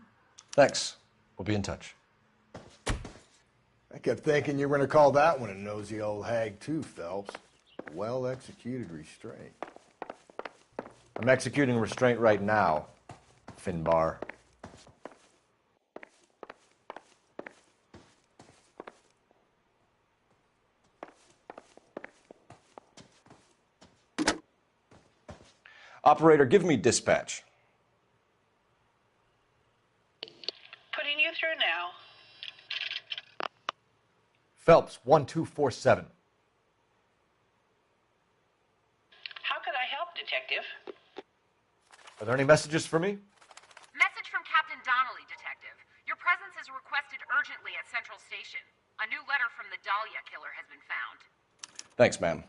Thanks. We'll be in touch.
I kept thinking you were going to call that one a nosy old hag too, Phelps. Well-executed restraint.
I'm executing restraint right now, Finbar. Operator, give me dispatch.
Putting you through now.
Phelps, 1247.
How could I help, Detective?
Are there any messages for me?
Message from Captain Donnelly, Detective. Your presence is requested urgently at Central Station. A new letter from the Dahlia killer has been found.
Thanks, ma'am.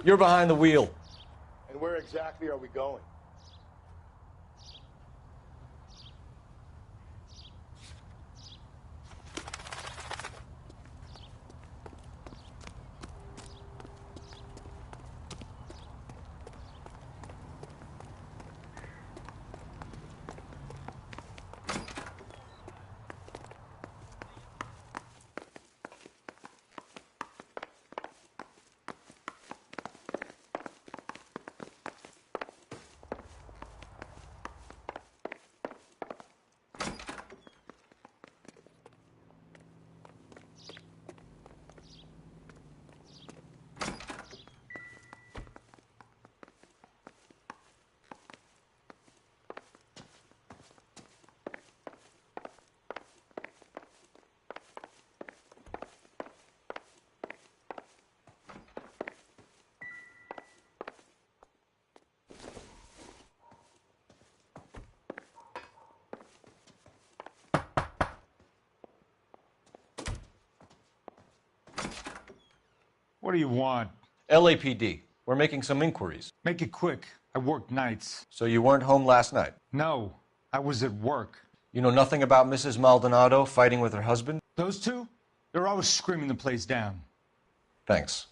You're behind the wheel.
And where exactly are we going?
What do you want?
LAPD. We're making some inquiries.
Make it quick. I work nights.
So you weren't home last night?
No, I was at work.
You know nothing about Mrs. Maldonado fighting with her husband?
Those two? They're always screaming the place down.
Thanks.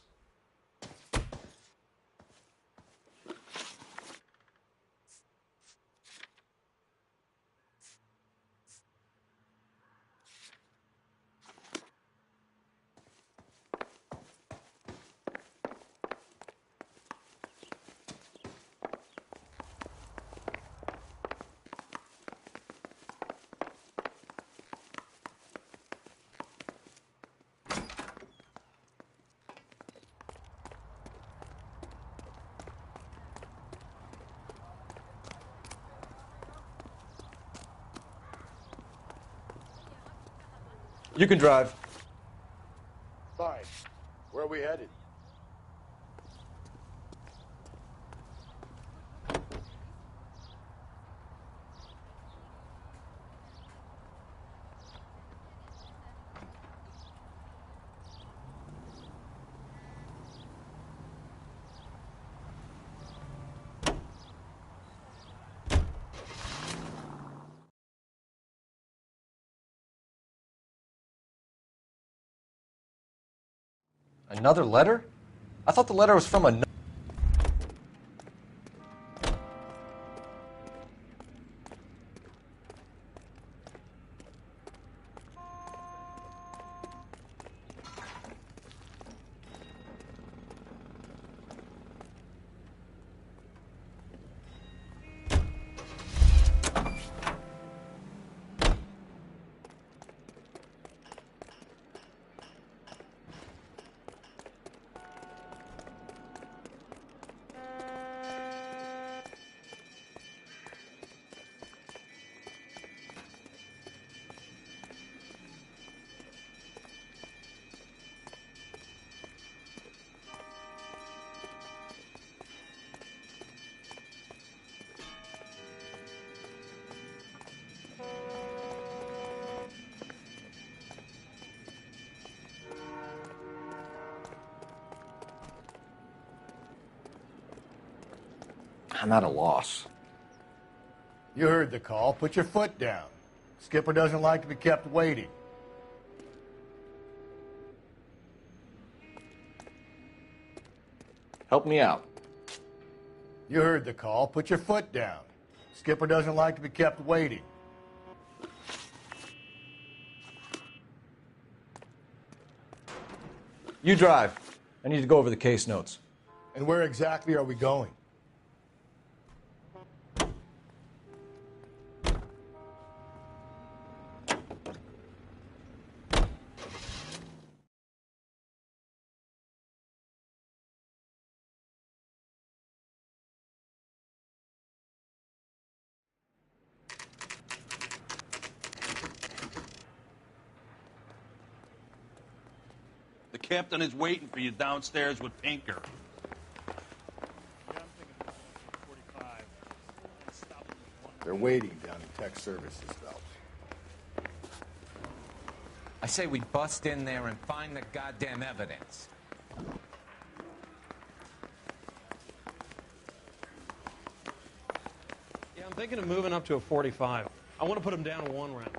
You can drive.
Fine. Where are we headed?
Another letter? I thought the letter was from a... I'm at a loss.
You heard the call. Put your foot down. Skipper doesn't like to be kept waiting.
Help me out.
You heard the call. Put your foot down. Skipper doesn't like to be kept waiting.
You drive. I need to go over the case notes.
And where exactly are we going?
The captain is waiting for you downstairs with Pinker.
They're waiting down in tech services, Phelps.
I say we bust in there and find the goddamn evidence.
I'm thinking of moving up to a 45. I want to put him down in 1 round.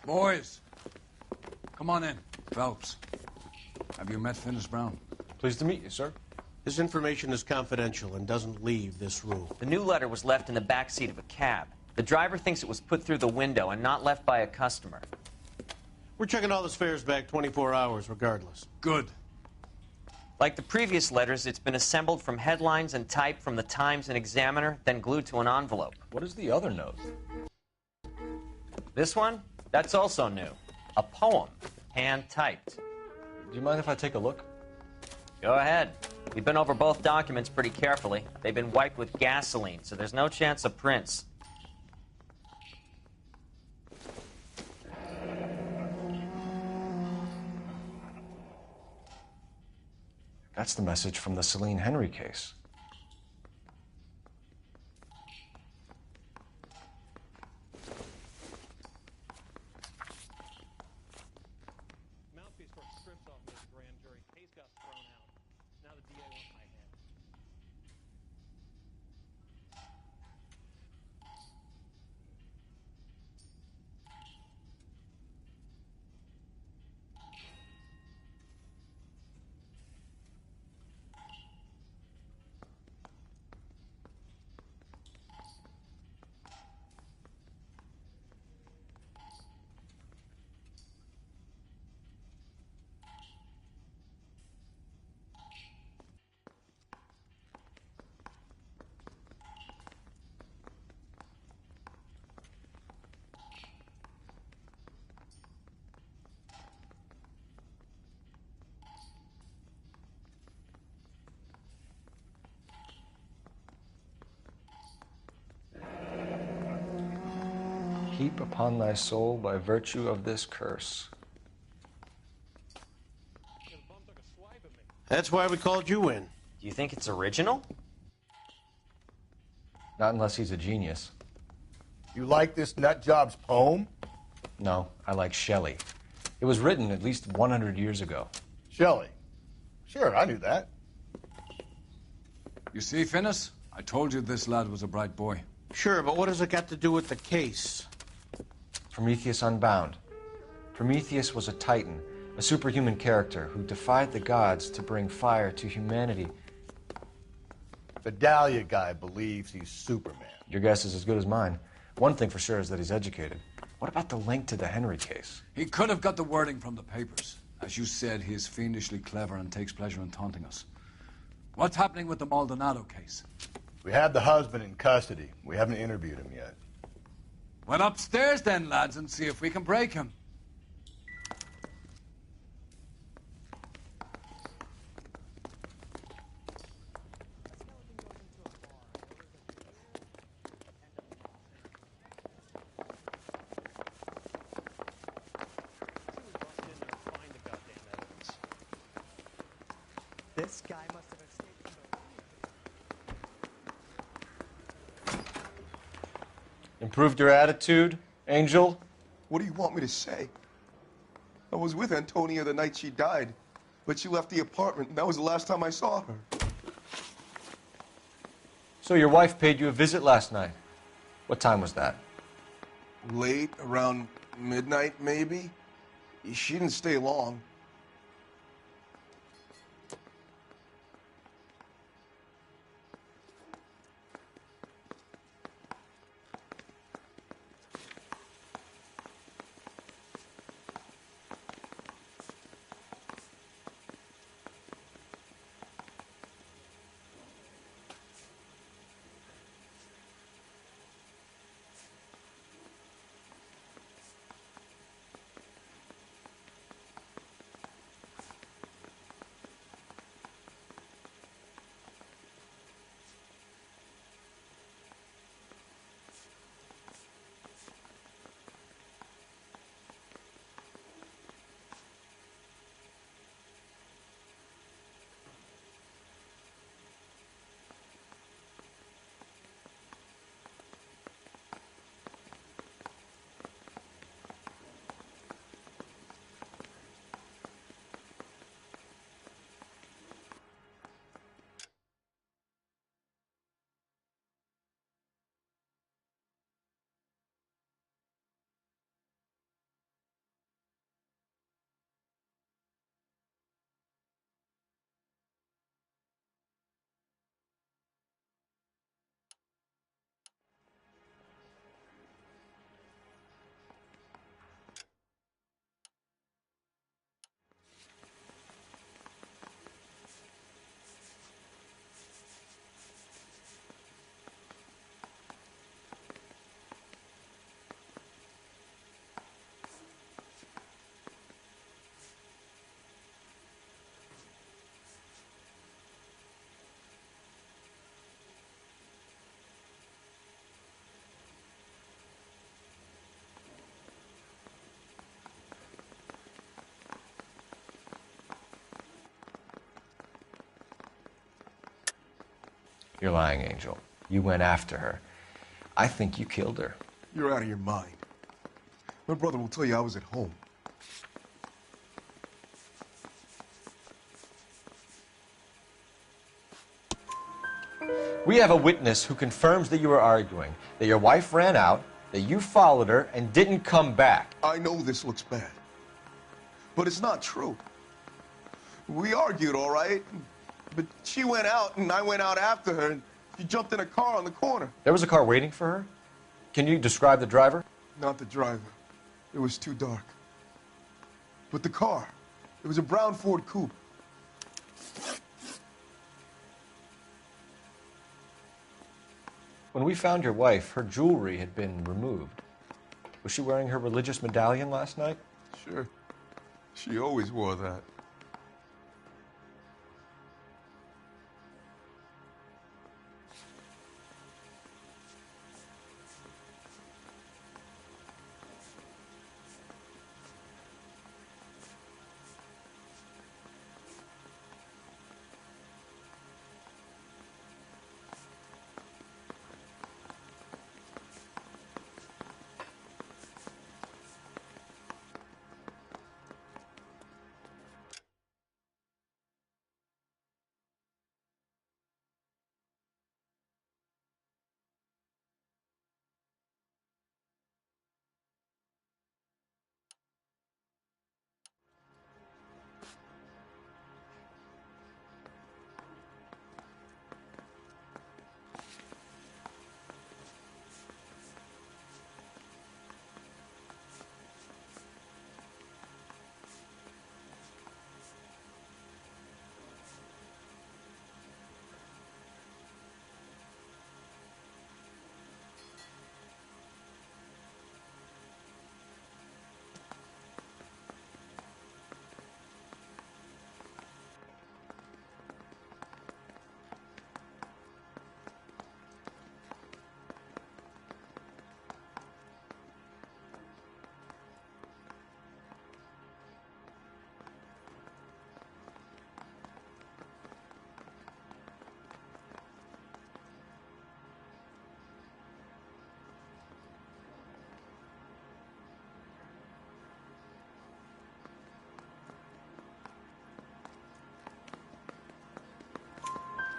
Boys, come on in. Phelps, have you met Finis Brown?
Pleased to meet you, sir.
This information is confidential and doesn't leave this room.
The new letter was left in the back seat of a cab. The driver thinks it was put through the window and not left by a customer.
We're checking all the fares back 24 hours regardless.
Good.
Like the previous letters, it's been assembled from headlines and typed from the Times and Examiner, then glued to an envelope.
What is the other note?
This one? That's also new. A poem, hand-typed.
Do you mind if I take a look?
Go ahead. We've been over both documents pretty carefully. They've been wiped with gasoline, so there's no chance of prints.
That's the message from the Celine Henry case.
Mouthpiece took strips off this grand jury. Case got thrown out. Now the DA wants my head.
Heap upon thy soul by virtue of this curse.
That's why we called you in.
Do you think it's original?
Not unless he's a genius.
You like this nutjob's poem?
No, I like Shelley. It was written at least 100 years ago.
Shelley? Sure, I knew that.
You see, Finis? I told you this lad was a bright boy.
Sure, but what has it got to do with the case?
Prometheus Unbound. Prometheus was a titan, a superhuman character who defied the gods to bring fire to humanity.
The Dahlia guy believes he's Superman.
Your guess is as good as mine. One thing for sure is that he's educated. What about the link to the Henry case?
He could have got the wording from the papers. As you said, he is fiendishly clever and takes pleasure in taunting us. What's happening with the Maldonado case?
We have the husband in custody. We haven't interviewed him yet.
Well, upstairs then, lads, and see if we can break him.
This guy must have escaped from
Improved your attitude, Angel?
What do you want me to say? I was with Antonia the night she died, but she left the apartment, and that was the last time I saw her.
So your wife paid you a visit last night. What time was that?
Late, around midnight, maybe. She didn't stay long.
You're lying, Angel. You went after her. I think you killed her.
You're out of your mind. My brother will tell you I was at home.
We have a witness who confirms that you were arguing, that your wife ran out, that you followed her, and didn't come back.
I know this looks bad, but it's not true. We argued, all right, but she went out, and I went out after her, and she jumped in a car on the corner.
There was a car waiting for her? Can you describe the driver?
Not the driver. It was too dark. But the car, it was a brown Ford Coupe.
When we found your wife, her jewelry had been removed. Was she wearing her religious medallion last night?
Sure. She always wore that.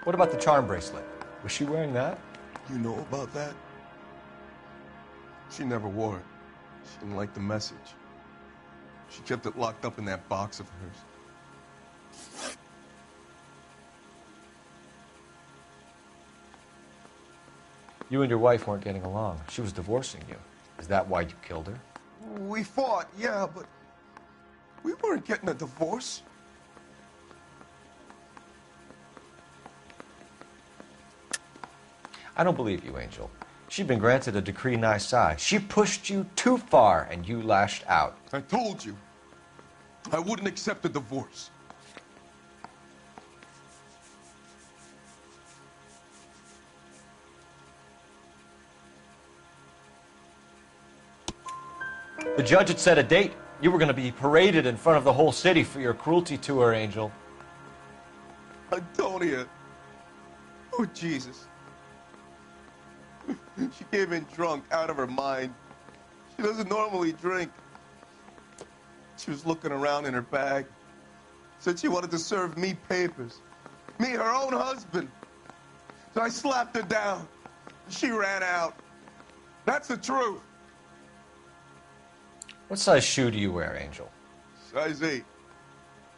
What about the charm bracelet? Was she wearing that?
You know about that? She never wore it. She didn't like the message. She kept it locked up in that box of hers.
You and your wife weren't getting along. She was divorcing you. Is that why you killed her?
We fought, yeah, but we weren't getting a divorce.
I don't believe you, Angel. She'd been granted a decree nisi. She pushed you too far, and you lashed out.
I told you, I wouldn't accept a divorce.
The judge had set a date. You were going to be paraded in front of the whole city for your cruelty to her, Angel.
Antonia. Oh, Jesus. She came in drunk, out of her mind. She doesn't normally drink. She was looking around in her bag. Said she wanted to serve me papers. Me, her own husband. So I slapped her down. She ran out. That's the truth.
What size shoe do you wear, Angel?
Size 8.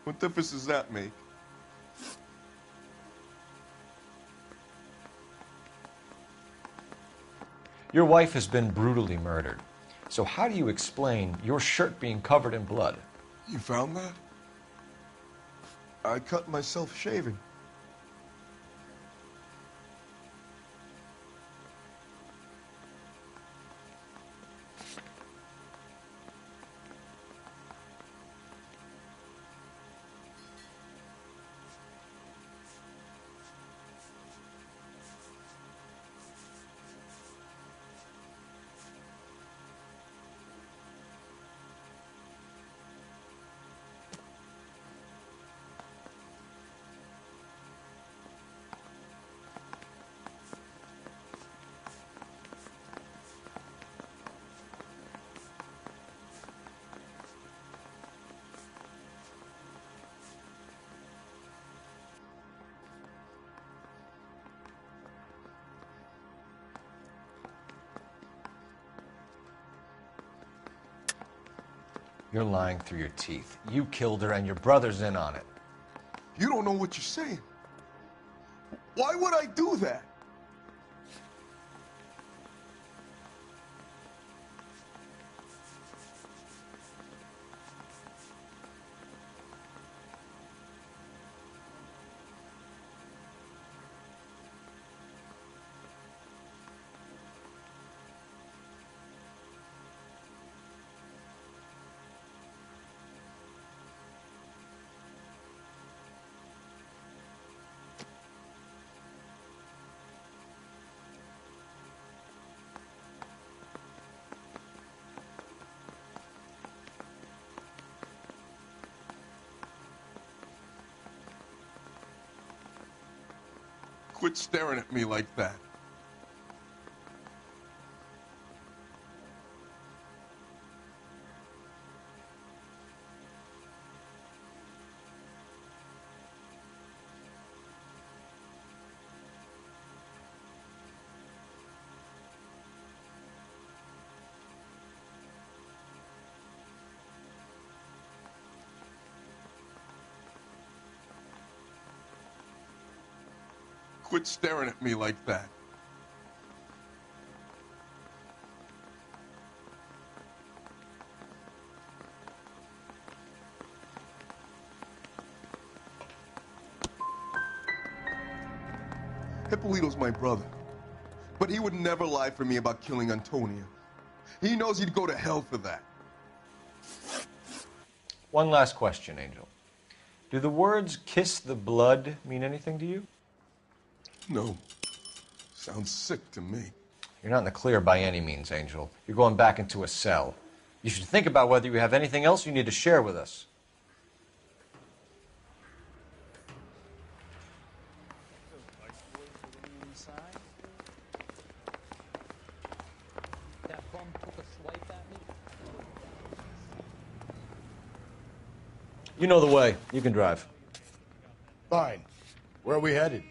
What difference does that make?
Your wife has been brutally murdered. So how do you explain your shirt being covered in blood?
You found that? I cut myself shaving.
You're lying through your teeth. You killed her and your brother's in on it.
You don't know what you're saying. Why would I do that? Quit staring at me like that. Quit staring at me like that. Hippolito's my brother, but he would never lie for me about killing Antonia. He knows he'd go to hell for that.
One last question, Angel. Do the words kiss the blood mean anything to you?
No. Sounds sick to me.
You're not in the clear by any means, Angel. You're going back into a cell. You should think about whether you have anything else you need to share with us.
That bum took a swipe at me.
You know the way. You can drive.
Fine. Where are we headed?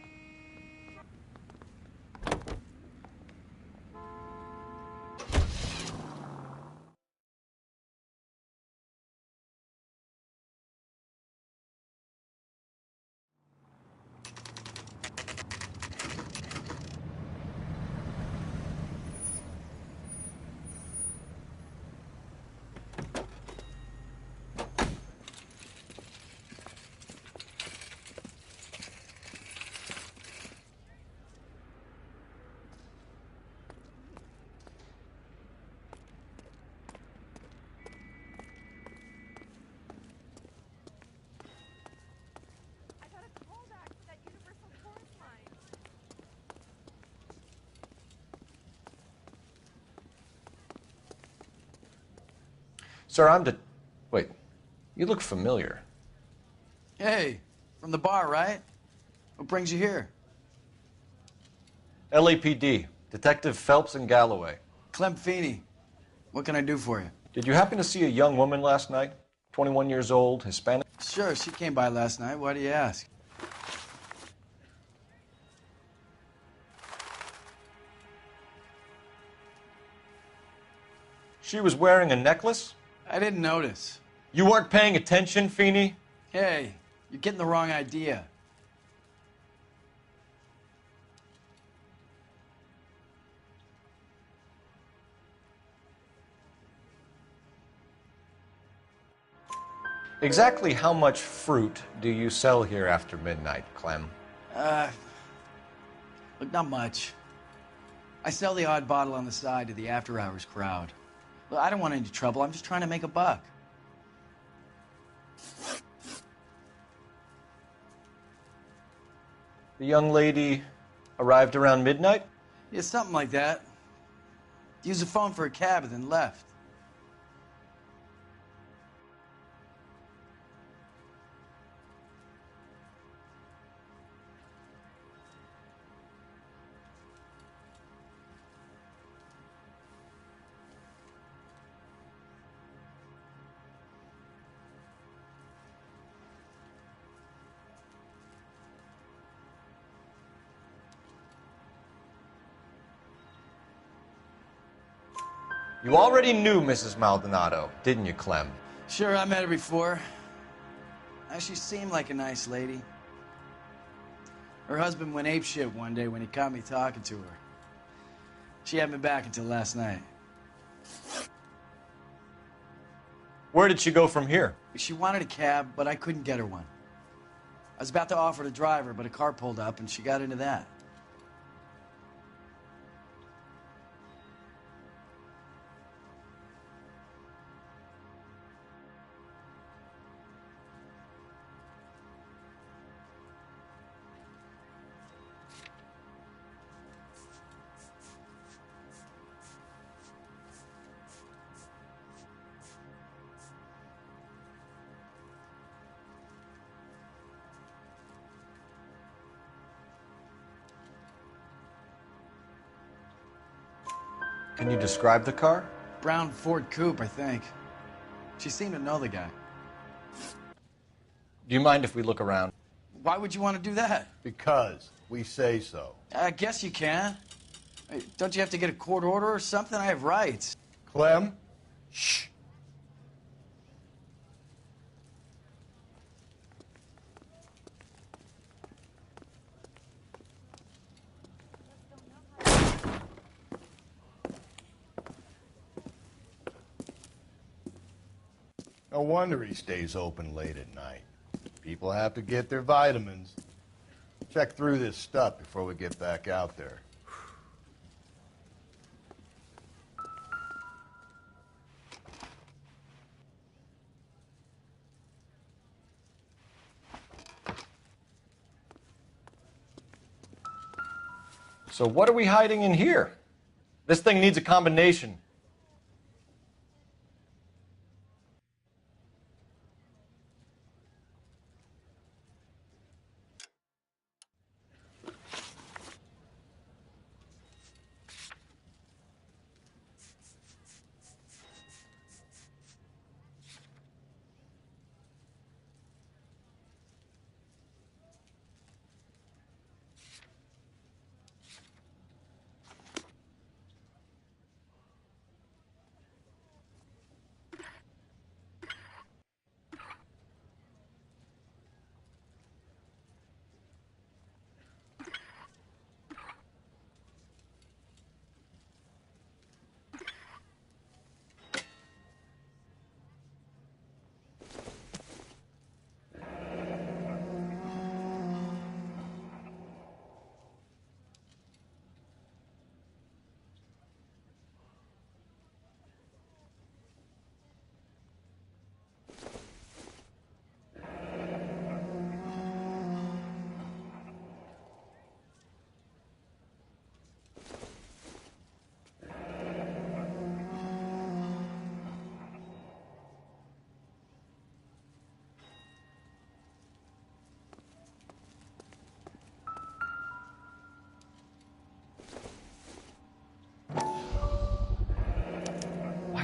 Sir, Wait, you look familiar.
Hey, from the bar, right? What brings you here?
LAPD, Detective Phelps and Galloway.
Clem Feeney. What can I do for you?
Did you happen to see a young woman last night? 21 years old, Hispanic?
Sure, she came by last night. Why do you ask?
She was wearing a necklace?
I didn't notice.
You weren't paying attention, Feeney?
Hey, you're getting the wrong idea.
Exactly how much fruit do you sell here after midnight, Clem?
Look, not much. I sell the odd bottle on the side to the after-hours crowd. Look, I don't want any trouble. I'm just trying to make a buck.
The young lady arrived around midnight?
Yeah, something like that. Used the phone for a cab and then left.
You already knew Mrs. Maldonado, didn't you, Clem?
Sure, I met her before. She seemed like a nice lady. Her husband went apeshit one day when he caught me talking to her. She had me back until last night.
Where did she go from here?
She wanted a cab, but I couldn't get her one. I was about to offer to drive her, but a car pulled up and she got into that.
Can you describe the car?
Brown Ford Coupe, I think. She seemed to know the guy.
Do you mind if we look around?
Why would you want to do that?
Because we say so.
I guess you can. Hey, don't you have to get a court order or something? I have rights.
Clem? Shh. No wonder he stays open late at night. People have to get their vitamins. Check through this stuff before we get back out there.
So what are we hiding in here? This thing needs a combination.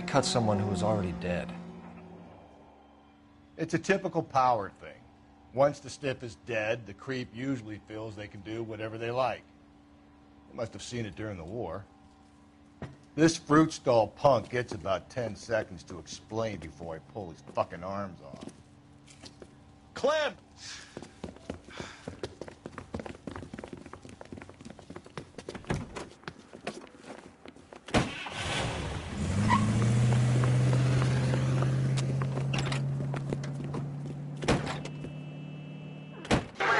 Cut someone who was already dead.
It's a typical power thing. Once the stiff is dead, the creep usually feels they can do whatever they like. They must have seen it during the war. This fruit stall punk gets about 10 seconds to explain before I pull his fucking arms off.
Clem!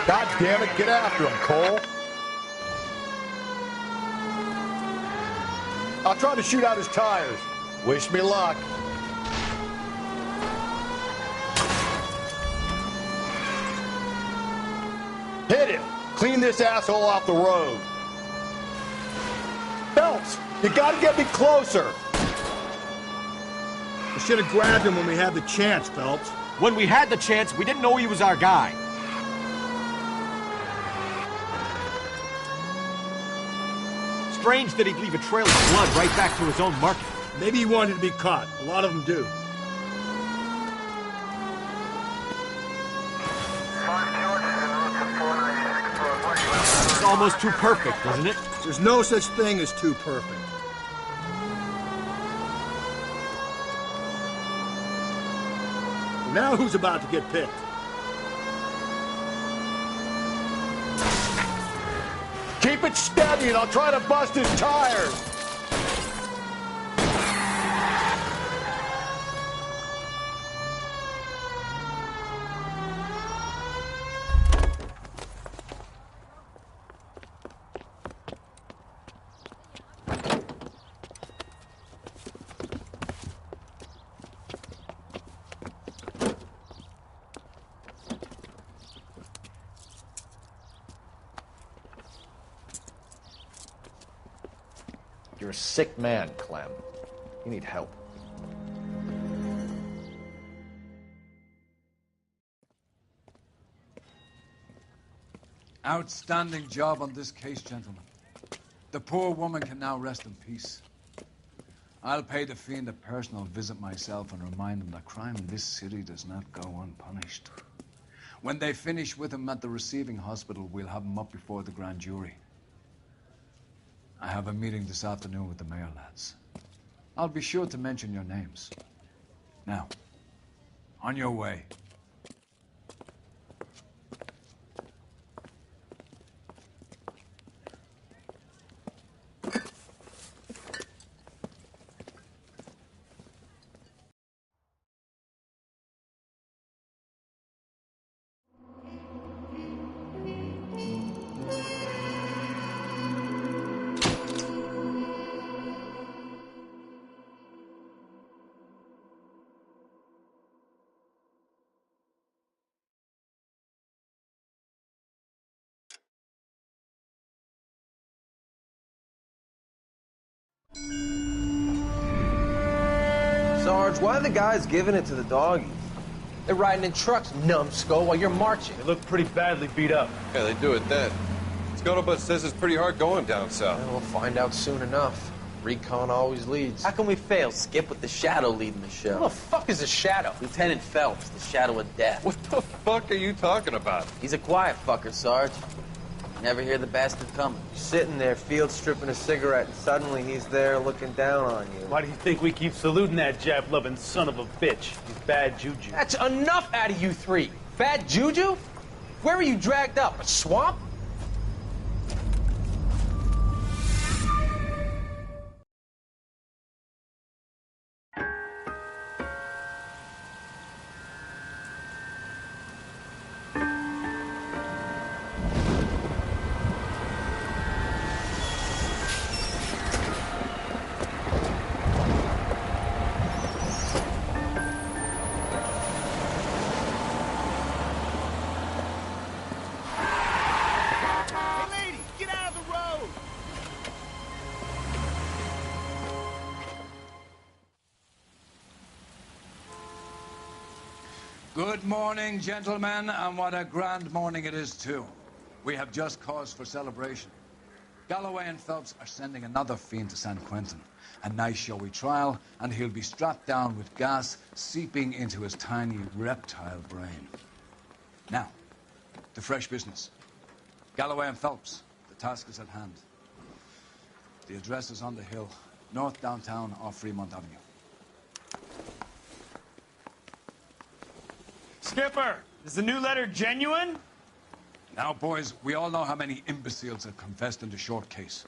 God damn it, get after him, Cole. I'll try to shoot out his tires. Wish me luck. Hit him. Clean this asshole off the road. Phelps, you gotta get me closer. We should have grabbed him when we had the chance, Phelps.
When we had the chance, we didn't know he was our guy. Strange that he'd leave a trail of blood right back to his own market.
Maybe he wanted to be caught. A lot of them do.
It's almost too perfect, isn't it?
There's no such thing as too perfect. Now who's about to get picked? Keep it steady and I'll try to bust his tires.
You're a sick man, Clem. You need help.
Outstanding job on this case, gentlemen. The poor woman can now rest in peace. I'll pay the fiend a personal visit myself and remind him that crime in this city does not go unpunished. When they finish with him at the receiving hospital, we'll have him up before the grand jury. I have a meeting this afternoon with the mayor, lads. I'll be sure to mention your names. Now, on your way.
Sarge, why are the guys giving it to the doggies? They're riding in trucks, numbskull, while you're marching.
They look pretty badly beat up.
Yeah, they do it then. Scuttlebutt says it's pretty hard going down south.
Well, we'll find out soon enough. Recon always leads.
How can we fail, Skip, with the Shadow leading the show?
Who the fuck is the Shadow?
Lieutenant Phelps, the Shadow of Death.
What the fuck are you talking about?
He's a quiet fucker, Sarge. Never hear the bastard coming.
You're sitting there, field stripping a cigarette, and suddenly he's there looking down on you.
Why do you think we keep saluting that Jap-loving son of a bitch? He's bad juju.
That's enough out of you three. Bad juju? Where were you dragged up? A swamp?
Good morning, gentlemen, and what a grand morning it is, too. We have just cause for celebration. Galloway and Phelps are sending another fiend to San Quentin. A nice showy trial, and he'll be strapped down with gas seeping into his tiny reptile brain. Now, to fresh business. Galloway and Phelps, the task is at hand. The address is on the hill, north downtown off Fremont Avenue.
Skipper, is the new letter genuine?
Now, boys, we all know how many imbeciles have confessed in the short case.